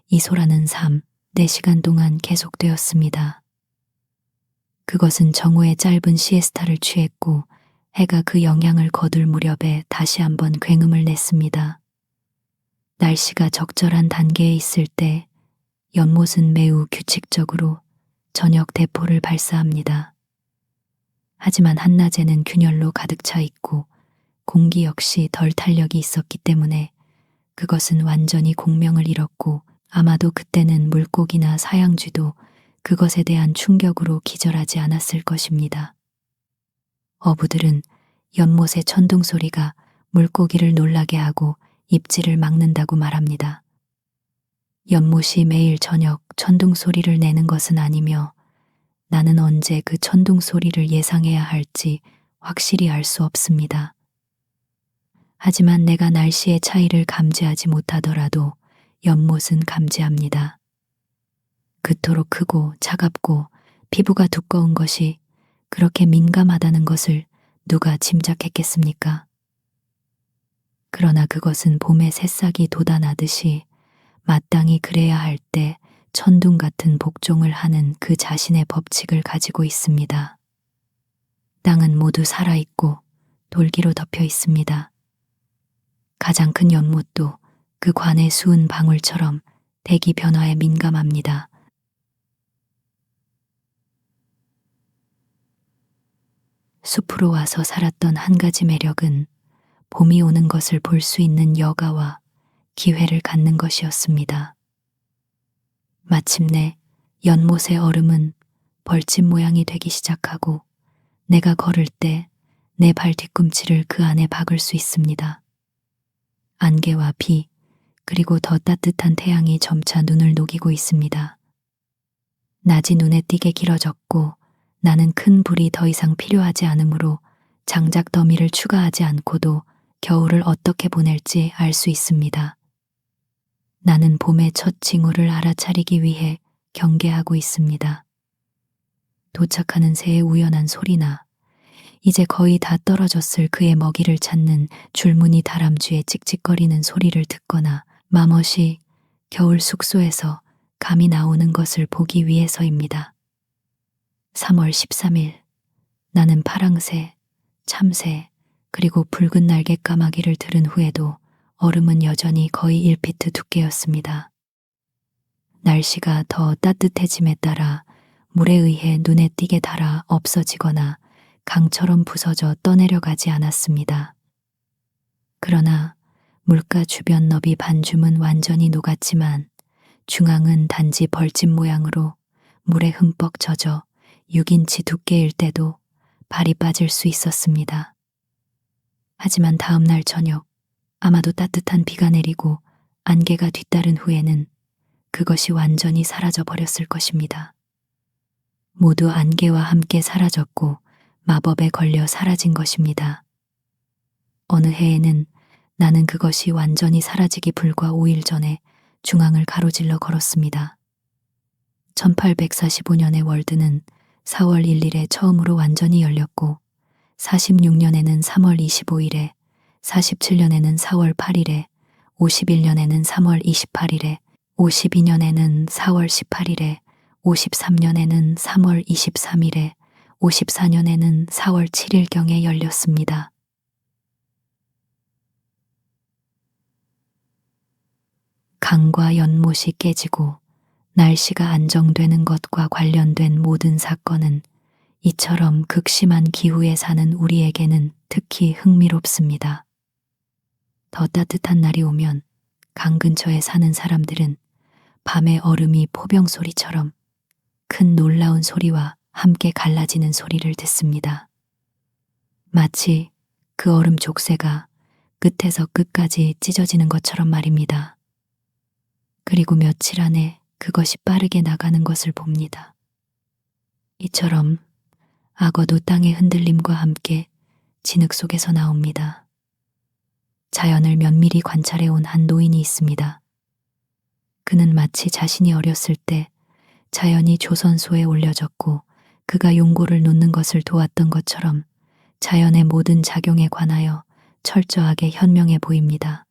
이 소란은 3, 4시간 동안 계속되었습니다. 그것은 정오의 짧은 시에스타를 취했고 해가 그 영향을 거둘 무렵에 다시 한번 굉음을 냈습니다. 날씨가 적절한 단계에 있을 때 연못은 매우 규칙적으로 저녁 대포를 발사합니다. 하지만 한낮에는 균열로 가득 차 있고 공기 역시 덜 탄력이 있었기 때문에 그것은 완전히 공명을 잃었고 아마도 그때는 물고기나 사양쥐도 그것에 대한 충격으로 기절하지 않았을 것입니다. 어부들은 연못의 천둥 소리가 물고기를 놀라게 하고 입질을 막는다고 말합니다. 연못이 매일 저녁 천둥 소리를 내는 것은 아니며 나는 언제 그 천둥 소리를 예상해야 할지 확실히 알 수 없습니다. 하지만 내가 날씨의 차이를 감지하지 못하더라도 연못은 감지합니다. 그토록 크고 차갑고 피부가 두꺼운 것이 그렇게 민감하다는 것을 누가 짐작했겠습니까? 그러나 그것은 봄의 새싹이 돋아나듯이 마땅히 그래야 할 때 천둥 같은 복종을 하는 그 자신의 법칙을 가지고 있습니다. 땅은 모두 살아있고 돌기로 덮여 있습니다. 가장 큰 연못도 그 관의 수은 방울처럼 대기 변화에 민감합니다. 숲으로 와서 살았던 한 가지 매력은 봄이 오는 것을 볼 수 있는 여가와 기회를 갖는 것이었습니다. 마침내 연못의 얼음은 벌집 모양이 되기 시작하고 내가 걸을 때 내 발 뒤꿈치를 그 안에 박을 수 있습니다. 안개와 비, 그리고 더 따뜻한 태양이 점차 눈을 녹이고 있습니다. 낮이 눈에 띄게 길어졌고 나는 큰 불이 더 이상 필요하지 않으므로 장작 더미를 추가하지 않고도 겨울을 어떻게 보낼지 알 수 있습니다. 나는 봄의 첫 징후를 알아차리기 위해 경계하고 있습니다. 도착하는 새의 우연한 소리나 이제 거의 다 떨어졌을 그의 먹이를 찾는 줄무늬 다람쥐의 찍찍거리는 소리를 듣거나 마멋이 겨울 숙소에서 감이 나오는 것을 보기 위해서입니다. 3월 13일, 나는 파랑새, 참새, 그리고 붉은 날개 까마귀를 들은 후에도 얼음은 여전히 거의 1피트 두께였습니다. 날씨가 더 따뜻해짐에 따라 물에 의해 눈에 띄게 닳아 없어지거나 강처럼 부서져 떠내려가지 않았습니다. 그러나 물가 주변 너비 반줌은 완전히 녹았지만 중앙은 단지 벌집 모양으로 물에 흠뻑 젖어 6인치 두께일 때도 발이 빠질 수 있었습니다. 하지만 다음 날 저녁, 아마도 따뜻한 비가 내리고 안개가 뒤따른 후에는 그것이 완전히 사라져 버렸을 것입니다. 모두 안개와 함께 사라졌고 마법에 걸려 사라진 것입니다. 어느 해에는 나는 그것이 완전히 사라지기 불과 5일 전에 중앙을 가로질러 걸었습니다. 1845년의 월드는 4월 1일에 처음으로 완전히 열렸고 46년에는 3월 25일에, 47년에는 4월 8일에, 51년에는 3월 28일에, 52년에는 4월 18일에, 53년에는 3월 23일에, 54년에는 4월 7일경에 열렸습니다. 강과 연못이 깨지고 날씨가 안정되는 것과 관련된 모든 사건은 이처럼 극심한 기후에 사는 우리에게는 특히 흥미롭습니다. 더 따뜻한 날이 오면 강 근처에 사는 사람들은 밤의 얼음이 포병 소리처럼 큰 놀라운 소리와 함께 갈라지는 소리를 듣습니다. 마치 그 얼음 족쇄가 끝에서 끝까지 찢어지는 것처럼 말입니다. 그리고 며칠 안에 그것이 빠르게 나가는 것을 봅니다. 이처럼 악어도 땅의 흔들림과 함께 진흙 속에서 나옵니다. 자연을 면밀히 관찰해온 한 노인이 있습니다. 그는 마치 자신이 어렸을 때 자연이 조선소에 올려졌고 그가 용고를 놓는 것을 도왔던 것처럼 자연의 모든 작용에 관하여 철저하게 현명해 보입니다.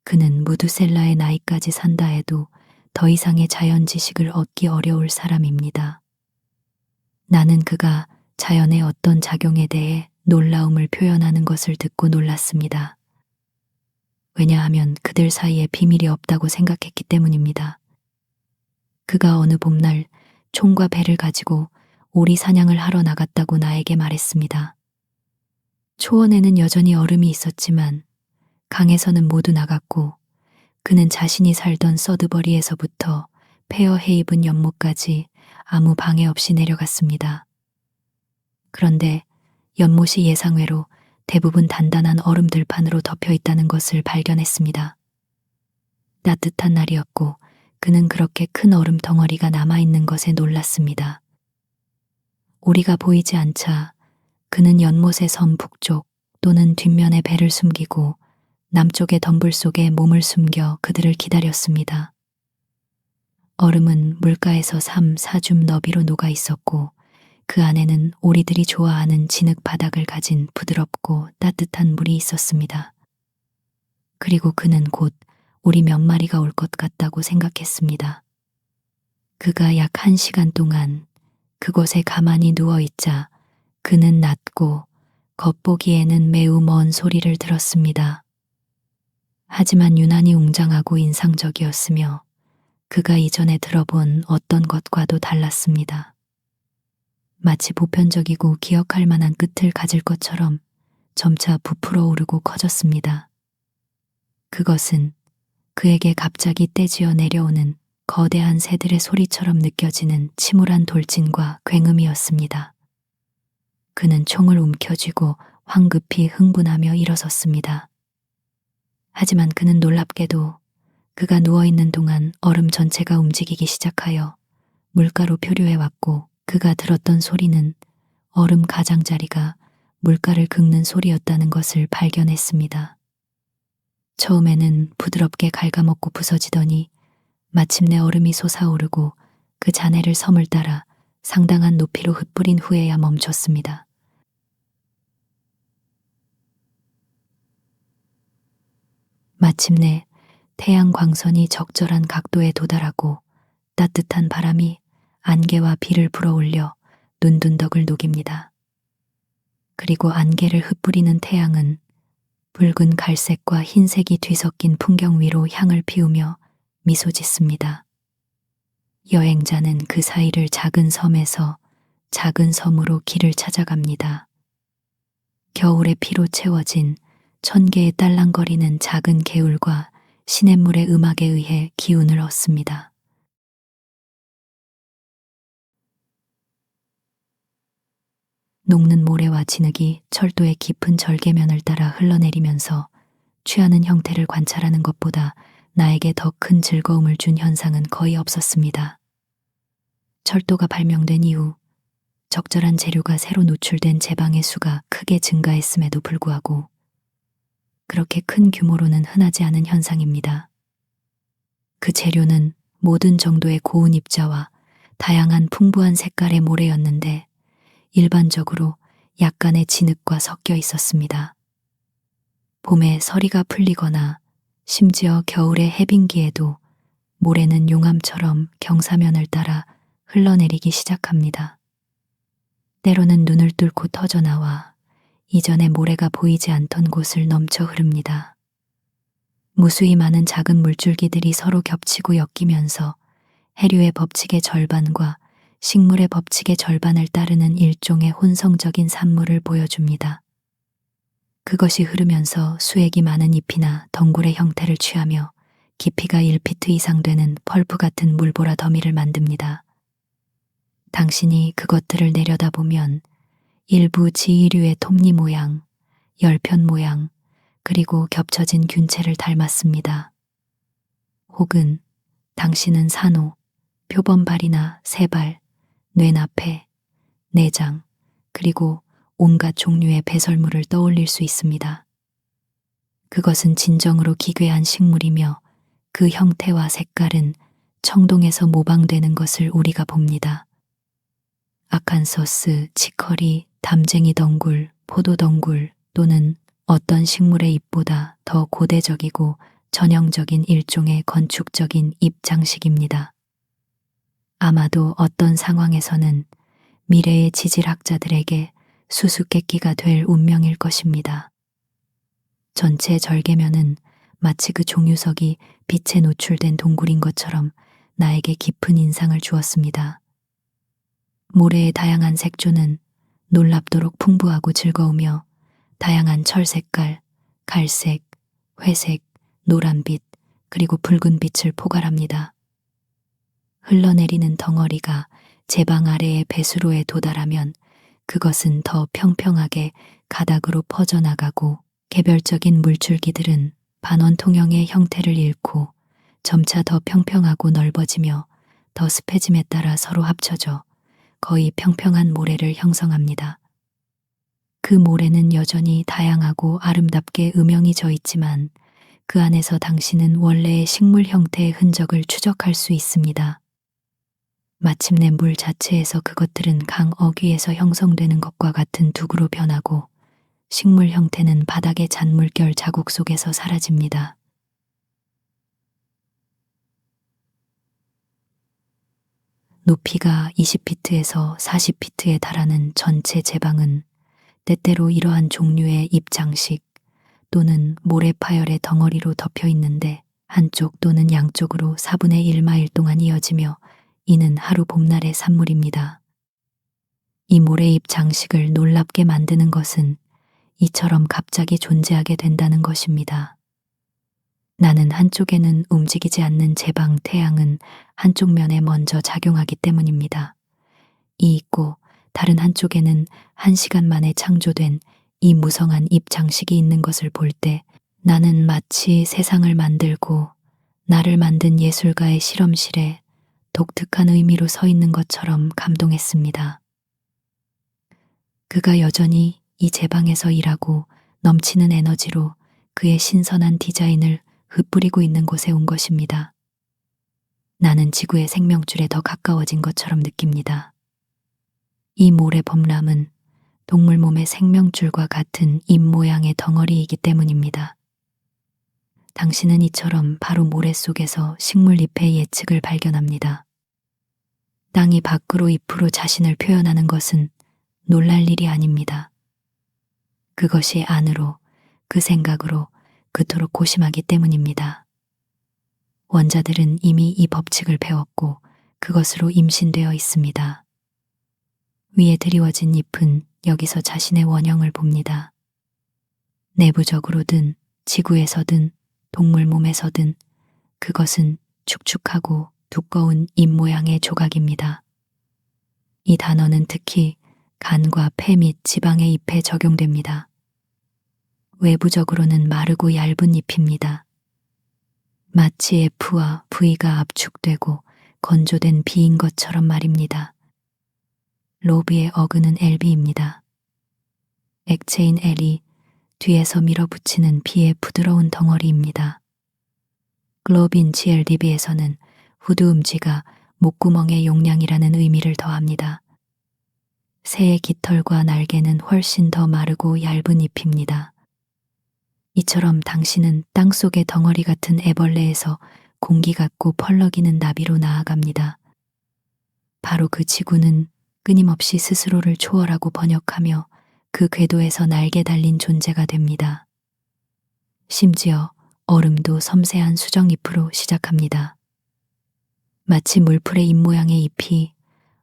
그는 무두셀라의 나이까지 산다 해도 더 이상의 자연 지식을 얻기 어려울 사람입니다. 나는 그가 자연의 어떤 작용에 대해 놀라움을 표현하는 것을 듣고 놀랐습니다. 왜냐하면 그들 사이에 비밀이 없다고 생각했기 때문입니다. 그가 어느 봄날 총과 배를 가지고 오리 사냥을 하러 나갔다고 나에게 말했습니다. 초원에는 여전히 얼음이 있었지만 강에서는 모두 나갔고 그는 자신이 살던 서드버리에서부터 페어헤이븐 연못까지 아무 방해 없이 내려갔습니다. 그런데 연못이 예상외로 대부분 단단한 얼음 들판으로 덮여 있다는 것을 발견했습니다. 따뜻한 날이었고 그는 그렇게 큰 얼음 덩어리가 남아있는 것에 놀랐습니다. 우리가 보이지 않자 그는 연못의 섬 북쪽 또는 뒷면에 배를 숨기고 남쪽의 덤불 속에 몸을 숨겨 그들을 기다렸습니다. 얼음은 물가에서 3, 4줌 너비로 녹아 있었고 그 안에는 오리들이 좋아하는 진흙 바닥을 가진 부드럽고 따뜻한 물이 있었습니다. 그리고 그는 곧 우리 몇 마리가 올 것 같다고 생각했습니다. 그가 약 1시간 동안 그곳에 가만히 누워있자 그는 낮고 겉보기에는 매우 먼 소리를 들었습니다. 하지만 유난히 웅장하고 인상적이었으며 그가 이전에 들어본 어떤 것과도 달랐습니다. 마치 보편적이고 기억할 만한 끝을 가질 것처럼 점차 부풀어 오르고 커졌습니다. 그것은 그에게 갑자기 떼지어 내려오는 거대한 새들의 소리처럼 느껴지는 침울한 돌진과 굉음이었습니다. 그는 총을 움켜쥐고 황급히 흥분하며 일어섰습니다. 하지만 그는 놀랍게도 그가 누워있는 동안 얼음 전체가 움직이기 시작하여 물가로 표류해왔고 그가 들었던 소리는 얼음 가장자리가 물가를 긁는 소리였다는 것을 발견했습니다. 처음에는 부드럽게 갉아먹고 부서지더니 마침내 얼음이 솟아오르고 그 잔해를 섬을 따라 상당한 높이로 흩뿌린 후에야 멈췄습니다. 마침내 태양 광선이 적절한 각도에 도달하고 따뜻한 바람이 안개와 비를 불어올려 눈둔덕을 녹입니다. 그리고 안개를 흩뿌리는 태양은 붉은 갈색과 흰색이 뒤섞인 풍경 위로 향을 피우며 미소 짓습니다. 여행자는 그 사이를 작은 섬에서 작은 섬으로 길을 찾아갑니다. 겨울의 피로 채워진 1000개의 딸랑거리는 작은 개울과 시냇물의 음악에 의해 기운을 얻습니다. 녹는 모래와 진흙이 철도의 깊은 절개면을 따라 흘러내리면서 취하는 형태를 관찰하는 것보다 나에게 더 큰 즐거움을 준 현상은 거의 없었습니다. 철도가 발명된 이후 적절한 재료가 새로 노출된 제방의 수가 크게 증가했음에도 불구하고 그렇게 큰 규모로는 흔하지 않은 현상입니다. 그 재료는 모든 정도의 고운 입자와 다양한 풍부한 색깔의 모래였는데 일반적으로 약간의 진흙과 섞여 있었습니다. 봄에 서리가 풀리거나 심지어 겨울의 해빙기에도 모래는 용암처럼 경사면을 따라 흘러내리기 시작합니다. 때로는 눈을 뚫고 터져나와 이전에 모래가 보이지 않던 곳을 넘쳐 흐릅니다. 무수히 많은 작은 물줄기들이 서로 겹치고 엮이면서 해류의 법칙의 절반과 식물의 법칙의 절반을 따르는 일종의 혼성적인 산물을 보여줍니다. 그것이 흐르면서 수액이 많은 잎이나 덩굴의 형태를 취하며 깊이가 1피트 이상 되는 펄프 같은 물보라 더미를 만듭니다. 당신이 그것들을 내려다보면 일부 지이류의 톱니 모양, 열편 모양, 그리고 겹쳐진 균체를 닮았습니다. 혹은 당신은 산호, 표범발이나 새발, 뇌나페, 내장, 그리고 온갖 종류의 배설물을 떠올릴 수 있습니다. 그것은 진정으로 기괴한 식물이며 그 형태와 색깔은 청동에서 모방되는 것을 우리가 봅니다. 아칸소스, 치커리, 담쟁이 덩굴, 포도 덩굴 또는 어떤 식물의 잎보다 더 고대적이고 전형적인 일종의 건축적인 잎 장식입니다. 아마도 어떤 상황에서는 미래의 지질학자들에게 수수께끼가 될 운명일 것입니다. 전체 절개면은 마치 그 종유석이 빛에 노출된 동굴인 것처럼 나에게 깊은 인상을 주었습니다. 모래의 다양한 색조는 놀랍도록 풍부하고 즐거우며 다양한 철 색깔, 갈색, 회색, 노란빛, 그리고 붉은 빛을 포괄합니다. 흘러내리는 덩어리가 제방 아래의 배수로에 도달하면 그것은 더 평평하게 가닥으로 퍼져나가고 개별적인 물줄기들은 반원통형의 형태를 잃고 점차 더 평평하고 넓어지며 더 습해짐에 따라 서로 합쳐져 거의 평평한 모래를 형성합니다. 그 모래는 여전히 다양하고 아름답게 음영이 져 있지만 그 안에서 당신은 원래의 식물 형태의 흔적을 추적할 수 있습니다. 마침내 물 자체에서 그것들은 강 어귀에서 형성되는 것과 같은 두구로 변하고 식물 형태는 바닥의 잔물결 자국 속에서 사라집니다. 높이가 20피트에서 40피트에 달하는 전체 제방은 때때로 이러한 종류의 잎장식 또는 모래 파열의 덩어리로 덮여 있는데 한쪽 또는 양쪽으로 4분의 1마일 동안 이어지며 이는 하루 봄날의 산물입니다. 이 모래잎 장식을 놀랍게 만드는 것은 이처럼 갑자기 존재하게 된다는 것입니다. 나는 한쪽에는 움직이지 않는 제방 태양은 한쪽 면에 먼저 작용하기 때문입니다. 이 있고 다른 한쪽에는 1시간 만에 창조된 이 무성한 잎 장식이 있는 것을 볼 때 나는 마치 세상을 만들고 나를 만든 예술가의 실험실에 독특한 의미로 서 있는 것처럼 감동했습니다. 그가 여전히 이 제방에서 일하고 넘치는 에너지로 그의 신선한 디자인을 흩뿌리고 있는 곳에 온 것입니다. 나는 지구의 생명줄에 더 가까워진 것처럼 느낍니다. 이 모래 범람은 동물 몸의 생명줄과 같은 잎 모양의 덩어리이기 때문입니다. 당신은 이처럼 바로 모래 속에서 식물 잎의 예측을 발견합니다. 땅이 밖으로 잎으로 자신을 표현하는 것은 놀랄 일이 아닙니다. 그것이 안으로, 그 생각으로 그토록 고심하기 때문입니다. 원자들은 이미 이 법칙을 배웠고 그것으로 임신되어 있습니다. 위에 드리워진 잎은 여기서 자신의 원형을 봅니다. 내부적으로든 지구에서든 동물 몸에서든 그것은 축축하고 두꺼운 잎 모양의 조각입니다. 이 단어는 특히 간과 폐 및 지방의 잎에 적용됩니다. 외부적으로는 마르고 얇은 잎입니다. 마치 F와 V가 압축되고 건조된 B인 것처럼 말입니다. 로브의 어근은 LB입니다. 액체인 L이 뒤에서 밀어붙이는 B의 부드러운 덩어리입니다. 글로빈 GLDB에서는 후드 음지가 목구멍의 용량이라는 의미를 더합니다. 새의 깃털과 날개는 훨씬 더 마르고 얇은 잎입니다. 이처럼 당신은 땅속의 덩어리 같은 애벌레에서 공기 같고 펄럭이는 나비로 나아갑니다. 바로 그 지구는 끊임없이 스스로를 초월하고 번역하며 그 궤도에서 날개 달린 존재가 됩니다. 심지어 얼음도 섬세한 수정잎으로 시작합니다. 마치 물풀의 잎모양의 잎이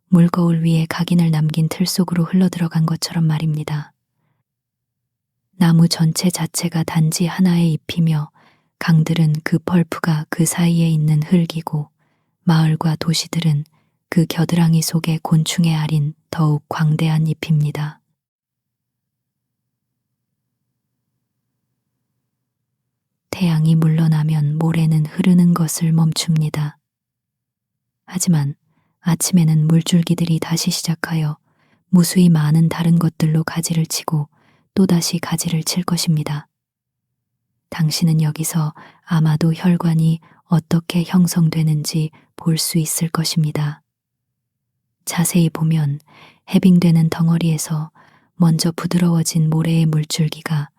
물거울 위에 각인을 남긴 틀 속으로 흘러들어간 것처럼 말입니다. 나무 전체 자체가 단지 하나의 잎이며 강들은 그 펄프가 그 사이에 있는 흙이고 마을과 도시들은 그 겨드랑이 속의 곤충의 알인 더욱 광대한 잎입니다. 태양이 물러나면 모래는 흐르는 것을 멈춥니다. 하지만 아침에는 물줄기들이 다시 시작하여 무수히 많은 다른 것들로 가지를 치고 또다시 가지를 칠 것입니다. 당신은 여기서 아마도 혈관이 어떻게 형성되는지 볼 수 있을 것입니다. 자세히 보면 해빙되는 덩어리에서 먼저 부드러워진 모래의 물줄기가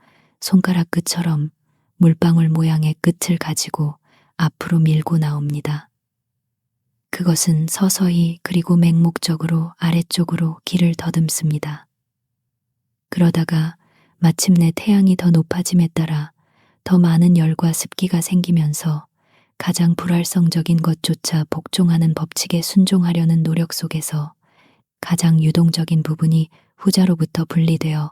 손가락 끝처럼 물방울 모양의 끝을 가지고 앞으로 밀고 나옵니다. 그것은 서서히 그리고 맹목적으로 아래쪽으로 길을 더듬습니다. 그러다가 마침내 태양이 더 높아짐에 따라 더 많은 열과 습기가 생기면서 가장 불활성적인 것조차 복종하는 법칙에 순종하려는 노력 속에서 가장 유동적인 부분이 후자로부터 분리되어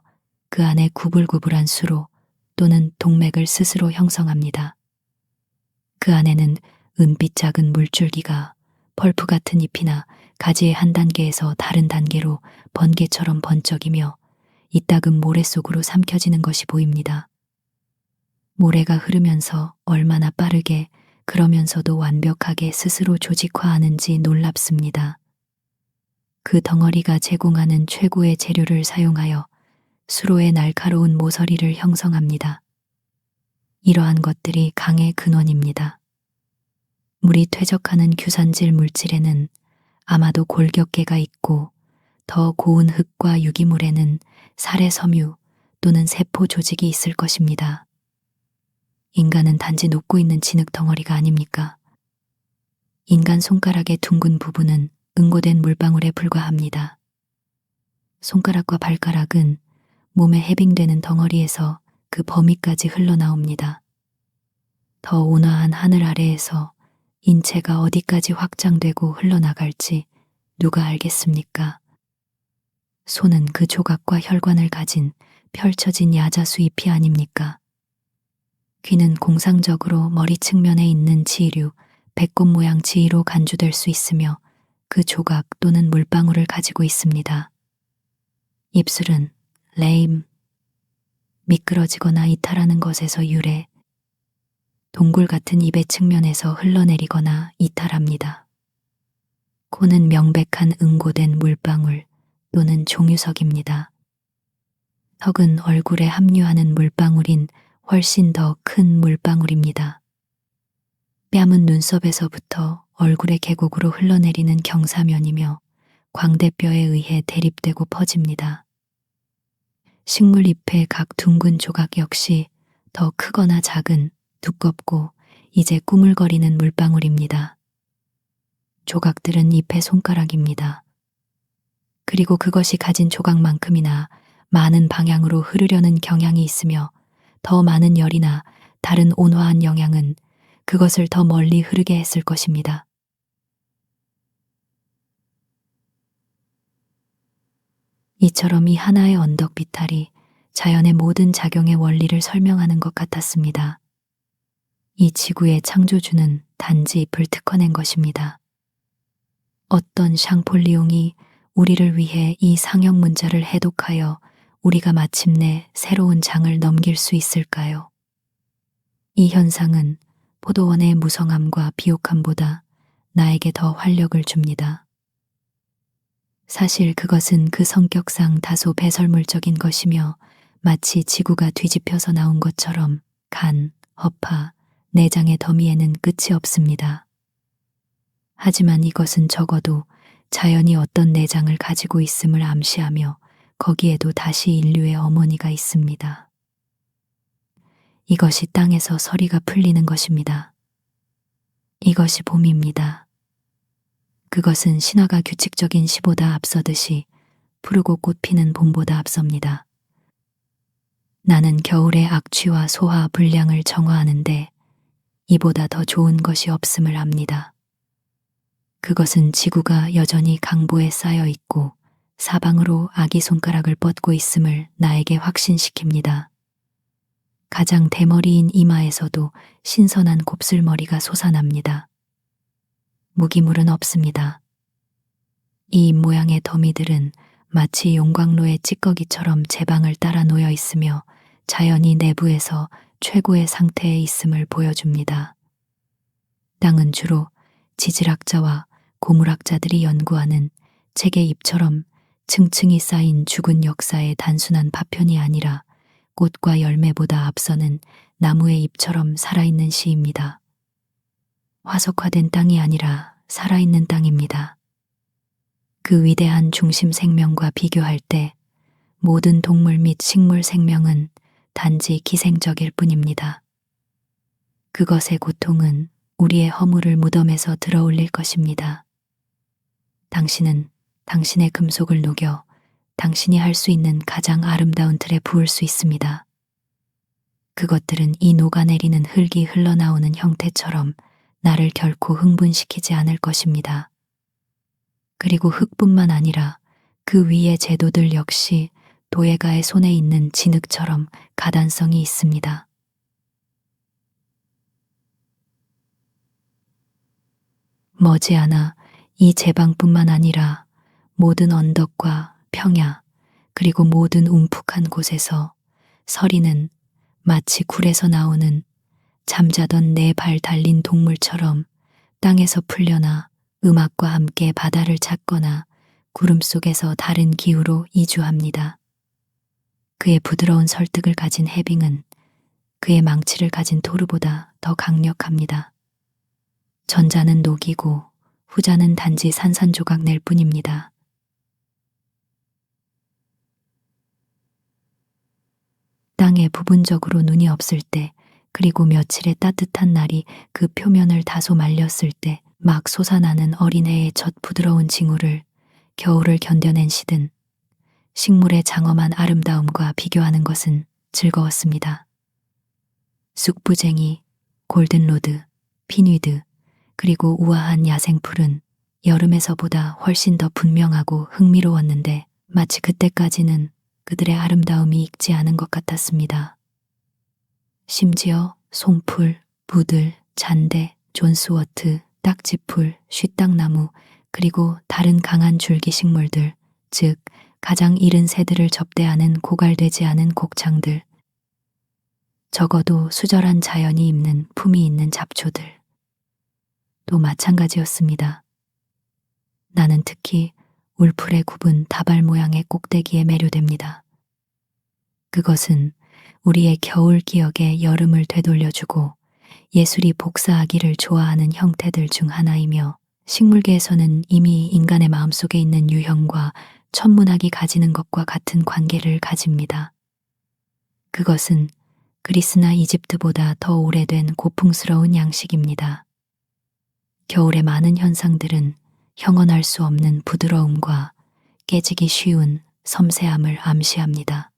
그 안에 구불구불한 수로 또는 동맥을 스스로 형성합니다. 그 안에는 은빛 작은 물줄기가 펄프 같은 잎이나 가지의 한 단계에서 다른 단계로 번개처럼 번쩍이며 이따금 모래 속으로 삼켜지는 것이 보입니다. 모래가 흐르면서 얼마나 빠르게 그러면서도 완벽하게 스스로 조직화하는지 놀랍습니다. 그 덩어리가 제공하는 최고의 재료를 사용하여 수로의 날카로운 모서리를 형성합니다. 이러한 것들이 강의 근원입니다. 물이 퇴적하는 규산질 물질에는 아마도 골격계가 있고 더 고운 흙과 유기물에는 살의 섬유 또는 세포 조직이 있을 것입니다. 인간은 단지 녹고 있는 진흙 덩어리가 아닙니까? 인간 손가락의 둥근 부분은 응고된 물방울에 불과합니다. 손가락과 발가락은 몸에 해빙되는 덩어리에서 그 범위까지 흘러나옵니다. 더 온화한 하늘 아래에서 인체가 어디까지 확장되고 흘러나갈지 누가 알겠습니까? 손은 그 조각과 혈관을 가진 펼쳐진 야자수 잎이 아닙니까? 귀는 공상적으로 머리 측면에 있는 지류, 배꼽 모양 지위로 간주될 수 있으며 그 조각 또는 물방울을 가지고 있습니다. 입술은 레임, 미끄러지거나 이탈하는 것에서 유래, 동굴 같은 입의 측면에서 흘러내리거나 이탈합니다. 코는 명백한 응고된 물방울 또는 종유석입니다. 턱은 얼굴에 합류하는 물방울인 훨씬 더 큰 물방울입니다. 뺨은 눈썹에서부터 얼굴의 계곡으로 흘러내리는 경사면이며 광대뼈에 의해 대립되고 퍼집니다. 식물 잎의 각 둥근 조각 역시 더 크거나 작은 두껍고 이제 꾸물거리는 물방울입니다. 조각들은 잎의 손가락입니다. 그리고 그것이 가진 조각만큼이나 많은 방향으로 흐르려는 경향이 있으며 더 많은 열이나 다른 온화한 영향은 그것을 더 멀리 흐르게 했을 것입니다. 이처럼 이 하나의 언덕 비탈이 자연의 모든 작용의 원리를 설명하는 것 같았습니다. 이 지구의 창조주는 단지 잎을 특허낸 것입니다. 어떤 샹폴리옹이 우리를 위해 이 상형 문자를 해독하여 우리가 마침내 새로운 장을 넘길 수 있을까요? 이 현상은 포도원의 무성함과 비옥함보다 나에게 더 활력을 줍니다. 사실 그것은 그 성격상 다소 배설물적인 것이며 마치 지구가 뒤집혀서 나온 것처럼 간, 허파, 내장의 더미에는 끝이 없습니다. 하지만 이것은 적어도 자연이 어떤 내장을 가지고 있음을 암시하며 거기에도 다시 인류의 어머니가 있습니다. 이것이 땅에서 서리가 풀리는 것입니다. 이것이 봄입니다. 그것은 신화가 규칙적인 시보다 앞서듯이 푸르고 꽃피는 봄보다 앞섭니다. 나는 겨울의 악취와 소화 불량을 정화하는데 이보다 더 좋은 것이 없음을 압니다. 그것은 지구가 여전히 강보에 쌓여 있고 사방으로 아기 손가락을 뻗고 있음을 나에게 확신시킵니다. 가장 대머리인 이마에서도 신선한 곱슬머리가 솟아납니다. 무기물은 없습니다. 이 잎 모양의 더미들은 마치 용광로의 찌꺼기처럼 제방을 따라 놓여 있으며 자연이 내부에서 최고의 상태에 있음을 보여줍니다. 땅은 주로 지질학자와 고물학자들이 연구하는 책의 잎처럼 층층이 쌓인 죽은 역사의 단순한 파편이 아니라 꽃과 열매보다 앞서는 나무의 잎처럼 살아있는 시입니다. 화석화된 땅이 아니라 살아있는 땅입니다. 그 위대한 중심 생명과 비교할 때 모든 동물 및 식물 생명은 단지 기생적일 뿐입니다. 그것의 고통은 우리의 허물을 무덤에서 들어올릴 것입니다. 당신은 당신의 금속을 녹여 당신이 할 수 있는 가장 아름다운 틀에 부을 수 있습니다. 그것들은 이 녹아내리는 흙이 흘러나오는 형태처럼 나를 결코 흥분시키지 않을 것입니다. 그리고 흙뿐만 아니라 그 위의 제도들 역시 도예가의 손에 있는 진흙처럼 가단성이 있습니다. 머지않아 이 제방뿐만 아니라 모든 언덕과 평야 그리고 모든 움푹한 곳에서 서리는 마치 굴에서 나오는 잠자던 네 발 달린 동물처럼 땅에서 풀려나 음악과 함께 바다를 찾거나 구름 속에서 다른 기후로 이주합니다. 그의 부드러운 설득을 가진 해빙은 그의 망치를 가진 토르보다 더 강력합니다. 전자는 녹이고 후자는 단지 산산조각 낼 뿐입니다. 땅에 부분적으로 눈이 없을 때, 그리고 며칠의 따뜻한 날이 그 표면을 다소 말렸을 때 막 솟아나는 어린애의 첫 부드러운 징후를 겨울을 견뎌낸 시든 식물의 장엄한 아름다움과 비교하는 것은 즐거웠습니다. 쑥부쟁이, 골든로드, 피뉘드, 그리고 우아한 야생풀은 여름에서보다 훨씬 더 분명하고 흥미로웠는데 마치 그때까지는 그들의 아름다움이 익지 않은 것 같았습니다. 심지어 송풀, 부들, 잔대, 존스워트, 딱지풀, 쉬땅나무, 그리고 다른 강한 줄기 식물들, 즉 가장 이른 새들을 접대하는 고갈되지 않은 곡창들, 적어도 수절한 자연이 입는 품이 있는 잡초들, 또 마찬가지였습니다. 나는 특히 울풀의 굽은 다발 모양의 꼭대기에 매료됩니다. 그것은 우리의 겨울 기억에 여름을 되돌려주고 예술이 복사하기를 좋아하는 형태들 중 하나이며 식물계에서는 이미 인간의 마음속에 있는 유형과 천문학이 가지는 것과 같은 관계를 가집니다. 그것은 그리스나 이집트보다 더 오래된 고풍스러운 양식입니다. 겨울의 많은 현상들은 형언할 수 없는 부드러움과 깨지기 쉬운 섬세함을 암시합니다.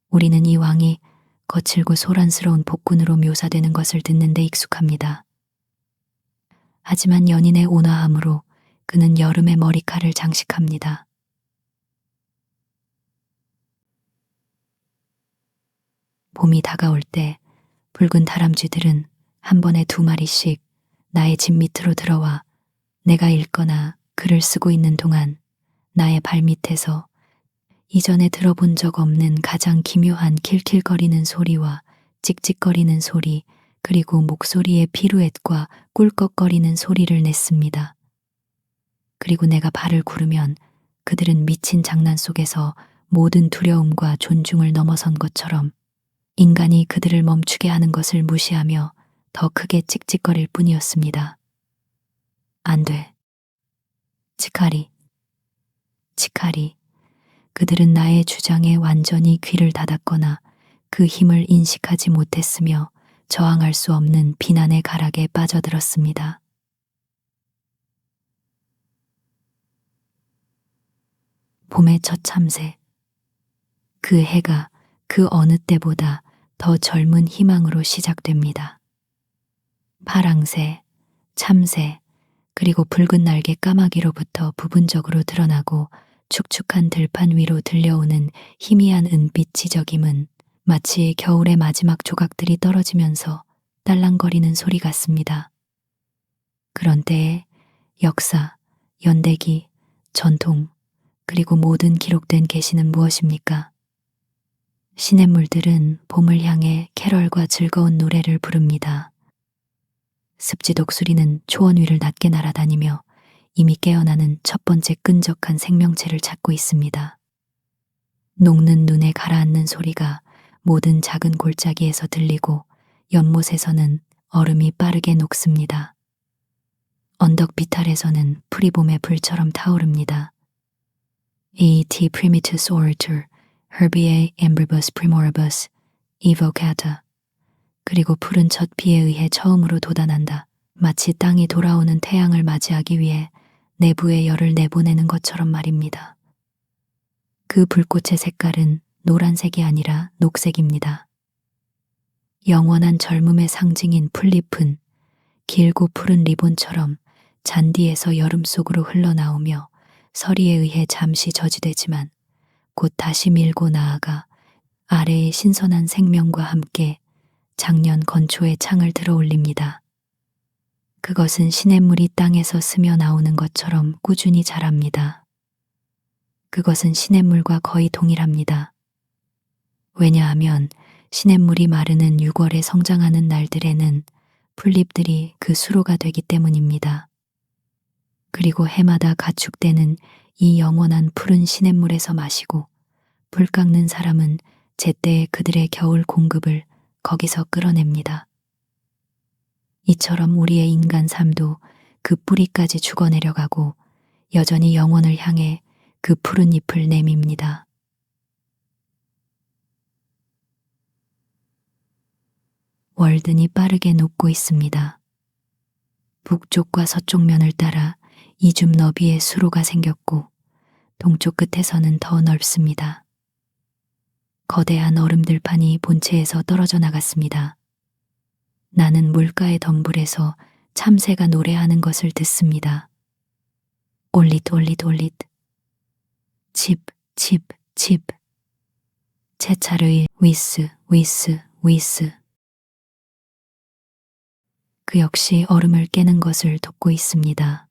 우리는 이 왕이 거칠고 소란스러운 복근으로 묘사되는 것을 듣는 데 익숙합니다. 하지만 연인의 온화함으로 그는 여름의 머리칼을 장식합니다. 봄이 다가올 때 붉은 다람쥐들은 한 번에 2마리씩 나의 집 밑으로 들어와 내가 읽거나 글을 쓰고 있는 동안 나의 발밑에서 이전에 들어본 적 없는 가장 기묘한 킬킬거리는 소리와 찍찍거리는 소리, 그리고 목소리의 피루엣과 꿀꺽거리는 소리를 냈습니다. 그리고 내가 발을 구르면 그들은 미친 장난 속에서 모든 두려움과 존중을 넘어선 것처럼 인간이 그들을 멈추게 하는 것을 무시하며 더 크게 찍찍거릴 뿐이었습니다. 안 돼. 치카리. 치카리. 그들은 나의 주장에 완전히 귀를 닫았거나 그 힘을 인식하지 못했으며 저항할 수 없는 비난의 가락에 빠져들었습니다. 봄의 첫 참새. 그 해가 그 어느 때보다 더 젊은 희망으로 시작됩니다. 파랑새, 참새, 그리고 붉은 날개 까마귀로부터 부분적으로 드러나고 축축한 들판 위로 들려오는 희미한 은빛 지저김은 마치 겨울의 마지막 조각들이 떨어지면서 딸랑거리는 소리 같습니다. 그런 때에 역사, 연대기, 전통, 그리고 모든 기록된 계시는 무엇입니까? 시냇물들은 봄을 향해 캐럴과 즐거운 노래를 부릅니다. 습지 독수리는 초원 위를 낮게 날아다니며 이미 깨어나는 첫 번째 끈적한 생명체를 찾고 있습니다. 녹는 눈에 가라앉는 소리가 모든 작은 골짜기에서 들리고 연못에서는 얼음이 빠르게 녹습니다. 언덕 비탈에서는 풀이 봄의 불처럼 타오릅니다. E.T. Primitus Orator, Herbiae Ambribus Primoribus, Evocata. 그리고 푸른 첫 비에 의해 처음으로 돋아난다. 마치 땅이 돌아오는 태양을 맞이하기 위해 내부의 열을 내보내는 것처럼 말입니다. 그 불꽃의 색깔은 노란색이 아니라 녹색입니다. 영원한 젊음의 상징인 풀잎은 길고 푸른 리본처럼 잔디에서 여름 속으로 흘러나오며 서리에 의해 잠시 저지되지만 곧 다시 밀고 나아가 아래의 신선한 생명과 함께 작년 건초의 창을 들어 올립니다. 그것은 시냇물이 땅에서 스며 나오는 것처럼 꾸준히 자랍니다. 그것은 시냇물과 거의 동일합니다. 왜냐하면 시냇물이 마르는 6월에 성장하는 날들에는 풀잎들이 그 수로가 되기 때문입니다. 그리고 해마다 가축되는 이 영원한 푸른 시냇물에서 마시고 불 깎는 사람은 제때에 그들의 겨울 공급을 거기서 끌어냅니다. 이처럼 우리의 인간 삶도 그 뿌리까지 죽어내려가고 여전히 영원을 향해 그 푸른 잎을 내밉니다. 월든이 빠르게 녹고 있습니다. 북쪽과 서쪽 면을 따라 이줌 너비의 수로가 생겼고 동쪽 끝에서는 더 넓습니다. 거대한 얼음들판이 본체에서 떨어져 나갔습니다. 나는 물가의 덤불에서 참새가 노래하는 것을 듣습니다. 올릿 올릿 올릿 칩 칩 칩 채차르의 위스 위스 위스 그 역시 얼음을 깨는 것을 돕고 있습니다.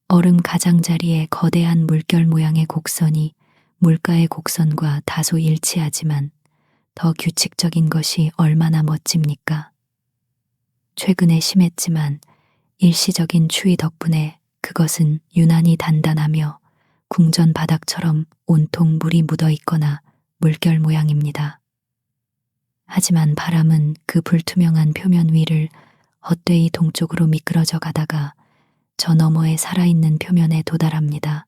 얼음 가장자리에 거대한 물결 모양의 곡선이 물가의 곡선과 다소 일치하지만 더 규칙적인 것이 얼마나 멋집니까? 최근에 심했지만 일시적인 추위 덕분에 그것은 유난히 단단하며 궁전 바닥처럼 온통 물이 묻어 있거나 물결 모양입니다. 하지만 바람은 그 불투명한 표면 위를 헛되이 동쪽으로 미끄러져 가다가 저 너머의 살아있는 표면에 도달합니다.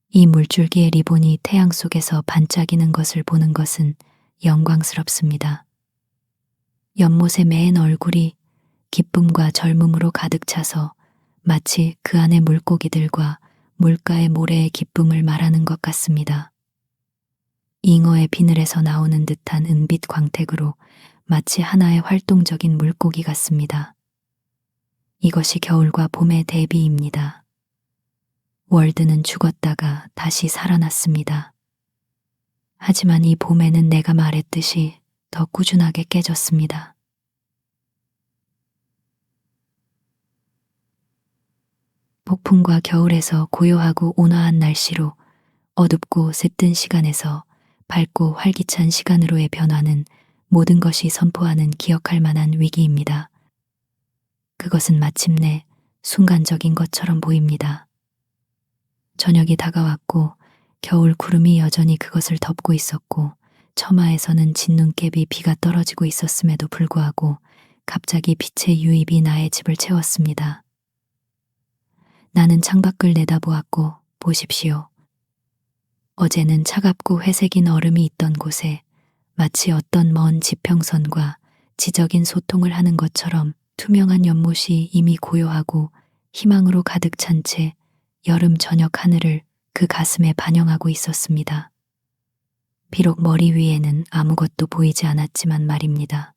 이 물줄기의 리본이 태양 속에서 반짝이는 것을 보는 것은 영광스럽습니다. 연못의 맨 얼굴이 기쁨과 젊음으로 가득 차서 마치 그 안의 물고기들과 물가의 모래의 기쁨을 말하는 것 같습니다. 잉어의 비늘에서 나오는 듯한 은빛 광택으로 마치 하나의 활동적인 물고기 같습니다. 이것이 겨울과 봄의 대비입니다. 월드는 죽었다가 다시 살아났습니다. 하지만 이 봄에는 내가 말했듯이 더 꾸준하게 깨졌습니다. 폭풍과 겨울에서 고요하고 온화한 날씨로 어둡고 새뜬 시간에서 밝고 활기찬 시간으로의 변화는 모든 것이 선포하는 기억할 만한 위기입니다. 그것은 마침내 순간적인 것처럼 보입니다. 저녁이 다가왔고 겨울 구름이 여전히 그것을 덮고 있었고 처마에서는 진눈깨비 비가 떨어지고 있었음에도 불구하고 갑자기 빛의 유입이 나의 집을 채웠습니다. 나는 창밖을 내다보았고 보십시오. 어제는 차갑고 회색인 얼음이 있던 곳에 마치 어떤 먼 지평선과 지적인 소통을 하는 것처럼 투명한 연못이 이미 고요하고 희망으로 가득 찬 채 여름 저녁 하늘을 그 가슴에 반영하고 있었습니다. 비록 머리 위에는 아무것도 보이지 않았지만 말입니다.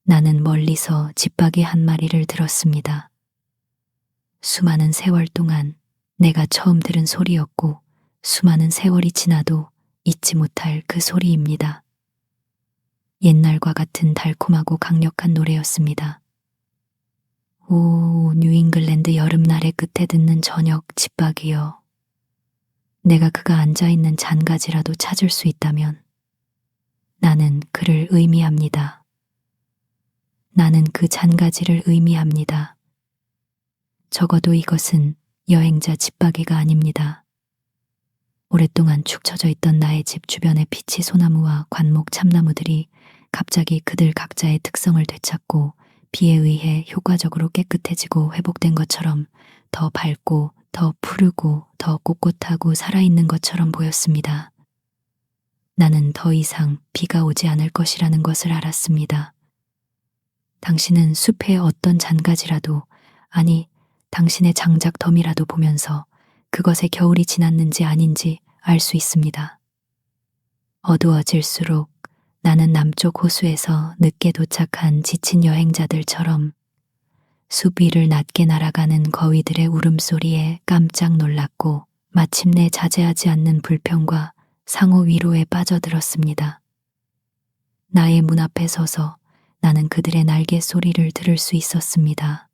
나는 멀리서 집박이 한 마리를 들었습니다. 수많은 세월 동안 내가 처음 들은 소리였고 수많은 세월이 지나도 잊지 못할 그 소리입니다. 옛날과 같은 달콤하고 강력한 노래였습니다. 오, 뉴잉글랜드 여름날의 끝에 듣는 저녁 집박이여. 내가 그가 앉아있는 잔가지라도 찾을 수 있다면 나는 그를 의미합니다. 나는 그 잔가지를 의미합니다. 적어도 이것은 여행자 집박이가 아닙니다. 오랫동안 축 처져 있던 나의 집 주변의 피치 소나무와 관목 참나무들이 갑자기 그들 각자의 특성을 되찾고 비에 의해 효과적으로 깨끗해지고 회복된 것처럼 더 밝고 더 푸르고 더 꼿꼿하고 살아있는 것처럼 보였습니다. 나는 더 이상 비가 오지 않을 것이라는 것을 알았습니다. 당신은 숲의 어떤 잔가지라도, 아니 당신의 장작 덤이라도 보면서 그것의 겨울이 지났는지 아닌지 알 수 있습니다. 어두워질수록 나는 남쪽 호수에서 늦게 도착한 지친 여행자들처럼 숲 위를 낮게 날아가는 거위들의 울음소리에 깜짝 놀랐고 마침내 자제하지 않는 불평과 상호 위로에 빠져들었습니다. 나의 문 앞에 서서 나는 그들의 날개 소리를 들을 수 있었습니다.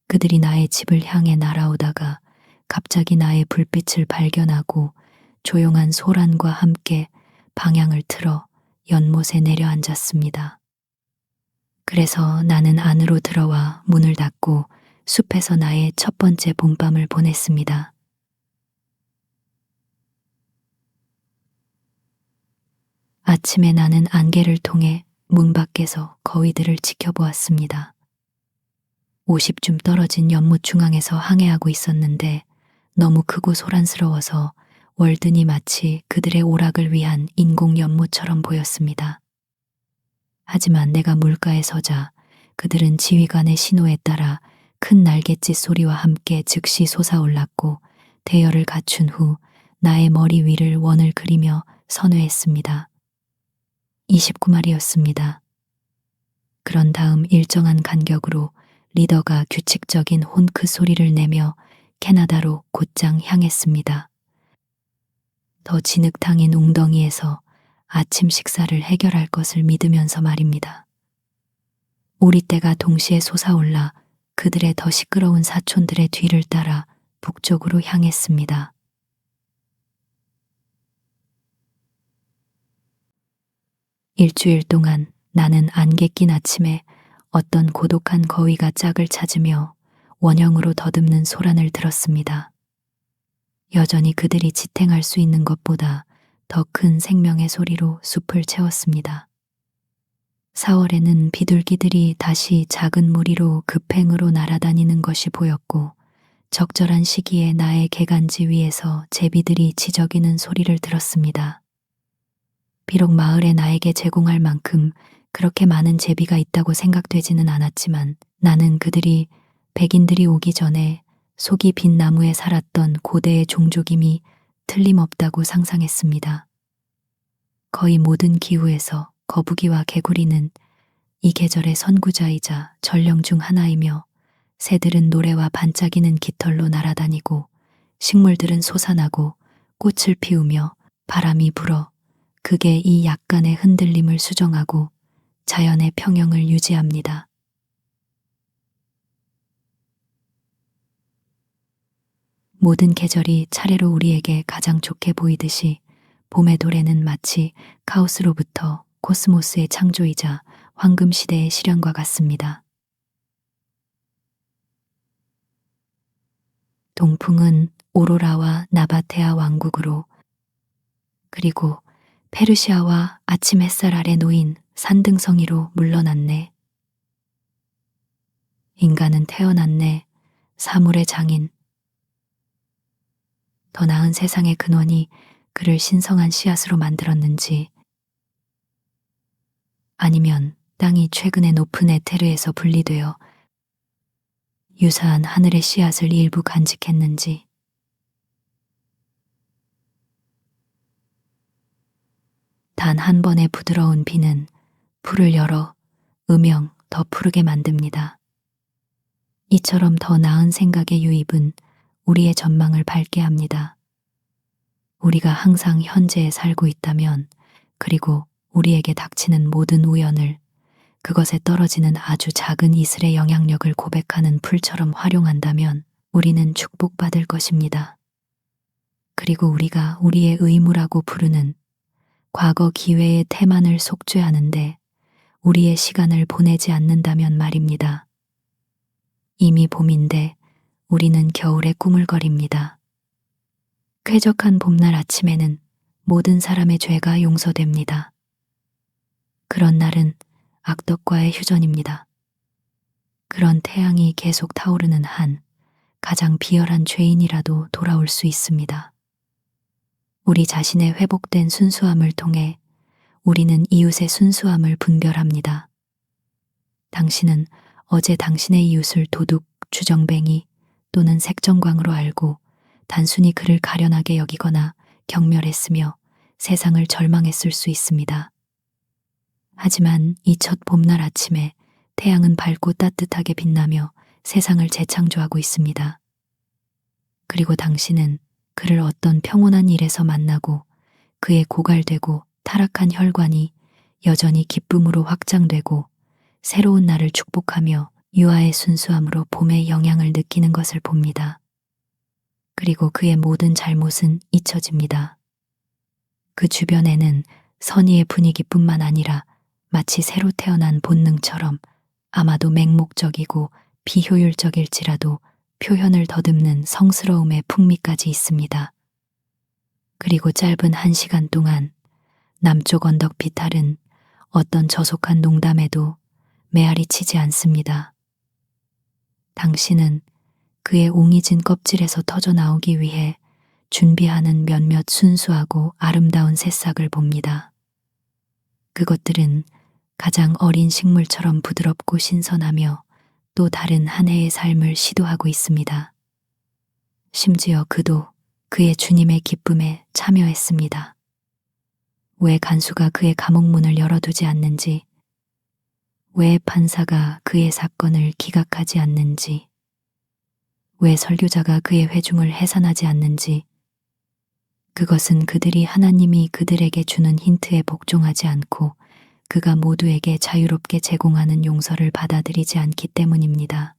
그들이 나의 집을 향해 날아오다가 갑자기 나의 불빛을 발견하고 조용한 소란과 함께 방향을 틀어 연못에 내려앉았습니다. 그래서 나는 안으로 들어와 문을 닫고 숲에서 나의 첫 번째 봄밤을 보냈습니다. 아침에 나는 안개를 통해 문 밖에서 거위들을 지켜보았습니다. 50쯤 떨어진 연못 중앙에서 항해하고 있었는데 너무 크고 소란스러워서 월든이 마치 그들의 오락을 위한 인공 연못처럼 보였습니다. 하지만 내가 물가에 서자 그들은 지휘관의 신호에 따라 큰 날갯짓 소리와 함께 즉시 솟아올랐고 대열을 갖춘 후 나의 머리 위를 원을 그리며 선회했습니다. 29마리였습니다. 그런 다음 일정한 간격으로 리더가 규칙적인 혼크 소리를 내며 캐나다로 곧장 향했습니다. 더 진흙탕인 웅덩이에서 아침 식사를 해결할 것을 믿으면서 말입니다. 우리 떼가 동시에 솟아올라 그들의 더 시끄러운 사촌들의 뒤를 따라 북쪽으로 향했습니다. 일주일 동안 나는 안개 낀 아침에 어떤 고독한 거위가 짝을 찾으며 원형으로 더듬는 소란을 들었습니다. 여전히 그들이 지탱할 수 있는 것보다 더 큰 생명의 소리로 숲을 채웠습니다. 4월에는 비둘기들이 다시 작은 무리로 급행으로 날아다니는 것이 보였고 적절한 시기에 나의 개간지 위에서 제비들이 지저귀는 소리를 들었습니다. 비록 마을에 나에게 제공할 만큼 그렇게 많은 제비가 있다고 생각되지는 않았지만 나는 그들이 백인들이 오기 전에 속이 빈 나무에 살았던 고대의 종족임이 틀림없다고 상상했습니다. 거의 모든 기후에서 거북이와 개구리는 이 계절의 선구자이자 전령 중 하나이며 새들은 노래와 반짝이는 깃털로 날아다니고 식물들은 솟아나고 꽃을 피우며 바람이 불어 그게 이 약간의 흔들림을 수정하고 자연의 평형을 유지합니다. 모든 계절이 차례로 우리에게 가장 좋게 보이듯이 봄의 도래는 마치 카오스로부터 코스모스의 창조이자 황금시대의 실현과 같습니다. 동풍은 오로라와 나바테아 왕국으로 그리고 페르시아와 아침 햇살 아래 놓인 산등성이로 물러났네. 인간은 태어났네. 사물의 장인. 더 나은 세상의 근원이 그를 신성한 씨앗으로 만들었는지 아니면 땅이 최근에 높은 에테르에서 분리되어 유사한 하늘의 씨앗을 일부 간직했는지 단 한 번의 부드러운 비는 풀을 열어 음영 더 푸르게 만듭니다. 이처럼 더 나은 생각의 유입은 우리의 전망을 밝게 합니다. 우리가 항상 현재에 살고 있다면 그리고 우리에게 닥치는 모든 우연을 그것에 떨어지는 아주 작은 이슬의 영향력을 고백하는 풀처럼 활용한다면 우리는 축복받을 것입니다. 그리고 우리가 우리의 의무라고 부르는 과거 기회의 태만을 속죄하는데 우리의 시간을 보내지 않는다면 말입니다. 이미 봄인데 우리는 겨울에 꾸물거립니다. 쾌적한 봄날 아침에는 모든 사람의 죄가 용서됩니다. 그런 날은 악덕과의 휴전입니다. 그런 태양이 계속 타오르는 한 가장 비열한 죄인이라도 돌아올 수 있습니다. 우리 자신의 회복된 순수함을 통해 우리는 이웃의 순수함을 분별합니다. 당신은 어제 당신의 이웃을 도둑, 주정뱅이 또는 색정광으로 알고 단순히 그를 가련하게 여기거나 경멸했으며 세상을 절망했을 수 있습니다. 하지만 이 첫 봄날 아침에 태양은 밝고 따뜻하게 빛나며 세상을 재창조하고 있습니다. 그리고 당신은 그를 어떤 평온한 일에서 만나고 그의 고갈되고 타락한 혈관이 여전히 기쁨으로 확장되고 새로운 날을 축복하며 유아의 순수함으로 봄의 영향을 느끼는 것을 봅니다. 그리고 그의 모든 잘못은 잊혀집니다. 그 주변에는 선의의 분위기뿐만 아니라 마치 새로 태어난 본능처럼 아마도 맹목적이고 비효율적일지라도 표현을 더듬는 성스러움의 풍미까지 있습니다. 그리고 짧은 1시간 동안 남쪽 언덕 비탈은 어떤 저속한 농담에도 메아리 치지 않습니다. 당신은 그의 옹이진 껍질에서 터져 나오기 위해 준비하는 몇몇 순수하고 아름다운 새싹을 봅니다. 그것들은 가장 어린 식물처럼 부드럽고 신선하며 또 다른 한 해의 삶을 시도하고 있습니다. 심지어 그도 그의 주님의 기쁨에 참여했습니다. 왜 간수가 그의 감옥문을 열어두지 않는지, 왜 판사가 그의 사건을 기각하지 않는지, 왜 설교자가 그의 회중을 해산하지 않는지, 그것은 그들이 하나님이 그들에게 주는 힌트에 복종하지 않고 그가 모두에게 자유롭게 제공하는 용서를 받아들이지 않기 때문입니다.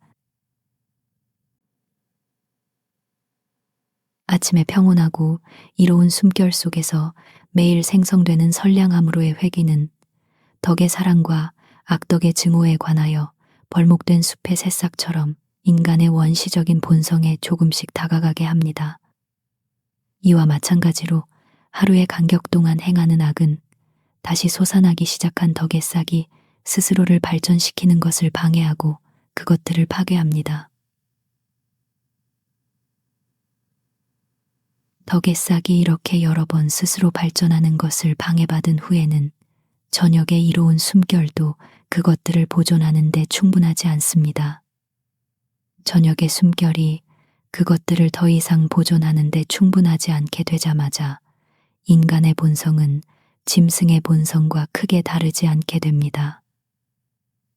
아침의 평온하고 이로운 숨결 속에서 매일 생성되는 선량함으로의 회귀는 덕의 사랑과 악덕의 증오에 관하여 벌목된 숲의 새싹처럼 인간의 원시적인 본성에 조금씩 다가가게 합니다. 이와 마찬가지로 하루의 간격 동안 행하는 악은 다시 솟아나기 시작한 덕의 싹이 스스로를 발전시키는 것을 방해하고 그것들을 파괴합니다. 덕의 싹이 이렇게 여러 번 스스로 발전하는 것을 방해받은 후에는 저녁의 이로운 숨결도 그것들을 보존하는 데 충분하지 않습니다. 저녁의 숨결이 그것들을 더 이상 보존하는 데 충분하지 않게 되자마자 인간의 본성은 짐승의 본성과 크게 다르지 않게 됩니다.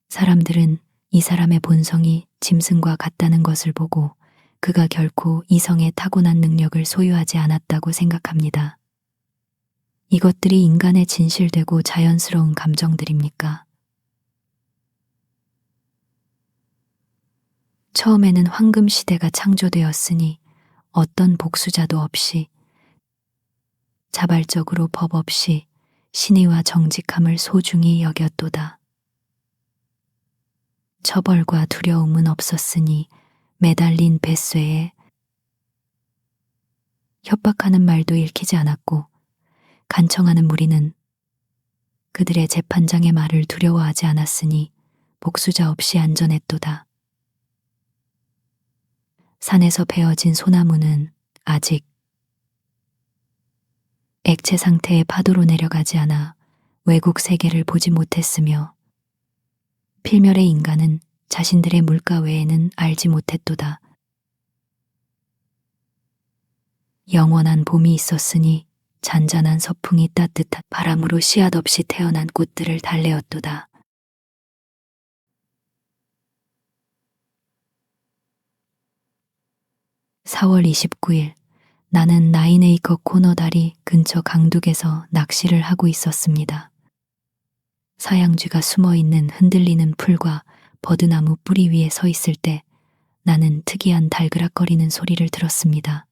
사람들은 이 사람의 본성이 짐승과 같다는 것을 보고 그가 결코 이성의 타고난 능력을 소유하지 않았다고 생각합니다. 이것들이 인간의 진실되고 자연스러운 감정들입니까? 처음에는 황금 시대가 창조되었으니 어떤 복수자도 없이 자발적으로 법 없이 신의와 정직함을 소중히 여겼도다. 처벌과 두려움은 없었으니 매달린 뱃쇠에 협박하는 말도 읽히지 않았고 간청하는 무리는 그들의 재판장의 말을 두려워하지 않았으니 복수자 없이 안전했도다. 산에서 베어진 소나무는 아직 액체 상태의 파도로 내려가지 않아 외국 세계를 보지 못했으며 필멸의 인간은 자신들의 물가 외에는 알지 못했도다. 영원한 봄이 있었으니 잔잔한 서풍이 따뜻한 바람으로 씨앗 없이 태어난 꽃들을 달래었도다. (4월 29일) 나는 나인에이커 코너 다리 근처 강둑에서 낚시를 하고 있었습니다. 사양쥐가 숨어있는 흔들리는 풀과 버드나무 뿌리 위에 서 있을 때 나는 특이한 달그락거리는 소리를 들었습니다.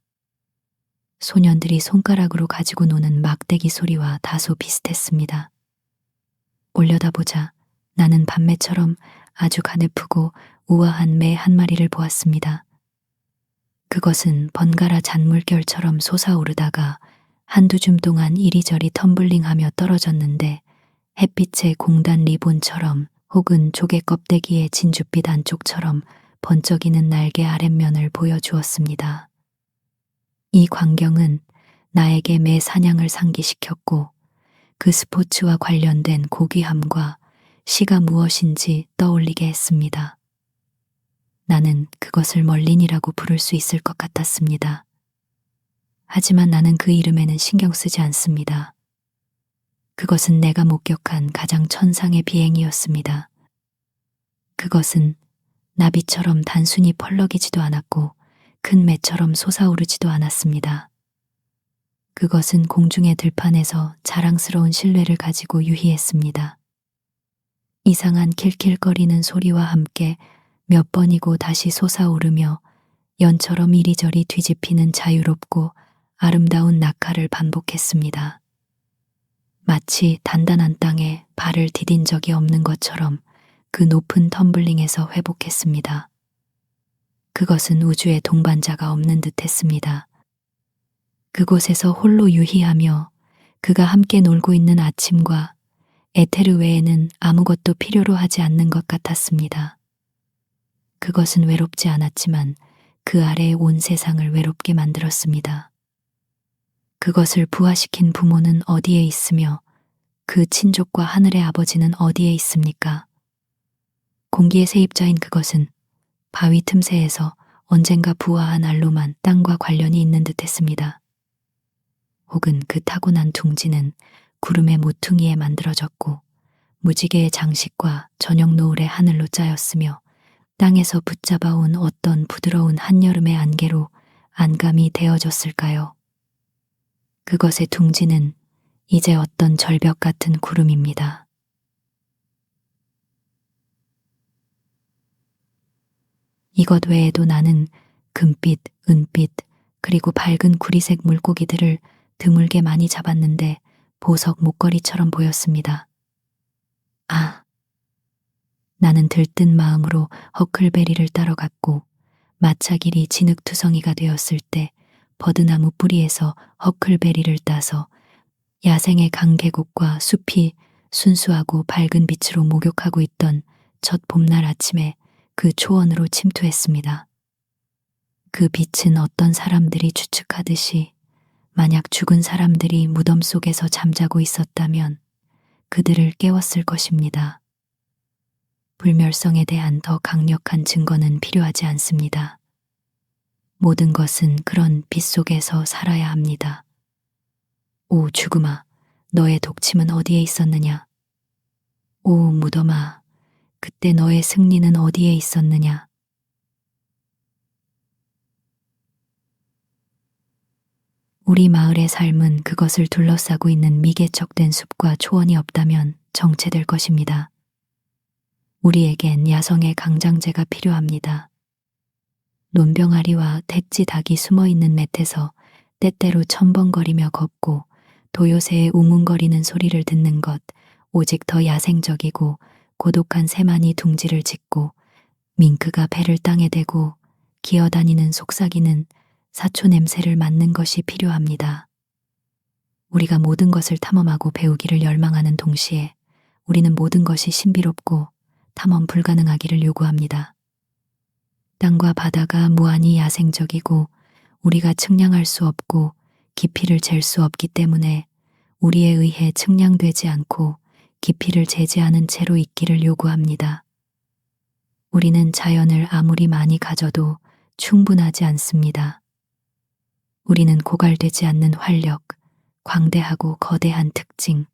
소년들이 손가락으로 가지고 노는 막대기 소리와 다소 비슷했습니다. 올려다보자 나는 밤매처럼 아주 가냘프고 우아한 매 한 마리를 보았습니다. 그것은 번갈아 잔물결처럼 솟아오르다가 한두 줌 동안 이리저리 텀블링하며 떨어졌는데 햇빛의 공단 리본처럼 혹은 조개 껍데기의 진주빛 안쪽처럼 번쩍이는 날개 아랫면을 보여주었습니다. 이 광경은 나에게 매 사냥을 상기시켰고 그 스포츠와 관련된 고귀함과 시가 무엇인지 떠올리게 했습니다. 나는 그것을 멀린이라고 부를 수 있을 것 같았습니다. 하지만 나는 그 이름에는 신경 쓰지 않습니다. 그것은 내가 목격한 가장 천상의 비행이었습니다. 그것은 나비처럼 단순히 펄럭이지도 않았고 큰 매처럼 솟아오르지도 않았습니다. 그것은 공중의 들판에서 자랑스러운 신뢰를 가지고 유희했습니다. 이상한 킬킬거리는 소리와 함께 몇 번이고 다시 솟아오르며 연처럼 이리저리 뒤집히는 자유롭고 아름다운 낙하를 반복했습니다. 마치 단단한 땅에 발을 디딘 적이 없는 것처럼 그 높은 텀블링에서 회복했습니다. 그것은 우주에 동반자가 없는 듯 했습니다. 그곳에서 홀로 유희하며 그가 함께 놀고 있는 아침과 에테르 외에는 아무것도 필요로 하지 않는 것 같았습니다. 그것은 외롭지 않았지만 그 아래에 온 세상을 외롭게 만들었습니다. 그것을 부화시킨 부모는 어디에 있으며 그 친족과 하늘의 아버지는 어디에 있습니까? 공기의 세입자인 그것은 바위 틈새에서 언젠가 부화한 알로만 땅과 관련이 있는 듯 했습니다. 혹은 그 타고난 둥지는 구름의 모퉁이에 만들어졌고 무지개의 장식과 저녁 노을의 하늘로 짜였으며 땅에서 붙잡아온 어떤 부드러운 한여름의 안개로 안감이 되어졌을까요? 그것의 둥지는 이제 어떤 절벽 같은 구름입니다. 이것 외에도 나는 금빛, 은빛, 그리고 밝은 구리색 물고기들을 드물게 많이 잡았는데 보석 목걸이처럼 보였습니다. 아! 나는 들뜬 마음으로 허클베리를 따러 갔고 마차길이 진흙투성이가 되었을 때 버드나무 뿌리에서 허클베리를 따서 야생의 강계곡과 숲이 순수하고 밝은 빛으로 목욕하고 있던 첫 봄날 아침에 그 초원으로 침투했습니다. 그 빛은 어떤 사람들이 추측하듯이 만약 죽은 사람들이 무덤 속에서 잠자고 있었다면 그들을 깨웠을 것입니다. 불멸성에 대한 더 강력한 증거는 필요하지 않습니다. 모든 것은 그런 빛 속에서 살아야 합니다. 오 죽음아, 너의 독침은 어디에 있었느냐? 오 무덤아, 그때 너의 승리는 어디에 있었느냐? 우리 마을의 삶은 그것을 둘러싸고 있는 미개척된 숲과 초원이 없다면 정체될 것입니다. 우리에겐 야성의 강장제가 필요합니다. 논병아리와 택지 닭이 숨어있는 맷에서 때때로 첨벙거리며 걷고 도요새의 웅웅거리는 소리를 듣는 것, 오직 더 야생적이고 고독한 새만이 둥지를 짓고 밍크가 배를 땅에 대고 기어다니는 속삭이는 사초 냄새를 맡는 것이 필요합니다. 우리가 모든 것을 탐험하고 배우기를 열망하는 동시에 우리는 모든 것이 신비롭고 탐험 불가능하기를 요구합니다. 땅과 바다가 무한히 야생적이고 우리가 측량할 수 없고 깊이를 잴 수 없기 때문에 우리에 의해 측량되지 않고 깊이를 재지 않은 채로 있기를 요구합니다. 우리는 자연을 아무리 많이 가져도 충분하지 않습니다. 우리는 고갈되지 않는 활력, 광대하고 거대한 특징,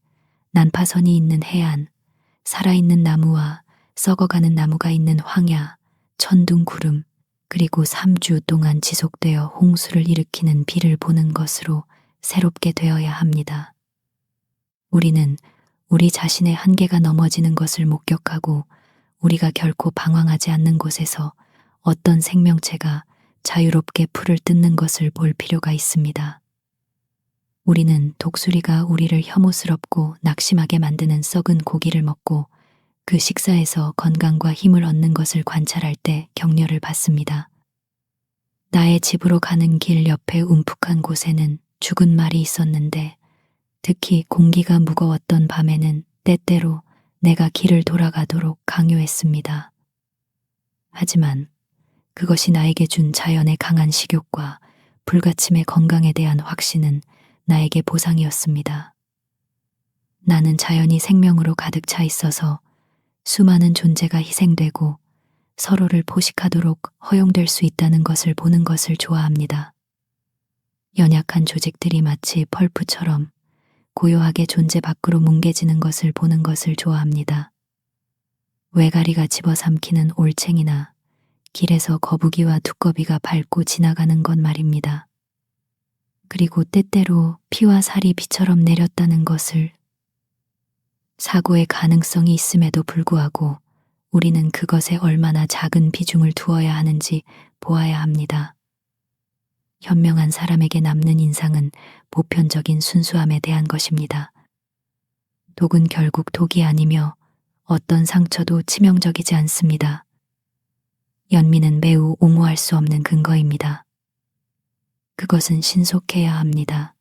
난파선이 있는 해안, 살아있는 나무와 썩어가는 나무가 있는 황야, 천둥 구름, 그리고 3주 동안 지속되어 홍수를 일으키는 비를 보는 것으로 새롭게 되어야 합니다. 우리는 우리 자신의 한계가 넘어지는 것을 목격하고 우리가 결코 방황하지 않는 곳에서 어떤 생명체가 자유롭게 풀을 뜯는 것을 볼 필요가 있습니다. 우리는 독수리가 우리를 혐오스럽고 낙심하게 만드는 썩은 고기를 먹고 그 식사에서 건강과 힘을 얻는 것을 관찰할 때 격려를 받습니다. 나의 집으로 가는 길 옆에 움푹한 곳에는 죽은 말이 있었는데 특히 공기가 무거웠던 밤에는 때때로 내가 길을 돌아가도록 강요했습니다. 하지만 그것이 나에게 준 자연의 강한 식욕과 불가침의 건강에 대한 확신은 나에게 보상이었습니다. 나는 자연이 생명으로 가득 차 있어서 수많은 존재가 희생되고 서로를 포식하도록 허용될 수 있다는 것을 보는 것을 좋아합니다. 연약한 조직들이 마치 펄프처럼 고요하게 존재 밖으로 뭉개지는 것을 보는 것을 좋아합니다. 외가리가 집어삼키는 올챙이나 길에서 거북이와 두꺼비가 밟고 지나가는 것 말입니다. 그리고 때때로 피와 살이 비처럼 내렸다는 것을. 사고의 가능성이 있음에도 불구하고 우리는 그것에 얼마나 작은 비중을 두어야 하는지 보아야 합니다. 현명한 사람에게 남는 인상은 보편적인 순수함에 대한 것입니다. 독은 결국 독이 아니며 어떤 상처도 치명적이지 않습니다. 연민은 매우 옹호할 수 없는 근거입니다. 그것은 신속해야 합니다.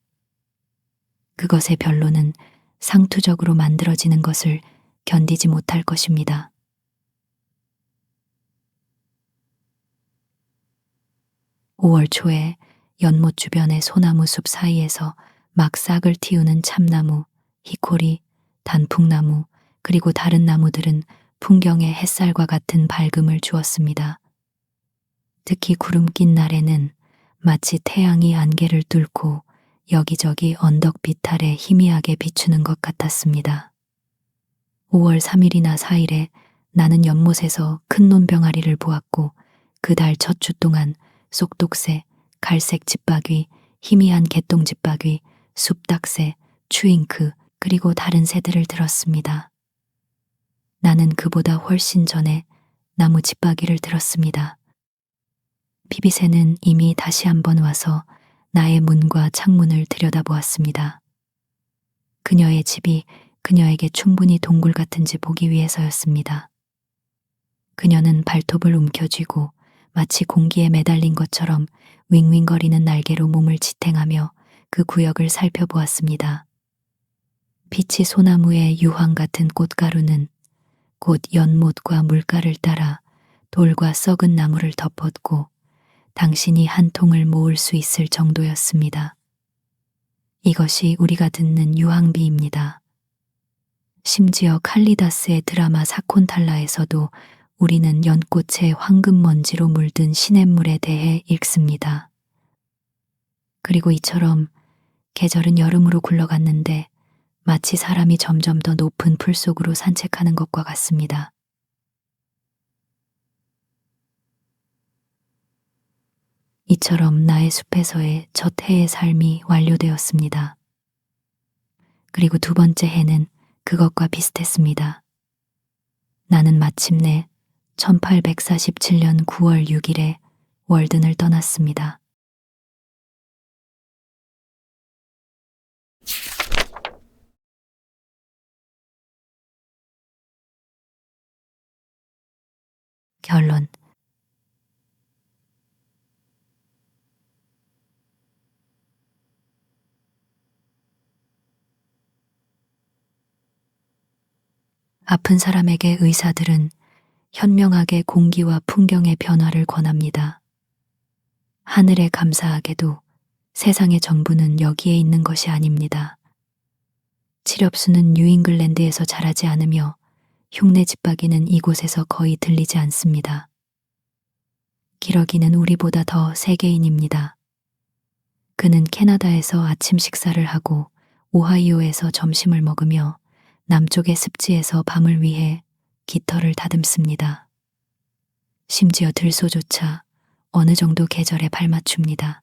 그것의 변로는 상투적으로 만들어지는 것을 견디지 못할 것입니다. (5월) 초에 연못 주변의 소나무 숲 사이에서 막 싹을 틔우는 참나무, 히코리, 단풍나무, 그리고 다른 나무들은 풍경에 햇살과 같은 밝음을 주었습니다. 특히 구름 낀 날에는 마치 태양이 안개를 뚫고 여기저기 언덕 비탈에 희미하게 비추는 것 같았습니다. (5월) 3일이나 4일에 나는 연못에서 큰 논병아리를 보았고 그 달 첫 주 동안 쏙독새, 갈색 집박귀, 희미한 개똥집박귀, 숲닥새, 추잉크, 그리고 다른 새들을 들었습니다. 나는 그보다 훨씬 전에 나무 집박귀를 들었습니다. 비비새는 이미 다시 한번 와서 나의 문과 창문을 들여다보았습니다. 그녀의 집이 그녀에게 충분히 동굴 같은지 보기 위해서였습니다. 그녀는 발톱을 움켜쥐고 마치 공기에 매달린 것처럼 윙윙거리는 날개로 몸을 지탱하며 그 구역을 살펴보았습니다. 빛이 소나무의 유황 같은 꽃가루는 곧 연못과 물가를 따라 돌과 썩은 나무를 덮었고 당신이 한 통을 모을 수 있을 정도였습니다. 이것이 우리가 듣는 유황비입니다. 심지어 칼리다스의 드라마 사콘탈라에서도 우리는 연꽃의 황금 먼지로 물든 시냇물에 대해 읽습니다. 그리고 이처럼 계절은 여름으로 굴러갔는데 마치 사람이 점점 더 높은 풀 속으로 산책하는 것과 같습니다. 이처럼 나의 숲에서의 첫 해의 삶이 완료되었습니다. 그리고 두 번째 해는 그것과 비슷했습니다. 나는 마침내 1847년 9월 6일에 월든을 떠났습니다. 결론. 아픈 사람에게 의사들은 현명하게 공기와 풍경의 변화를 권합니다. 하늘에 감사하게도 세상의 전부는 여기에 있는 것이 아닙니다. 칠엽수는 뉴잉글랜드에서 자라지 않으며 흉내 집박이는 이곳에서 거의 들리지 않습니다. 기러기는 우리보다 더 세계인입니다. 그는 캐나다에서 아침 식사를 하고 오하이오에서 점심을 먹으며 남쪽의 습지에서 밤을 위해 깃털을 다듬습니다. 심지어 들소조차 어느 정도 계절에 발맞춥니다.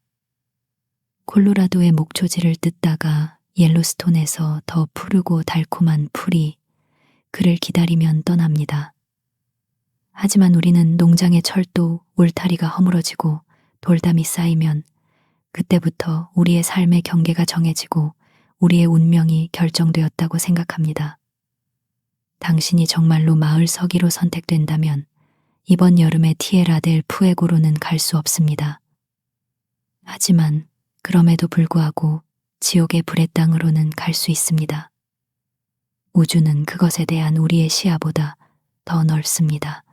콜로라도의 목초지를 뜯다가 옐로스톤에서 더 푸르고 달콤한 풀이 그를 기다리면 떠납니다. 하지만 우리는 농장의 철도, 울타리가 허물어지고 돌담이 쌓이면 그때부터 우리의 삶의 경계가 정해지고 우리의 운명이 결정되었다고 생각합니다. 당신이 정말로 마을 서기로 선택된다면 이번 여름에 티에라 델 푸에고로는 갈 수 없습니다. 하지만 그럼에도 불구하고 지옥의 불의 땅으로는 갈 수 있습니다. 우주는 그것에 대한 우리의 시야보다 더 넓습니다.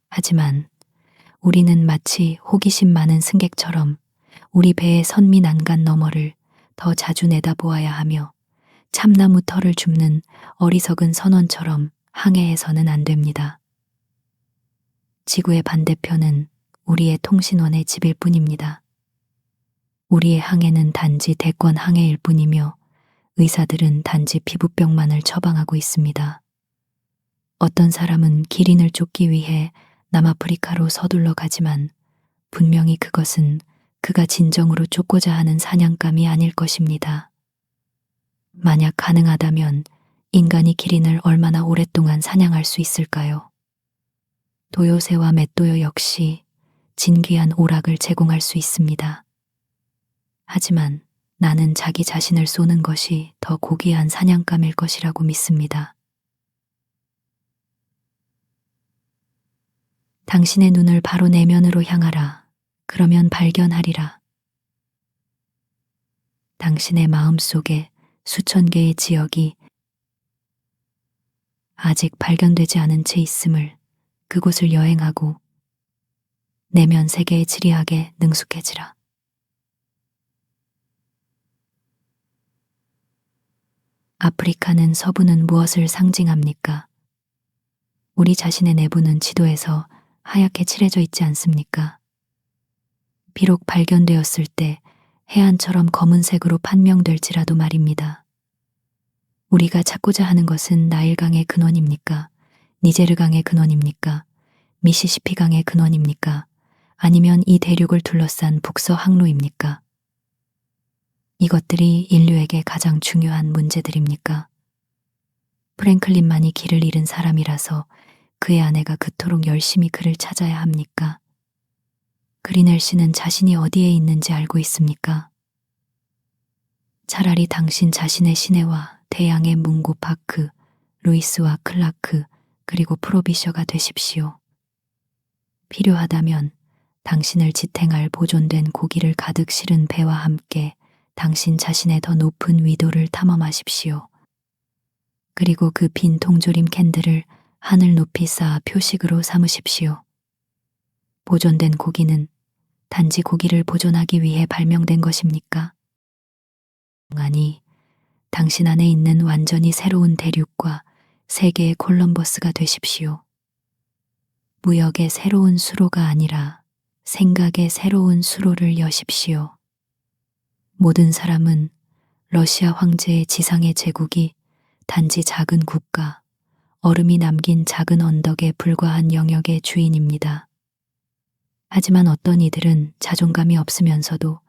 하지만 우리는 마치 호기심 많은 승객처럼 우리 배의 선미난간 너머를 더 자주 내다보아야 하며 참나무 털을 줍는 어리석은 선원처럼 항해해서는 안 됩니다. 지구의 반대편은 우리의 통신원의 집일 뿐입니다. 우리의 항해는 단지 대권 항해일 뿐이며 의사들은 단지 피부병만을 처방하고 있습니다. 어떤 사람은 기린을 쫓기 위해 남아프리카로 서둘러 가지만 분명히 그것은 그가 진정으로 쫓고자 하는 사냥감이 아닐 것입니다. 만약 가능하다면 인간이 기린을 얼마나 오랫동안 사냥할 수 있을까요? 도요새와 맷도요 역시 진귀한 오락을 제공할 수 있습니다. 하지만 나는 자기 자신을 쏘는 것이 더 고귀한 사냥감일 것이라고 믿습니다. 당신의 눈을 바로 내면으로 향하라. 그러면 발견하리라. 당신의 마음 속에 수천 개의 지역이 아직 발견되지 않은 채 있음을 그곳을 여행하고 내면 세계에 지리하게 능숙해지라. 아프리카는 서부는 무엇을 상징합니까? 우리 자신의 내부는 지도에서 하얗게 칠해져 있지 않습니까? 비록 발견되었을 때 해안처럼 검은색으로 판명될지라도 말입니다. 우리가 찾고자 하는 것은 나일강의 근원입니까? 니제르강의 근원입니까? 미시시피강의 근원입니까? 아니면 이 대륙을 둘러싼 북서 항로입니까? 이것들이 인류에게 가장 중요한 문제들입니까? 프랭클린만이 길을 잃은 사람이라서 그의 아내가 그토록 열심히 그를 찾아야 합니까? 그리넬 씨는 자신이 어디에 있는지 알고 있습니까? 차라리 당신 자신의 시내와 대양의 문고 파크, 루이스와 클라크, 그리고 프로비셔가 되십시오. 필요하다면 당신을 지탱할 보존된 고기를 가득 실은 배와 함께 당신 자신의 더 높은 위도를 탐험하십시오. 그리고 그 빈 통조림 캔들을 하늘 높이 쌓아 표식으로 삼으십시오. 보존된 고기는 단지 고기를 보존하기 위해 발명된 것입니까? 아니, 당신 안에 있는 완전히 새로운 대륙과 세계의 콜럼버스가 되십시오. 무역의 새로운 수로가 아니라 생각의 새로운 수로를 여십시오. 모든 사람은 러시아 황제의 지상의 제국이 단지 작은 국가, 얼음이 남긴 작은 언덕에 불과한 영역의 주인입니다. 하지만 어떤 이들은 자존감이 없으면서도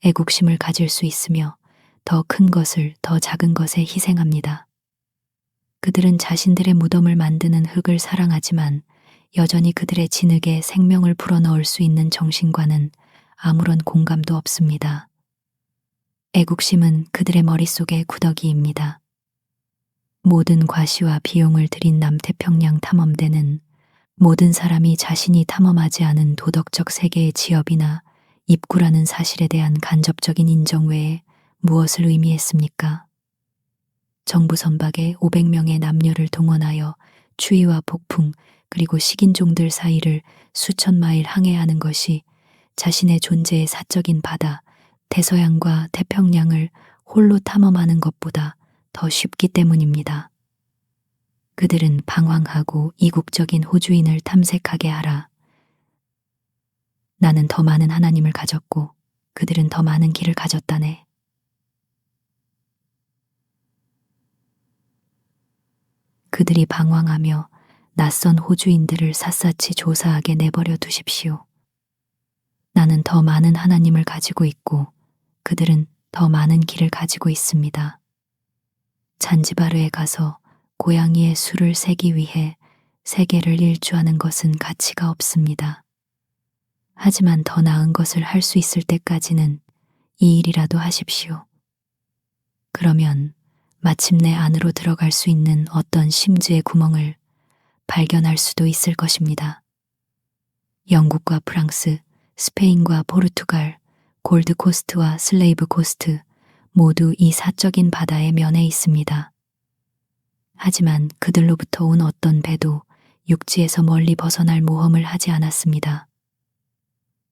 애국심을 가질 수 있으며 더 큰 것을 더 작은 것에 희생합니다. 그들은 자신들의 무덤을 만드는 흙을 사랑하지만 여전히 그들의 진흙에 생명을 불어넣을 수 있는 정신과는 아무런 공감도 없습니다. 애국심은 그들의 머릿속의 구더기입니다. 모든 과시와 비용을 들인 남태평양 탐험대는 모든 사람이 자신이 탐험하지 않은 도덕적 세계의 지엽이나 입구라는 사실에 대한 간접적인 인정 외에 무엇을 의미했습니까? 정부 선박에 500명의 남녀를 동원하여 추위와 폭풍 그리고 식인종들 사이를 수천 마일 항해하는 것이 자신의 존재의 사적인 바다, 대서양과 태평양을 홀로 탐험하는 것보다 더 쉽기 때문입니다. 그들은 방황하고 이국적인 호주인을 탐색하게 하라. 나는 더 많은 하나님을 가졌고 그들은 더 많은 길을 가졌다네. 그들이 방황하며 낯선 호주인들을 샅샅이 조사하게 내버려 두십시오. 나는 더 많은 하나님을 가지고 있고 그들은 더 많은 길을 가지고 있습니다. 잔지바르에 가서 고양이의 수를 세기 위해 세계를 일주하는 것은 가치가 없습니다. 하지만 더 나은 것을 할 수 있을 때까지는 이 일이라도 하십시오. 그러면 마침내 안으로 들어갈 수 있는 어떤 심지의 구멍을 발견할 수도 있을 것입니다. 영국과 프랑스, 스페인과 포르투갈, 골드코스트와 슬레이브 코스트 모두 이 사적인 바다의 면에 있습니다. 하지만 그들로부터 온 어떤 배도 육지에서 멀리 벗어날 모험을 하지 않았습니다.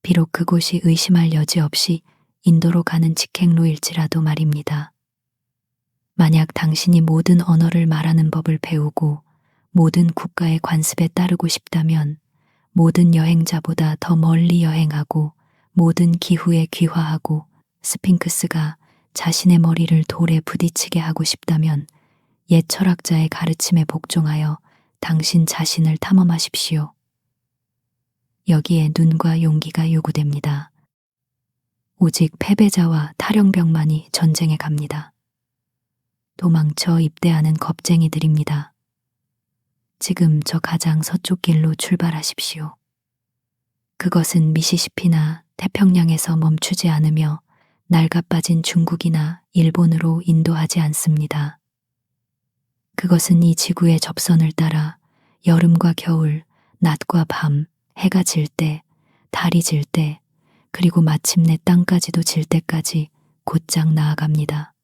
비록 그곳이 의심할 여지 없이 인도로 가는 직행로일지라도 말입니다. 만약 당신이 모든 언어를 말하는 법을 배우고 모든 국가의 관습에 따르고 싶다면 모든 여행자보다 더 멀리 여행하고 모든 기후에 귀화하고 스핑크스가 자신의 머리를 돌에 부딪히게 하고 싶다면 옛 철학자의 가르침에 복종하여 당신 자신을 탐험하십시오. 여기에 눈과 용기가 요구됩니다. 오직 패배자와 탈영병만이 전쟁에 갑니다. 도망쳐 입대하는 겁쟁이들입니다. 지금 저 가장 서쪽 길로 출발하십시오. 그것은 미시시피나 태평양에서 멈추지 않으며 낡아빠진 중국이나 일본으로 인도하지 않습니다. 그것은 이 지구의 접선을 따라 여름과 겨울, 낮과 밤, 해가 질 때, 달이 질 때, 그리고 마침내 땅까지도 질 때까지 곧장 나아갑니다.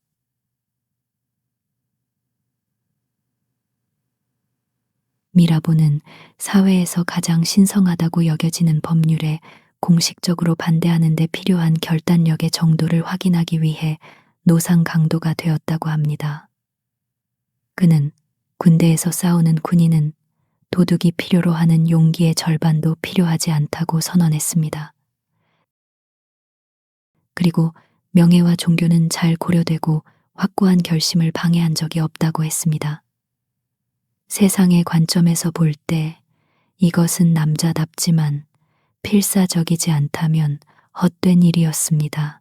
미라보는 사회에서 가장 신성하다고 여겨지는 법률에 공식적으로 반대하는 데 필요한 결단력의 정도를 확인하기 위해 노상 강도가 되었다고 합니다. 그는 군대에서 싸우는 군인은 도둑이 필요로 하는 용기의 절반도 필요하지 않다고 선언했습니다. 그리고 명예와 종교는 잘 고려되고 확고한 결심을 방해한 적이 없다고 했습니다. 세상의 관점에서 볼 때 이것은 남자답지만 필사적이지 않다면 헛된 일이었습니다.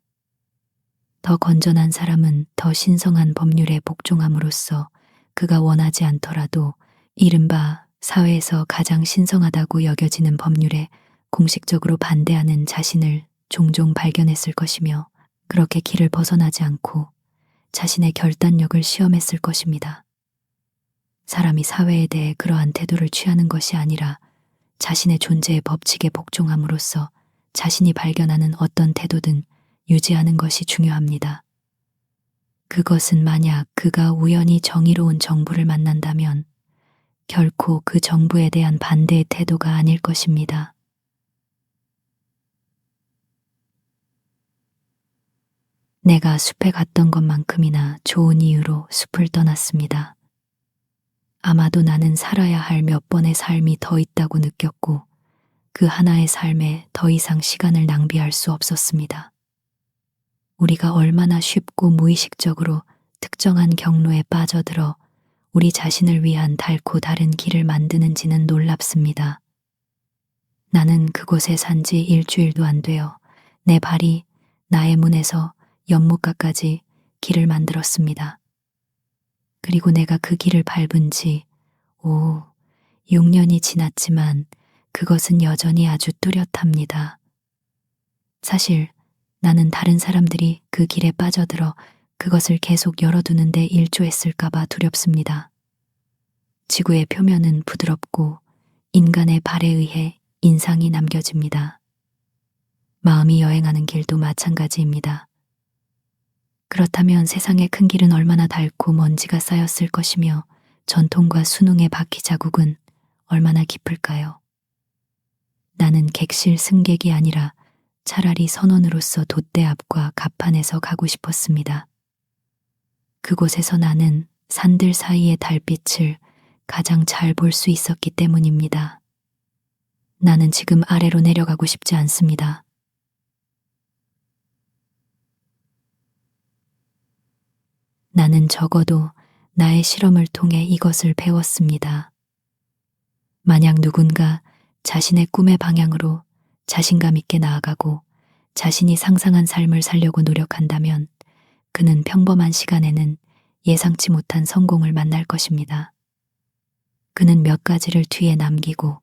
더 건전한 사람은 더 신성한 법률에 복종함으로써 그가 원하지 않더라도 이른바 사회에서 가장 신성하다고 여겨지는 법률에 공식적으로 반대하는 자신을 종종 발견했을 것이며 그렇게 길을 벗어나지 않고 자신의 결단력을 시험했을 것입니다. 사람이 사회에 대해 그러한 태도를 취하는 것이 아니라 자신의 존재의 법칙에 복종함으로써 자신이 발견하는 어떤 태도든 유지하는 것이 중요합니다. 그것은 만약 그가 우연히 정의로운 정부를 만난다면 결코 그 정부에 대한 반대의 태도가 아닐 것입니다. 내가 숲에 갔던 것만큼이나 좋은 이유로 숲을 떠났습니다. 아마도 나는 살아야 할 몇 번의 삶이 더 있다고 느꼈고 그 하나의 삶에 더 이상 시간을 낭비할 수 없었습니다. 우리가 얼마나 쉽고 무의식적으로 특정한 경로에 빠져들어 우리 자신을 위한 달고 다른 길을 만드는지는 놀랍습니다. 나는 그곳에 산 지 일주일도 안 되어 내 발이 나의 문에서 연못가까지 길을 만들었습니다. 그리고 내가 그 길을 밟은 지 6년이 지났지만 그것은 여전히 아주 뚜렷합니다. 사실 나는 다른 사람들이 그 길에 빠져들어 그것을 계속 열어두는데 일조했을까봐 두렵습니다. 지구의 표면은 부드럽고 인간의 발에 의해 인상이 남겨집니다. 마음이 여행하는 길도 마찬가지입니다. 그렇다면 세상의 큰 길은 얼마나 닳고 먼지가 쌓였을 것이며 전통과 수능의 바퀴 자국은 얼마나 깊을까요? 나는 객실 승객이 아니라 차라리 선원으로서 돛대 앞과 갑판에서 가고 싶었습니다. 그곳에서 나는 산들 사이의 달빛을 가장 잘 볼 수 있었기 때문입니다. 나는 지금 아래로 내려가고 싶지 않습니다. 나는 적어도 나의 실험을 통해 이것을 배웠습니다. 만약 누군가 자신의 꿈의 방향으로 자신감 있게 나아가고 자신이 상상한 삶을 살려고 노력한다면 그는 평범한 시간에는 예상치 못한 성공을 만날 것입니다. 그는 몇 가지를 뒤에 남기고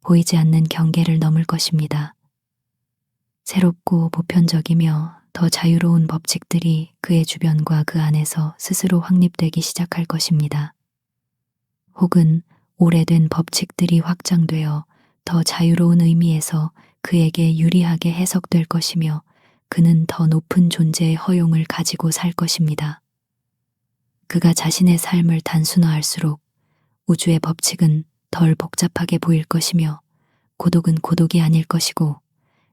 보이지 않는 경계를 넘을 것입니다. 새롭고 보편적이며 더 자유로운 법칙들이 그의 주변과 그 안에서 스스로 확립되기 시작할 것입니다. 혹은 오래된 법칙들이 확장되어 더 자유로운 의미에서 그에게 유리하게 해석될 것이며 그는 더 높은 존재의 허용을 가지고 살 것입니다. 그가 자신의 삶을 단순화할수록 우주의 법칙은 덜 복잡하게 보일 것이며 고독은 고독이 아닐 것이고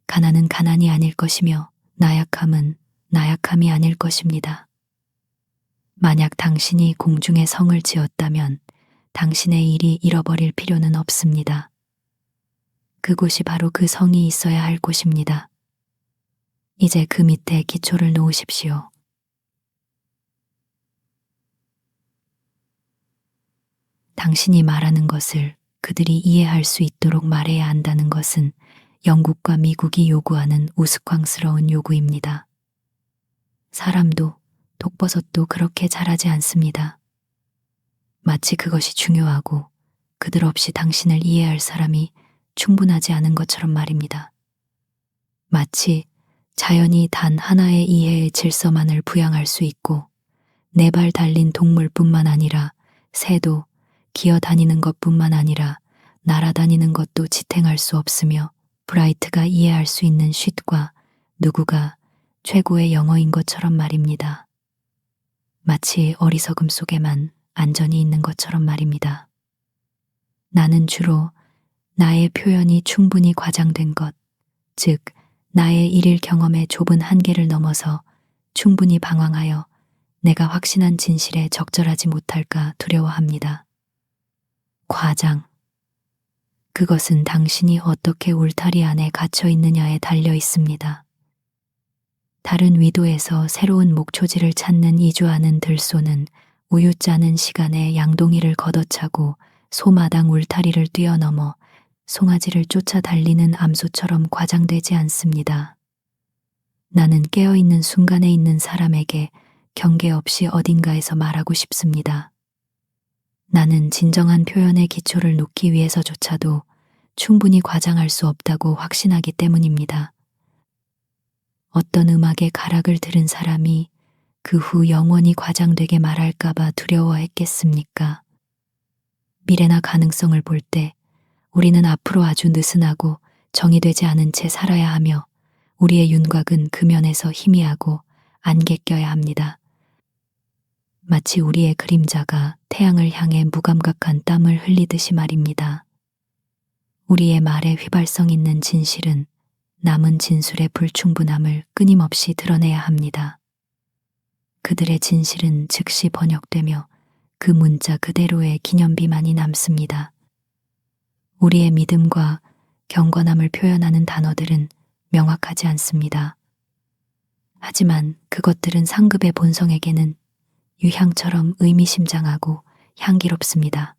가난은 가난이 아닐 것이며 나약함은 나약함이 아닐 것입니다. 만약 당신이 공중에 성을 지었다면 당신의 일이 잃어버릴 필요는 없습니다. 그곳이 바로 그 성이 있어야 할 곳입니다. 이제 그 밑에 기초를 놓으십시오. 당신이 말하는 것을 그들이 이해할 수 있도록 말해야 한다는 것은 영국과 미국이 요구하는 우스꽝스러운 요구입니다. 사람도 독버섯도 그렇게 자라지 않습니다. 마치 그것이 중요하고 그들 없이 당신을 이해할 사람이 충분하지 않은 것처럼 말입니다. 마치 자연이 단 하나의 이해의 질서만을 부양할 수 있고 네 발 달린 동물뿐만 아니라 새도 기어다니는 것뿐만 아니라 날아다니는 것도 지탱할 수 없으며 브라이트가 이해할 수 있는 쉿과 누구가 최고의 영어인 것처럼 말입니다. 마치 어리석음 속에만 안전이 있는 것처럼 말입니다. 나는 주로 나의 표현이 충분히 과장된 것, 즉 나의 일일 경험의 좁은 한계를 넘어서 충분히 방황하여 내가 확신한 진실에 적절하지 못할까 두려워합니다. 과장. 그것은 당신이 어떻게 울타리 안에 갇혀 있느냐에 달려 있습니다. 다른 위도에서 새로운 목초지를 찾는 이주하는 들소는 우유 짜는 시간에 양동이를 걷어차고 소마당 울타리를 뛰어넘어 송아지를 쫓아 달리는 암소처럼 과장되지 않습니다. 나는 깨어있는 순간에 있는 사람에게 경계 없이 어딘가에서 말하고 싶습니다. 나는 진정한 표현의 기초를 놓기 위해서조차도 충분히 과장할 수 없다고 확신하기 때문입니다. 어떤 음악의 가락을 들은 사람이 그 후 영원히 과장되게 말할까봐 두려워했겠습니까? 미래나 가능성을 볼 때 우리는 앞으로 아주 느슨하고 정의되지 않은 채 살아야 하며 우리의 윤곽은 그 면에서 희미하고 안개 껴야 합니다. 마치 우리의 그림자가 태양을 향해 무감각한 땀을 흘리듯이 말입니다. 우리의 말에 휘발성 있는 진실은 남은 진술의 불충분함을 끊임없이 드러내야 합니다. 그들의 진실은 즉시 번역되며 그 문자 그대로의 기념비만이 남습니다. 우리의 믿음과 경건함을 표현하는 단어들은 명확하지 않습니다. 하지만 그것들은 상급의 본성에게는 유향처럼 의미심장하고 향기롭습니다.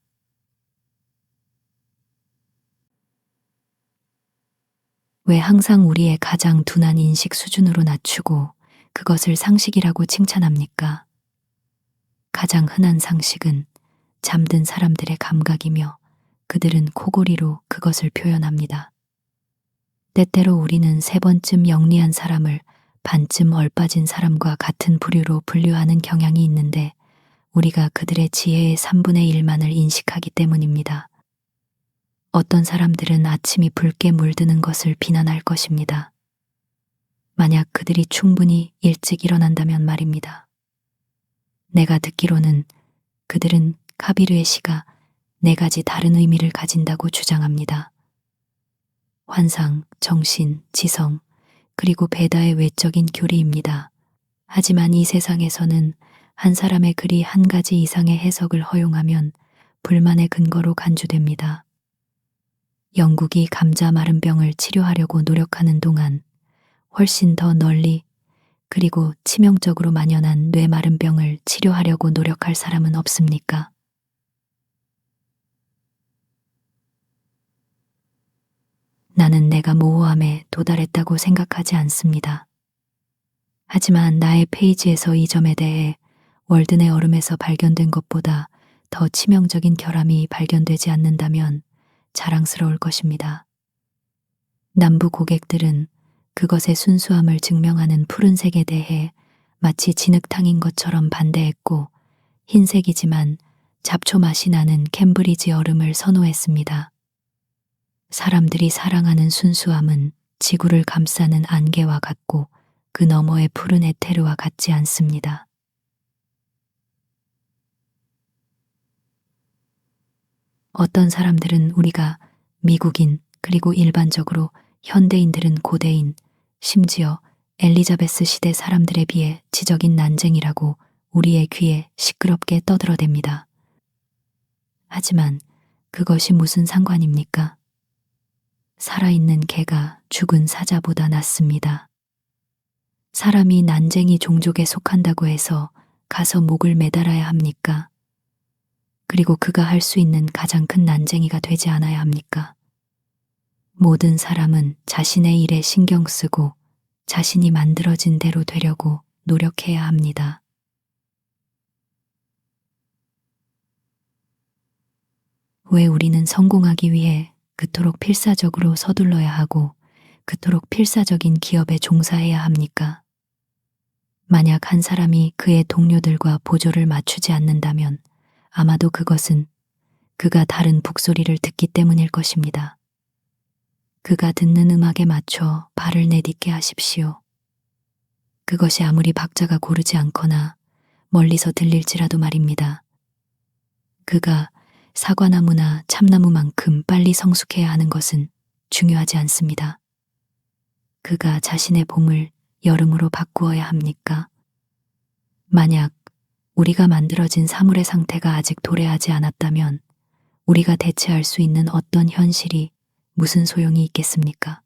왜 항상 우리의 가장 둔한 인식 수준으로 낮추고 그것을 상식이라고 칭찬합니까? 가장 흔한 상식은 잠든 사람들의 감각이며 그들은 코골이로 그것을 표현합니다. 때때로 우리는 세 번쯤 영리한 사람을 반쯤 얼빠진 사람과 같은 부류로 분류하는 경향이 있는데 우리가 그들의 지혜의 3분의 1만을 인식하기 때문입니다. 어떤 사람들은 아침이 붉게 물드는 것을 비난할 것입니다. 만약 그들이 충분히 일찍 일어난다면 말입니다. 내가 듣기로는 그들은 카비르의 시가 4가지 다른 의미를 가진다고 주장합니다. 환상, 정신, 지성, 그리고 베다의 외적인 교리입니다. 하지만 이 세상에서는 한 사람의 글이 한 가지 이상의 해석을 허용하면 불만의 근거로 간주됩니다. 영국이 감자 마른병을 치료하려고 노력하는 동안 훨씬 더 널리 그리고 치명적으로 만연한 뇌마른병을 치료하려고 노력할 사람은 없습니까? 나는 내가 모호함에 도달했다고 생각하지 않습니다. 하지만 나의 페이지에서 이 점에 대해 월든의 얼음에서 발견된 것보다 더 치명적인 결함이 발견되지 않는다면 자랑스러울 것입니다. 남부 고객들은 그것의 순수함을 증명하는 푸른색에 대해 마치 진흙탕인 것처럼 반대했고 흰색이지만 잡초 맛이 나는 캠브리지 얼음을 선호했습니다. 사람들이 사랑하는 순수함은 지구를 감싸는 안개와 같고 그 너머의 푸른 에테르와 같지 않습니다. 어떤 사람들은 우리가 미국인 그리고 일반적으로 현대인들은 고대인, 심지어 엘리자베스 시대 사람들에 비해 지적인 난쟁이라고 우리의 귀에 시끄럽게 떠들어댑니다. 하지만 그것이 무슨 상관입니까? 살아있는 개가 죽은 사자보다 낫습니다. 사람이 난쟁이 종족에 속한다고 해서 가서 목을 매달아야 합니까? 그리고 그가 할 수 있는 가장 큰 난쟁이가 되지 않아야 합니까? 모든 사람은 자신의 일에 신경 쓰고 자신이 만들어진 대로 되려고 노력해야 합니다. 왜 우리는 성공하기 위해 그토록 필사적으로 서둘러야 하고 그토록 필사적인 기업에 종사해야 합니까? 만약 한 사람이 그의 동료들과 보조를 맞추지 않는다면 아마도 그것은 그가 다른 북소리를 듣기 때문일 것입니다. 그가 듣는 음악에 맞춰 발을 내딛게 하십시오. 그것이 아무리 박자가 고르지 않거나 멀리서 들릴지라도 말입니다. 그가 사과나무나 참나무만큼 빨리 성숙해야 하는 것은 중요하지 않습니다. 그가 자신의 봄을 여름으로 바꾸어야 합니까? 만약 우리가 만들어진 사물의 상태가 아직 도래하지 않았다면 우리가 대체할 수 있는 어떤 현실이 무슨 소용이 있겠습니까?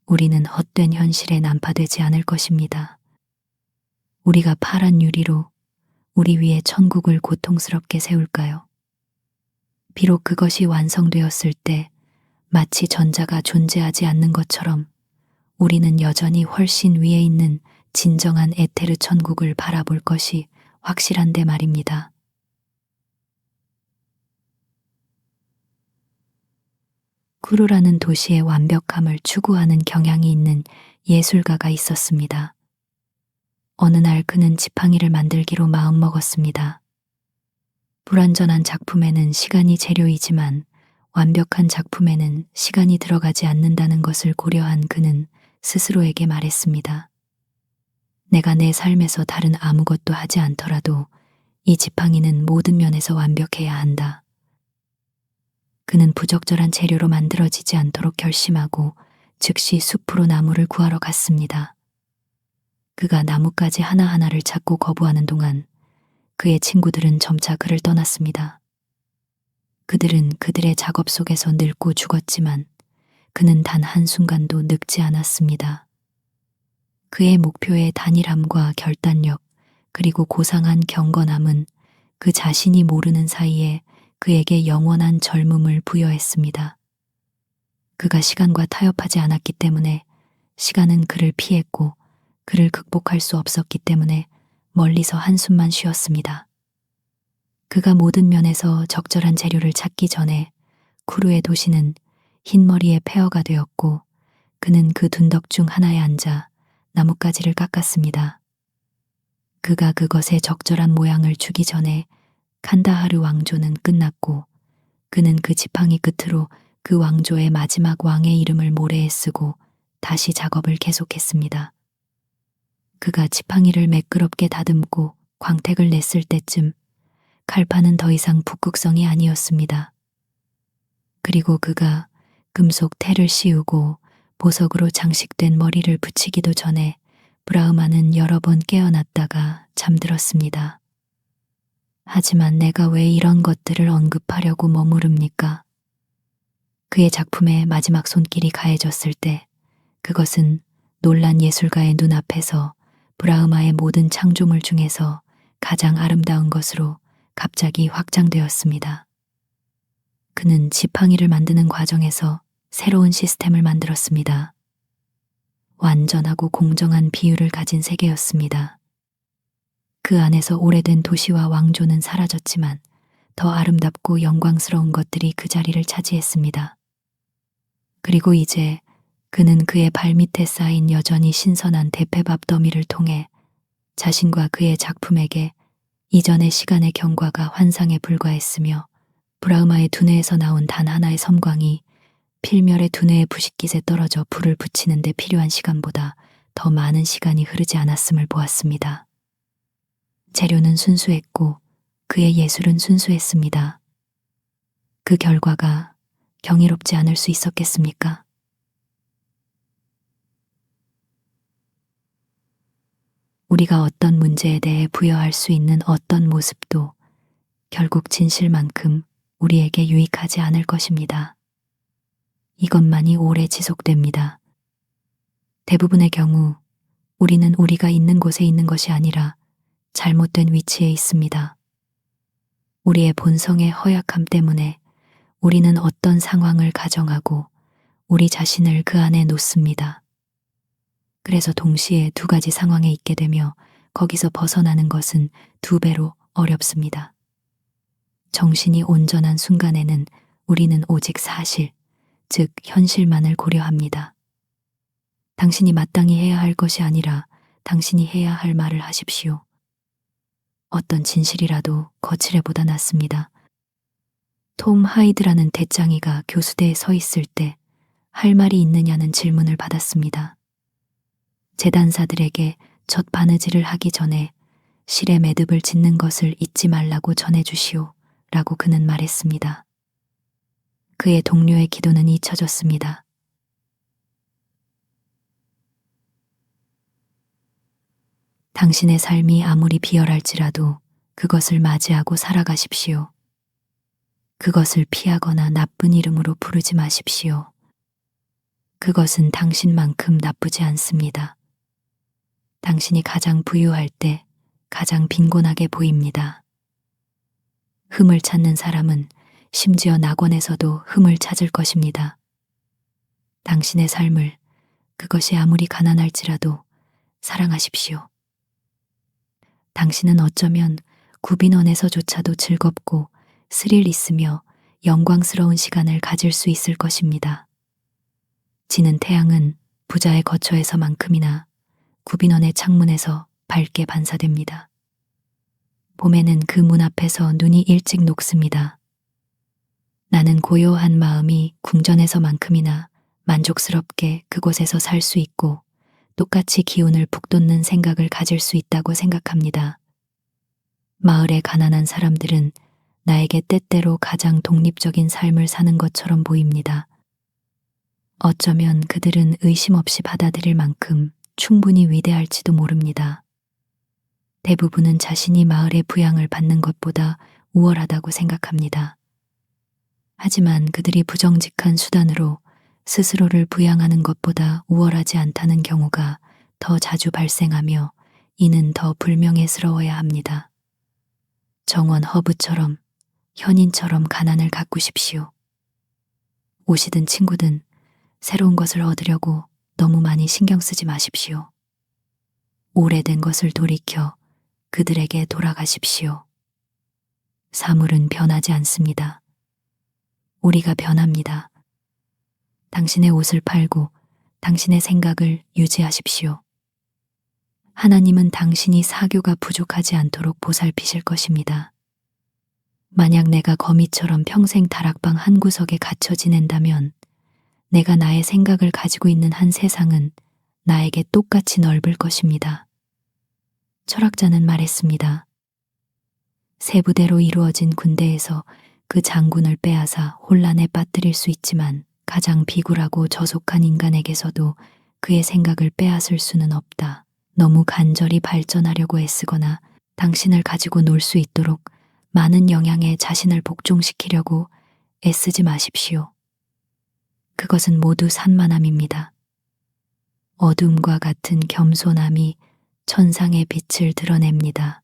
우리는 헛된 현실에 난파되지 않을 것입니다. 우리가 파란 유리로 우리 위에 천국을 고통스럽게 세울까요? 비록 그것이 완성되었을 때 마치 전자가 존재하지 않는 것처럼 우리는 여전히 훨씬 위에 있는 진정한 에테르 천국을 바라볼 것이 확실한데 말입니다. 쿠르라는 도시의 완벽함을 추구하는 경향이 있는 예술가가 있었습니다. 어느 날 그는 지팡이를 만들기로 마음먹었습니다. 불완전한 작품에는 시간이 재료이지만 완벽한 작품에는 시간이 들어가지 않는다는 것을 고려한 그는 스스로에게 말했습니다. 내가 내 삶에서 다른 아무것도 하지 않더라도 이 지팡이는 모든 면에서 완벽해야 한다. 그는 부적절한 재료로 만들어지지 않도록 결심하고 즉시 숲으로 나무를 구하러 갔습니다. 그가 나뭇가지 하나하나를 찾고 거부하는 동안 그의 친구들은 점차 그를 떠났습니다. 그들은 그들의 작업 속에서 늙고 죽었지만 그는 단 한순간도 늙지 않았습니다. 그의 목표의 단일함과 결단력 그리고 고상한 경건함은 그 자신이 모르는 사이에 그에게 영원한 젊음을 부여했습니다. 그가 시간과 타협하지 않았기 때문에 시간은 그를 피했고 그를 극복할 수 없었기 때문에 멀리서 한숨만 쉬었습니다. 그가 모든 면에서 적절한 재료를 찾기 전에 쿠르의 도시는 흰머리의 폐허가 되었고 그는 그 둔덕 중 하나에 앉아 나뭇가지를 깎았습니다. 그가 그것의 적절한 모양을 주기 전에 칸다하르 왕조는 끝났고 그는 그 지팡이 끝으로 그 왕조의 마지막 왕의 이름을 모래에 쓰고 다시 작업을 계속했습니다. 그가 지팡이를 매끄럽게 다듬고 광택을 냈을 때쯤 칼판은 더 이상 북극성이 아니었습니다. 그리고 그가 금속 테를 씌우고 보석으로 장식된 머리를 붙이기도 전에 브라흐마는 여러 번 깨어났다가 잠들었습니다. 하지만 내가 왜 이런 것들을 언급하려고 머무릅니까? 그의 작품의 마지막 손길이 가해졌을 때 그것은 놀란 예술가의 눈앞에서 브라흐마의 모든 창조물 중에서 가장 아름다운 것으로 갑자기 확장되었습니다. 그는 지팡이를 만드는 과정에서 새로운 시스템을 만들었습니다. 완전하고 공정한 비율을 가진 세계였습니다. 그 안에서 오래된 도시와 왕조는 사라졌지만 더 아름답고 영광스러운 것들이 그 자리를 차지했습니다. 그리고 이제 그는 그의 발밑에 쌓인 여전히 신선한 대패밥 더미를 통해 자신과 그의 작품에게 이전의 시간의 경과가 환상에 불과했으며 브라흐마의 두뇌에서 나온 단 하나의 섬광이 필멸의 두뇌의 부식깃에 떨어져 불을 붙이는 데 필요한 시간보다 더 많은 시간이 흐르지 않았음을 보았습니다. 재료는 순수했고 그의 예술은 순수했습니다. 그 결과가 경이롭지 않을 수 있었겠습니까? 우리가 어떤 문제에 대해 부여할 수 있는 어떤 모습도 결국 진실만큼 우리에게 유익하지 않을 것입니다. 이것만이 오래 지속됩니다. 대부분의 경우 우리는 우리가 있는 곳에 있는 것이 아니라 잘못된 위치에 있습니다. 우리의 본성의 허약함 때문에 우리는 어떤 상황을 가정하고 우리 자신을 그 안에 놓습니다. 그래서 동시에 두 가지 상황에 있게 되며 거기서 벗어나는 것은 두 배로 어렵습니다. 정신이 온전한 순간에는 우리는 오직 사실, 즉 현실만을 고려합니다. 당신이 마땅히 해야 할 것이 아니라 당신이 해야 할 말을 하십시오. 어떤 진실이라도 거칠애보다 낫습니다. 톰 하이드라는 대장이가 교수대에 서 있을 때 할 말이 있느냐는 질문을 받았습니다. 재단사들에게 첫 바느질을 하기 전에 실에 매듭을 짓는 것을 잊지 말라고 전해주시오 라고 그는 말했습니다. 그의 동료의 기도는 잊혀졌습니다. 당신의 삶이 아무리 비열할지라도 그것을 맞이하고 살아가십시오. 그것을 피하거나 나쁜 이름으로 부르지 마십시오. 그것은 당신만큼 나쁘지 않습니다. 당신이 가장 부유할 때 가장 빈곤하게 보입니다. 흠을 찾는 사람은 심지어 낙원에서도 흠을 찾을 것입니다. 당신의 삶을 그것이 아무리 가난할지라도 사랑하십시오. 당신은 어쩌면 구빈원에서조차도 즐겁고 스릴 있으며 영광스러운 시간을 가질 수 있을 것입니다. 지는 태양은 부자의 거처에서만큼이나 구빈원의 창문에서 밝게 반사됩니다. 봄에는 그 문 앞에서 눈이 일찍 녹습니다. 나는 고요한 마음이 궁전에서만큼이나 만족스럽게 그곳에서 살 수 있고 똑같이 기운을 북돋는 생각을 가질 수 있다고 생각합니다. 마을의 가난한 사람들은 나에게 때때로 가장 독립적인 삶을 사는 것처럼 보입니다. 어쩌면 그들은 의심 없이 받아들일 만큼 충분히 위대할지도 모릅니다. 대부분은 자신이 마을의 부양을 받는 것보다 우월하다고 생각합니다. 하지만 그들이 부정직한 수단으로 스스로를 부양하는 것보다 우월하지 않다는 경우가 더 자주 발생하며 이는 더 불명예스러워야 합니다. 정원 허브처럼 현인처럼 가난을 가꾸십시오. 옷이든 친구든 새로운 것을 얻으려고 너무 많이 신경 쓰지 마십시오. 오래된 것을 돌이켜 그들에게 돌아가십시오. 사물은 변하지 않습니다. 우리가 변합니다. 당신의 옷을 팔고 당신의 생각을 유지하십시오. 하나님은 당신이 사교가 부족하지 않도록 보살피실 것입니다. 만약 내가 거미처럼 평생 다락방 한 구석에 갇혀 지낸다면 내가 나의 생각을 가지고 있는 한 세상은 나에게 똑같이 넓을 것입니다. 철학자는 말했습니다. 세 부대로 이루어진 군대에서 그 장군을 빼앗아 혼란에 빠뜨릴 수 있지만 가장 비굴하고 저속한 인간에게서도 그의 생각을 빼앗을 수는 없다. 너무 간절히 발전하려고 애쓰거나 당신을 가지고 놀 수 있도록 많은 영향에 자신을 복종시키려고 애쓰지 마십시오. 그것은 모두 산만함입니다. 어둠과 같은 겸손함이 천상의 빛을 드러냅니다.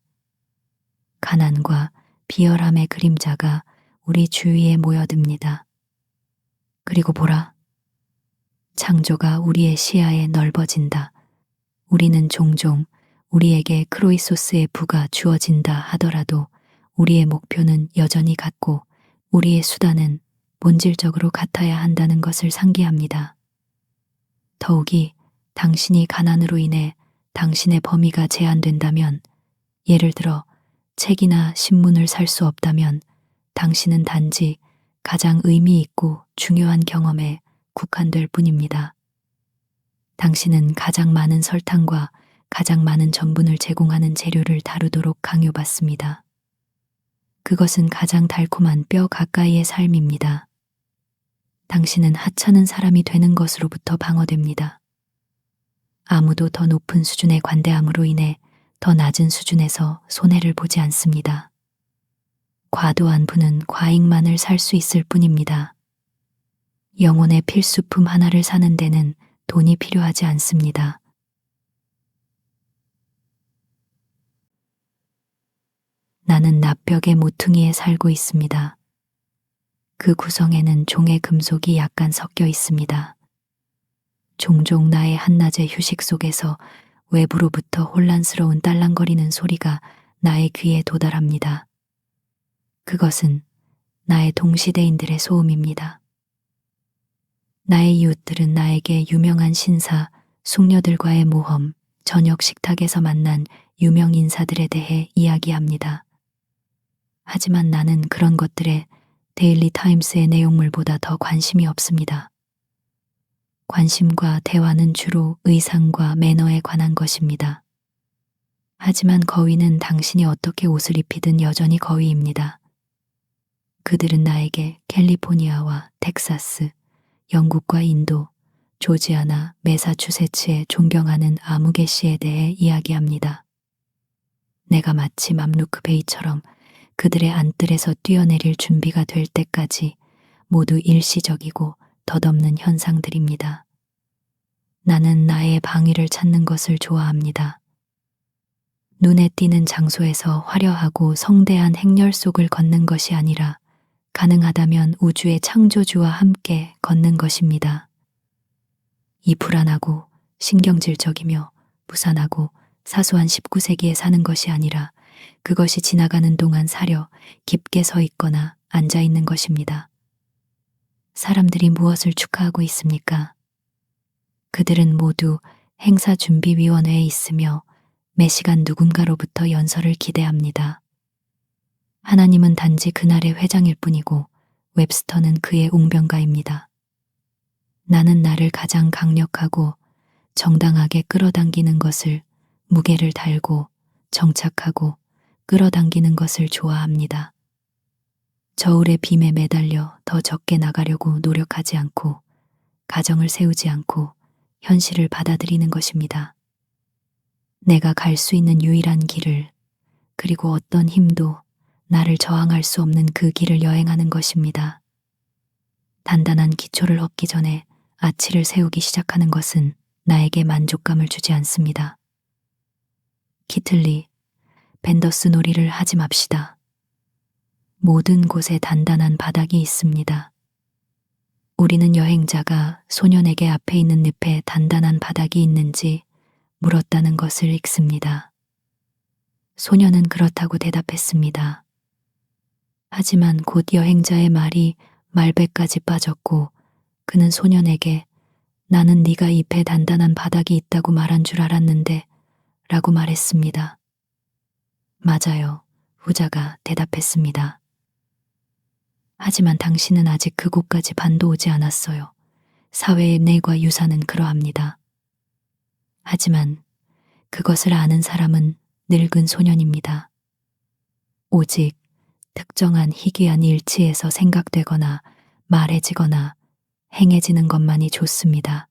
가난과 비열함의 그림자가 우리 주위에 모여듭니다. 그리고 보라, 창조가 우리의 시야에 넓어진다. 우리는 종종 우리에게 크로이소스의 부가 주어진다 하더라도 우리의 목표는 여전히 같고 우리의 수단은 본질적으로 같아야 한다는 것을 상기합니다. 더욱이 당신이 가난으로 인해 당신의 범위가 제한된다면, 예를 들어 책이나 신문을 살 수 없다면 당신은 단지 가장 의미 있고 중요한 경험에 국한될 뿐입니다. 당신은 가장 많은 설탕과 가장 많은 전분을 제공하는 재료를 다루도록 강요받습니다. 그것은 가장 달콤한 뼈 가까이의 삶입니다. 당신은 하찮은 사람이 되는 것으로부터 방어됩니다. 아무도 더 높은 수준의 관대함으로 인해 더 낮은 수준에서 손해를 보지 않습니다. 과도한 부는 과잉만을 살 수 있을 뿐입니다. 영혼의 필수품 하나를 사는 데는 돈이 필요하지 않습니다. 나는 납벽의 모퉁이에 살고 있습니다. 그 구성에는 종의 금속이 약간 섞여 있습니다. 종종 나의 한낮의 휴식 속에서 외부로부터 혼란스러운 딸랑거리는 소리가 나의 귀에 도달합니다. 그것은 나의 동시대인들의 소음입니다. 나의 이웃들은 나에게 유명한 신사, 숙녀들과의 모험, 저녁 식탁에서 만난 유명 인사들에 대해 이야기합니다. 하지만 나는 그런 것들에 데일리 타임스의 내용물보다 더 관심이 없습니다. 관심과 대화는 주로 의상과 매너에 관한 것입니다. 하지만 거위는 당신이 어떻게 옷을 입히든 여전히 거위입니다. 그들은 나에게 캘리포니아와 텍사스, 영국과 인도, 조지아나 매사추세츠에 존경하는 아무개씨에 대해 이야기합니다. 내가 마치 맘루크 베이처럼 그들의 안뜰에서 뛰어내릴 준비가 될 때까지 모두 일시적이고 덧없는 현상들입니다. 나는 나의 방위를 찾는 것을 좋아합니다. 눈에 띄는 장소에서 화려하고 성대한 행렬 속을 걷는 것이 아니라 가능하다면 우주의 창조주와 함께 걷는 것입니다. 이 불안하고 신경질적이며 부산하고 사소한 19세기에 사는 것이 아니라 그것이 지나가는 동안 사려 깊게 서 있거나 앉아 있는 것입니다. 사람들이 무엇을 축하하고 있습니까? 그들은 모두 행사준비위원회에 있으며 매 시간 누군가로부터 연설을 기대합니다. 하나님은 단지 그날의 회장일 뿐이고 웹스터는 그의 웅변가입니다. 나는 나를 가장 강력하고 정당하게 끌어당기는 것을, 무게를 달고 정착하고 끌어당기는 것을 좋아합니다. 저울의 빔에 매달려 더 적게 나가려고 노력하지 않고 가정을 세우지 않고 현실을 받아들이는 것입니다. 내가 갈 수 있는 유일한 길을, 그리고 어떤 힘도 나를 저항할 수 없는 그 길을 여행하는 것입니다. 단단한 기초를 얻기 전에 아치를 세우기 시작하는 것은 나에게 만족감을 주지 않습니다. 키틀리, 벤더스 놀이를 하지 맙시다. 모든 곳에 단단한 바닥이 있습니다. 우리는 여행자가 소년에게 앞에 있는 늪에 단단한 바닥이 있는지 물었다는 것을 읽습니다. 소년은 그렇다고 대답했습니다. 하지만 곧 여행자의 말이 말배까지 빠졌고 그는 소년에게 나는 네가 잎에 단단한 바닥이 있다고 말한 줄 알았는데 라고 말했습니다. 맞아요. 후자가 대답했습니다. 하지만 당신은 아직 그곳까지 반도 오지 않았어요. 사회의 뇌과 유산은 그러합니다. 하지만 그것을 아는 사람은 늙은 소년입니다. 오직 특정한 희귀한 일치에서 생각되거나 말해지거나 행해지는 것만이 좋습니다.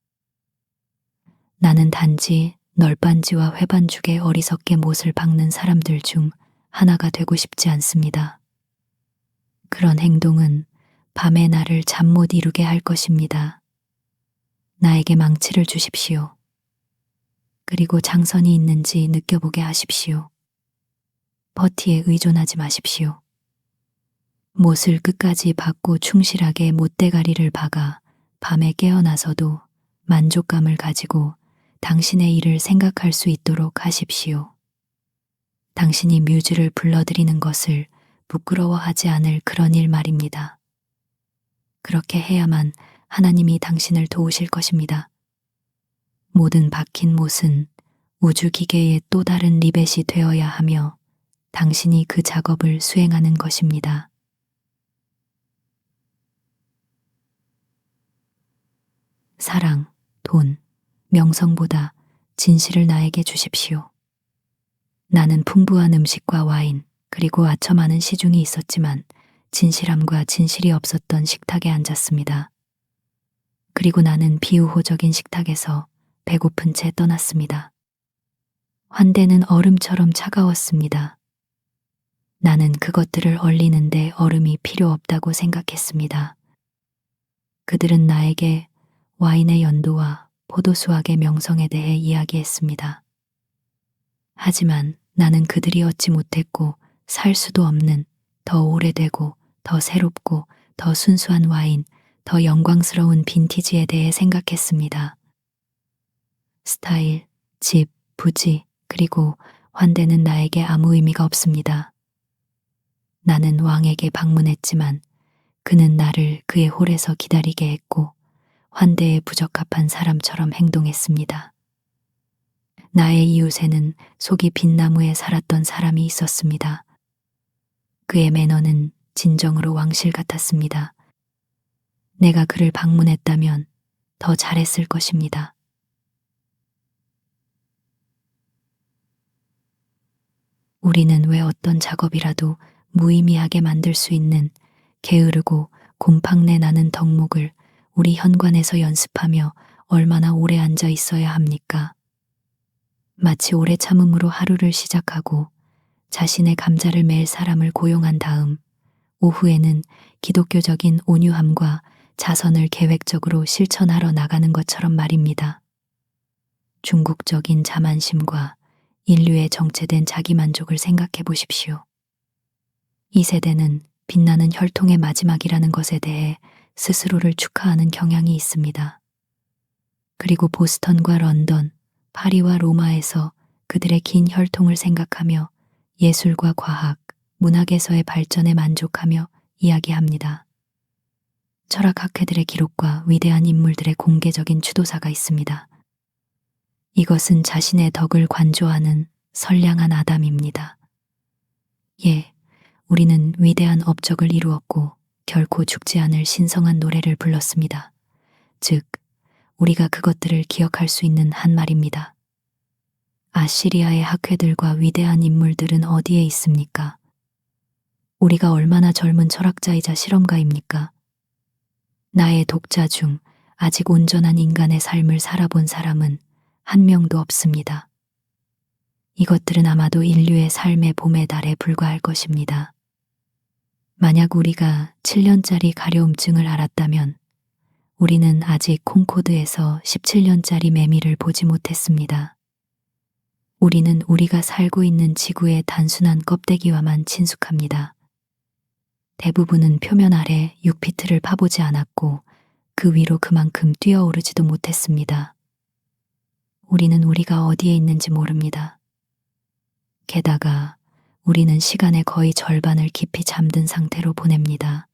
나는 단지 널빤지와 회반죽에 어리석게 못을 박는 사람들 중 하나가 되고 싶지 않습니다. 그런 행동은 밤에 나를 잠 못 이루게 할 것입니다. 나에게 망치를 주십시오. 그리고 장선이 있는지 느껴보게 하십시오. 버티에 의존하지 마십시오. 못을 끝까지 박고 충실하게 못대가리를 박아 밤에 깨어나서도 만족감을 가지고 당신의 일을 생각할 수 있도록 하십시오. 당신이 뮤즈를 불러들이는 것을 부끄러워하지 않을 그런 일 말입니다. 그렇게 해야만 하나님이 당신을 도우실 것입니다. 모든 박힌 못은 우주기계의 또 다른 리벳이 되어야 하며 당신이 그 작업을 수행하는 것입니다. 사랑, 돈, 명성보다 진실을 나에게 주십시오. 나는 풍부한 음식과 와인, 그리고 아처 많은 시중이 있었지만 진실함과 진실이 없었던 식탁에 앉았습니다. 그리고 나는 비우호적인 식탁에서 배고픈 채 떠났습니다. 환대는 얼음처럼 차가웠습니다. 나는 그것들을 얼리는데 얼음이 필요 없다고 생각했습니다. 그들은 나에게 와인의 연도와 포도수확의 명성에 대해 이야기했습니다. 하지만 나는 그들이 얻지 못했고 살 수도 없는 더 오래되고 더 새롭고 더 순수한 와인, 더 영광스러운 빈티지에 대해 생각했습니다. 스타일, 집, 부지, 그리고 환대는 나에게 아무 의미가 없습니다. 나는 왕에게 방문했지만 그는 나를 그의 홀에서 기다리게 했고 환대에 부적합한 사람처럼 행동했습니다. 나의 이웃에는 속이 빈 나무에 살았던 사람이 있었습니다. 그의 매너는 진정으로 왕실 같았습니다. 내가 그를 방문했다면 더 잘했을 것입니다. 우리는 왜 어떤 작업이라도 무의미하게 만들 수 있는 게으르고 곰팡내 나는 덕목을 우리 현관에서 연습하며 얼마나 오래 앉아 있어야 합니까? 마치 오래 참음으로 하루를 시작하고 자신의 감자를 맬 사람을 고용한 다음 오후에는 기독교적인 온유함과 자선을 계획적으로 실천하러 나가는 것처럼 말입니다. 중국적인 자만심과 인류의 정체된 자기만족을 생각해 보십시오. 이 세대는 빛나는 혈통의 마지막이라는 것에 대해 스스로를 축하하는 경향이 있습니다. 그리고 보스턴과 런던, 파리와 로마에서 그들의 긴 혈통을 생각하며 예술과 과학, 문학에서의 발전에 만족하며 이야기합니다. 철학학회들의 기록과 위대한 인물들의 공개적인 추도사가 있습니다. 이것은 자신의 덕을 관조하는 선량한 아담입니다. 예, 우리는 위대한 업적을 이루었고 결코 죽지 않을 신성한 노래를 불렀습니다. 즉, 우리가 그것들을 기억할 수 있는 한 말입니다. 아시리아의 학회들과 위대한 인물들은 어디에 있습니까? 우리가 얼마나 젊은 철학자이자 실험가입니까? 나의 독자 중 아직 온전한 인간의 삶을 살아본 사람은 한 명도 없습니다. 이것들은 아마도 인류의 삶의 봄의 달에 불과할 것입니다. 만약 우리가 7년짜리 가려움증을 알았다면 우리는 아직 콩코드에서 17년짜리 매미를 보지 못했습니다. 우리는 우리가 살고 있는 지구의 단순한 껍데기와만 친숙합니다. 대부분은 표면 아래 6피트를 파보지 않았고 그 위로 그만큼 뛰어오르지도 못했습니다. 우리는 우리가 어디에 있는지 모릅니다. 게다가 우리는 시간의 거의 절반을 깊이 잠든 상태로 보냅니다.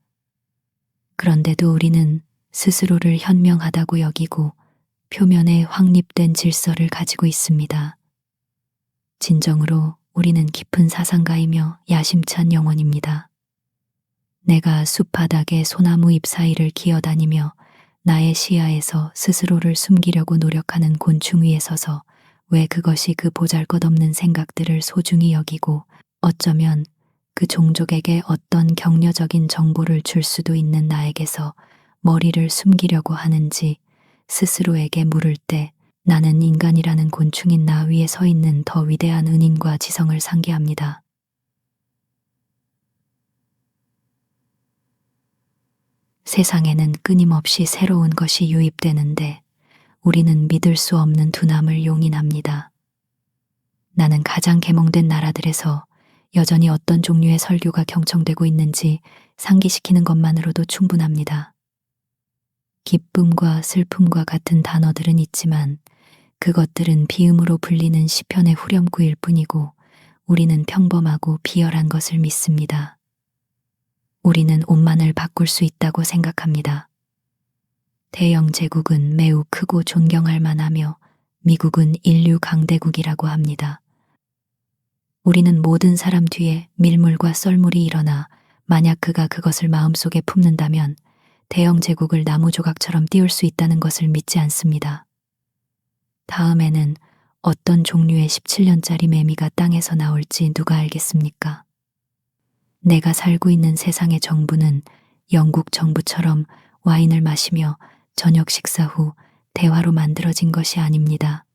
그런데도 우리는 스스로를 현명하다고 여기고 표면에 확립된 질서를 가지고 있습니다. 진정으로 우리는 깊은 사상가이며 야심찬 영혼입니다. 내가 숲바닥에 소나무 잎 사이를 기어다니며 나의 시야에서 스스로를 숨기려고 노력하는 곤충 위에 서서 왜 그것이 그 보잘것없는 생각들을 소중히 여기고 어쩌면 그 종족에게 어떤 격려적인 정보를 줄 수도 있는 나에게서 머리를 숨기려고 하는지 스스로에게 물을 때 나는 인간이라는 곤충인 나 위에 서 있는 더 위대한 은인과 지성을 상기합니다. 세상에는 끊임없이 새로운 것이 유입되는데 우리는 믿을 수 없는 두남을 용인합니다. 나는 가장 계몽된 나라들에서 여전히 어떤 종류의 설교가 경청되고 있는지 상기시키는 것만으로도 충분합니다. 기쁨과 슬픔과 같은 단어들은 있지만 그것들은 비음으로 불리는 시편의 후렴구일 뿐이고 우리는 평범하고 비열한 것을 믿습니다. 우리는 옷만을 바꿀 수 있다고 생각합니다. 대영 제국은 매우 크고 존경할 만하며 미국은 인류 강대국이라고 합니다. 우리는 모든 사람 뒤에 밀물과 썰물이 일어나 만약 그가 그것을 마음속에 품는다면 대영 제국을 나무 조각처럼 띄울 수 있다는 것을 믿지 않습니다. 다음에는 어떤 종류의 17년짜리 매미가 땅에서 나올지 누가 알겠습니까? 내가 살고 있는 세상의 정부는 영국 정부처럼 와인을 마시며 저녁 식사 후 대화로 만들어진 것이 아닙니다.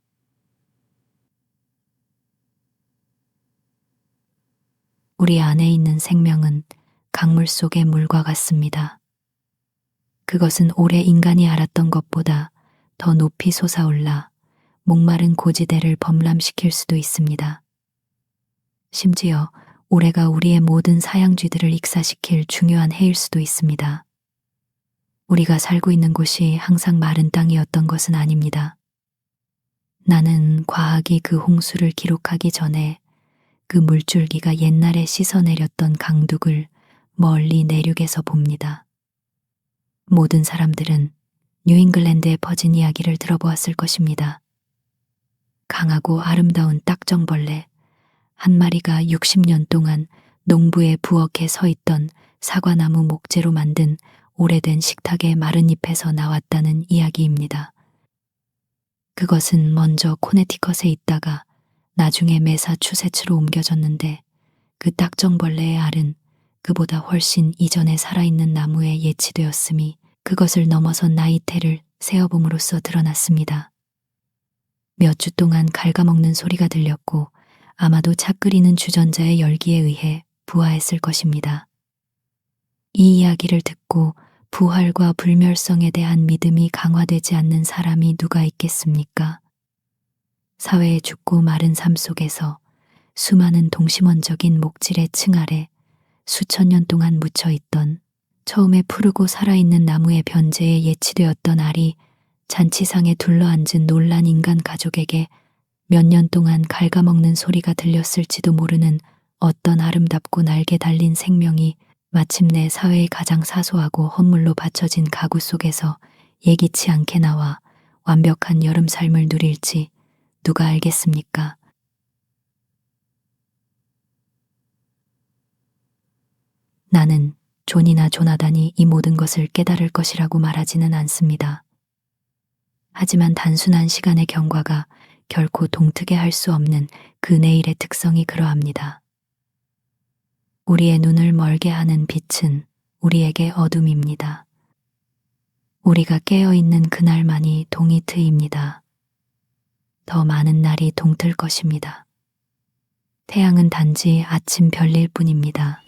우리 안에 있는 생명은 강물 속의 물과 같습니다. 그것은 오래 인간이 알았던 것보다 더 높이 솟아올라 목마른 고지대를 범람시킬 수도 있습니다. 심지어 올해가 우리의 모든 사양쥐들을 익사시킬 중요한 해일 수도 있습니다. 우리가 살고 있는 곳이 항상 마른 땅이었던 것은 아닙니다. 나는 과학이 그 홍수를 기록하기 전에 그 물줄기가 옛날에 씻어내렸던 강둑을 멀리 내륙에서 봅니다. 모든 사람들은 뉴잉글랜드에 퍼진 이야기를 들어보았을 것입니다. 강하고 아름다운 딱정벌레 한 마리가 60년 동안 농부의 부엌에 서 있던 사과나무 목재로 만든 오래된 식탁의 마른 잎에서 나왔다는 이야기입니다. 그것은 먼저 코네티컷에 있다가 나중에 매사추세츠로 옮겨졌는데 그 딱정벌레의 알은 그보다 훨씬 이전에 살아있는 나무에 예치되었음이 그것을 넘어선 나이테를 세어봄으로써 드러났습니다. 몇 주 동안 갉아먹는 소리가 들렸고 아마도 차 끓이는 주전자의 열기에 의해 부화했을 것입니다. 이 이야기를 듣고 부활과 불멸성에 대한 믿음이 강화되지 않는 사람이 누가 있겠습니까? 사회의 죽고 마른 삶 속에서 수많은 동심원적인 목질의 층 아래 수천 년 동안 묻혀있던 처음에 푸르고 살아있는 나무의 변제에 예치되었던 알이 잔치상에 둘러앉은 놀란 인간 가족에게 몇 년 동안 갉아먹는 소리가 들렸을지도 모르는 어떤 아름답고 날개 달린 생명이 마침내 사회의 가장 사소하고 헛물로 받쳐진 가구 속에서 예기치 않게 나와 완벽한 여름 삶을 누릴지 누가 알겠습니까? 나는 존이나 조나단이 이 모든 것을 깨달을 것이라고 말하지는 않습니다. 하지만 단순한 시간의 경과가 결코 동트게 할 수 없는 그 내일의 특성이 그러합니다. 우리의 눈을 멀게 하는 빛은 우리에게 어둠입니다. 우리가 깨어있는 그날만이 동이 트입니다. 더 많은 날이 동틀 것입니다. 태양은 단지 아침 별일 뿐입니다.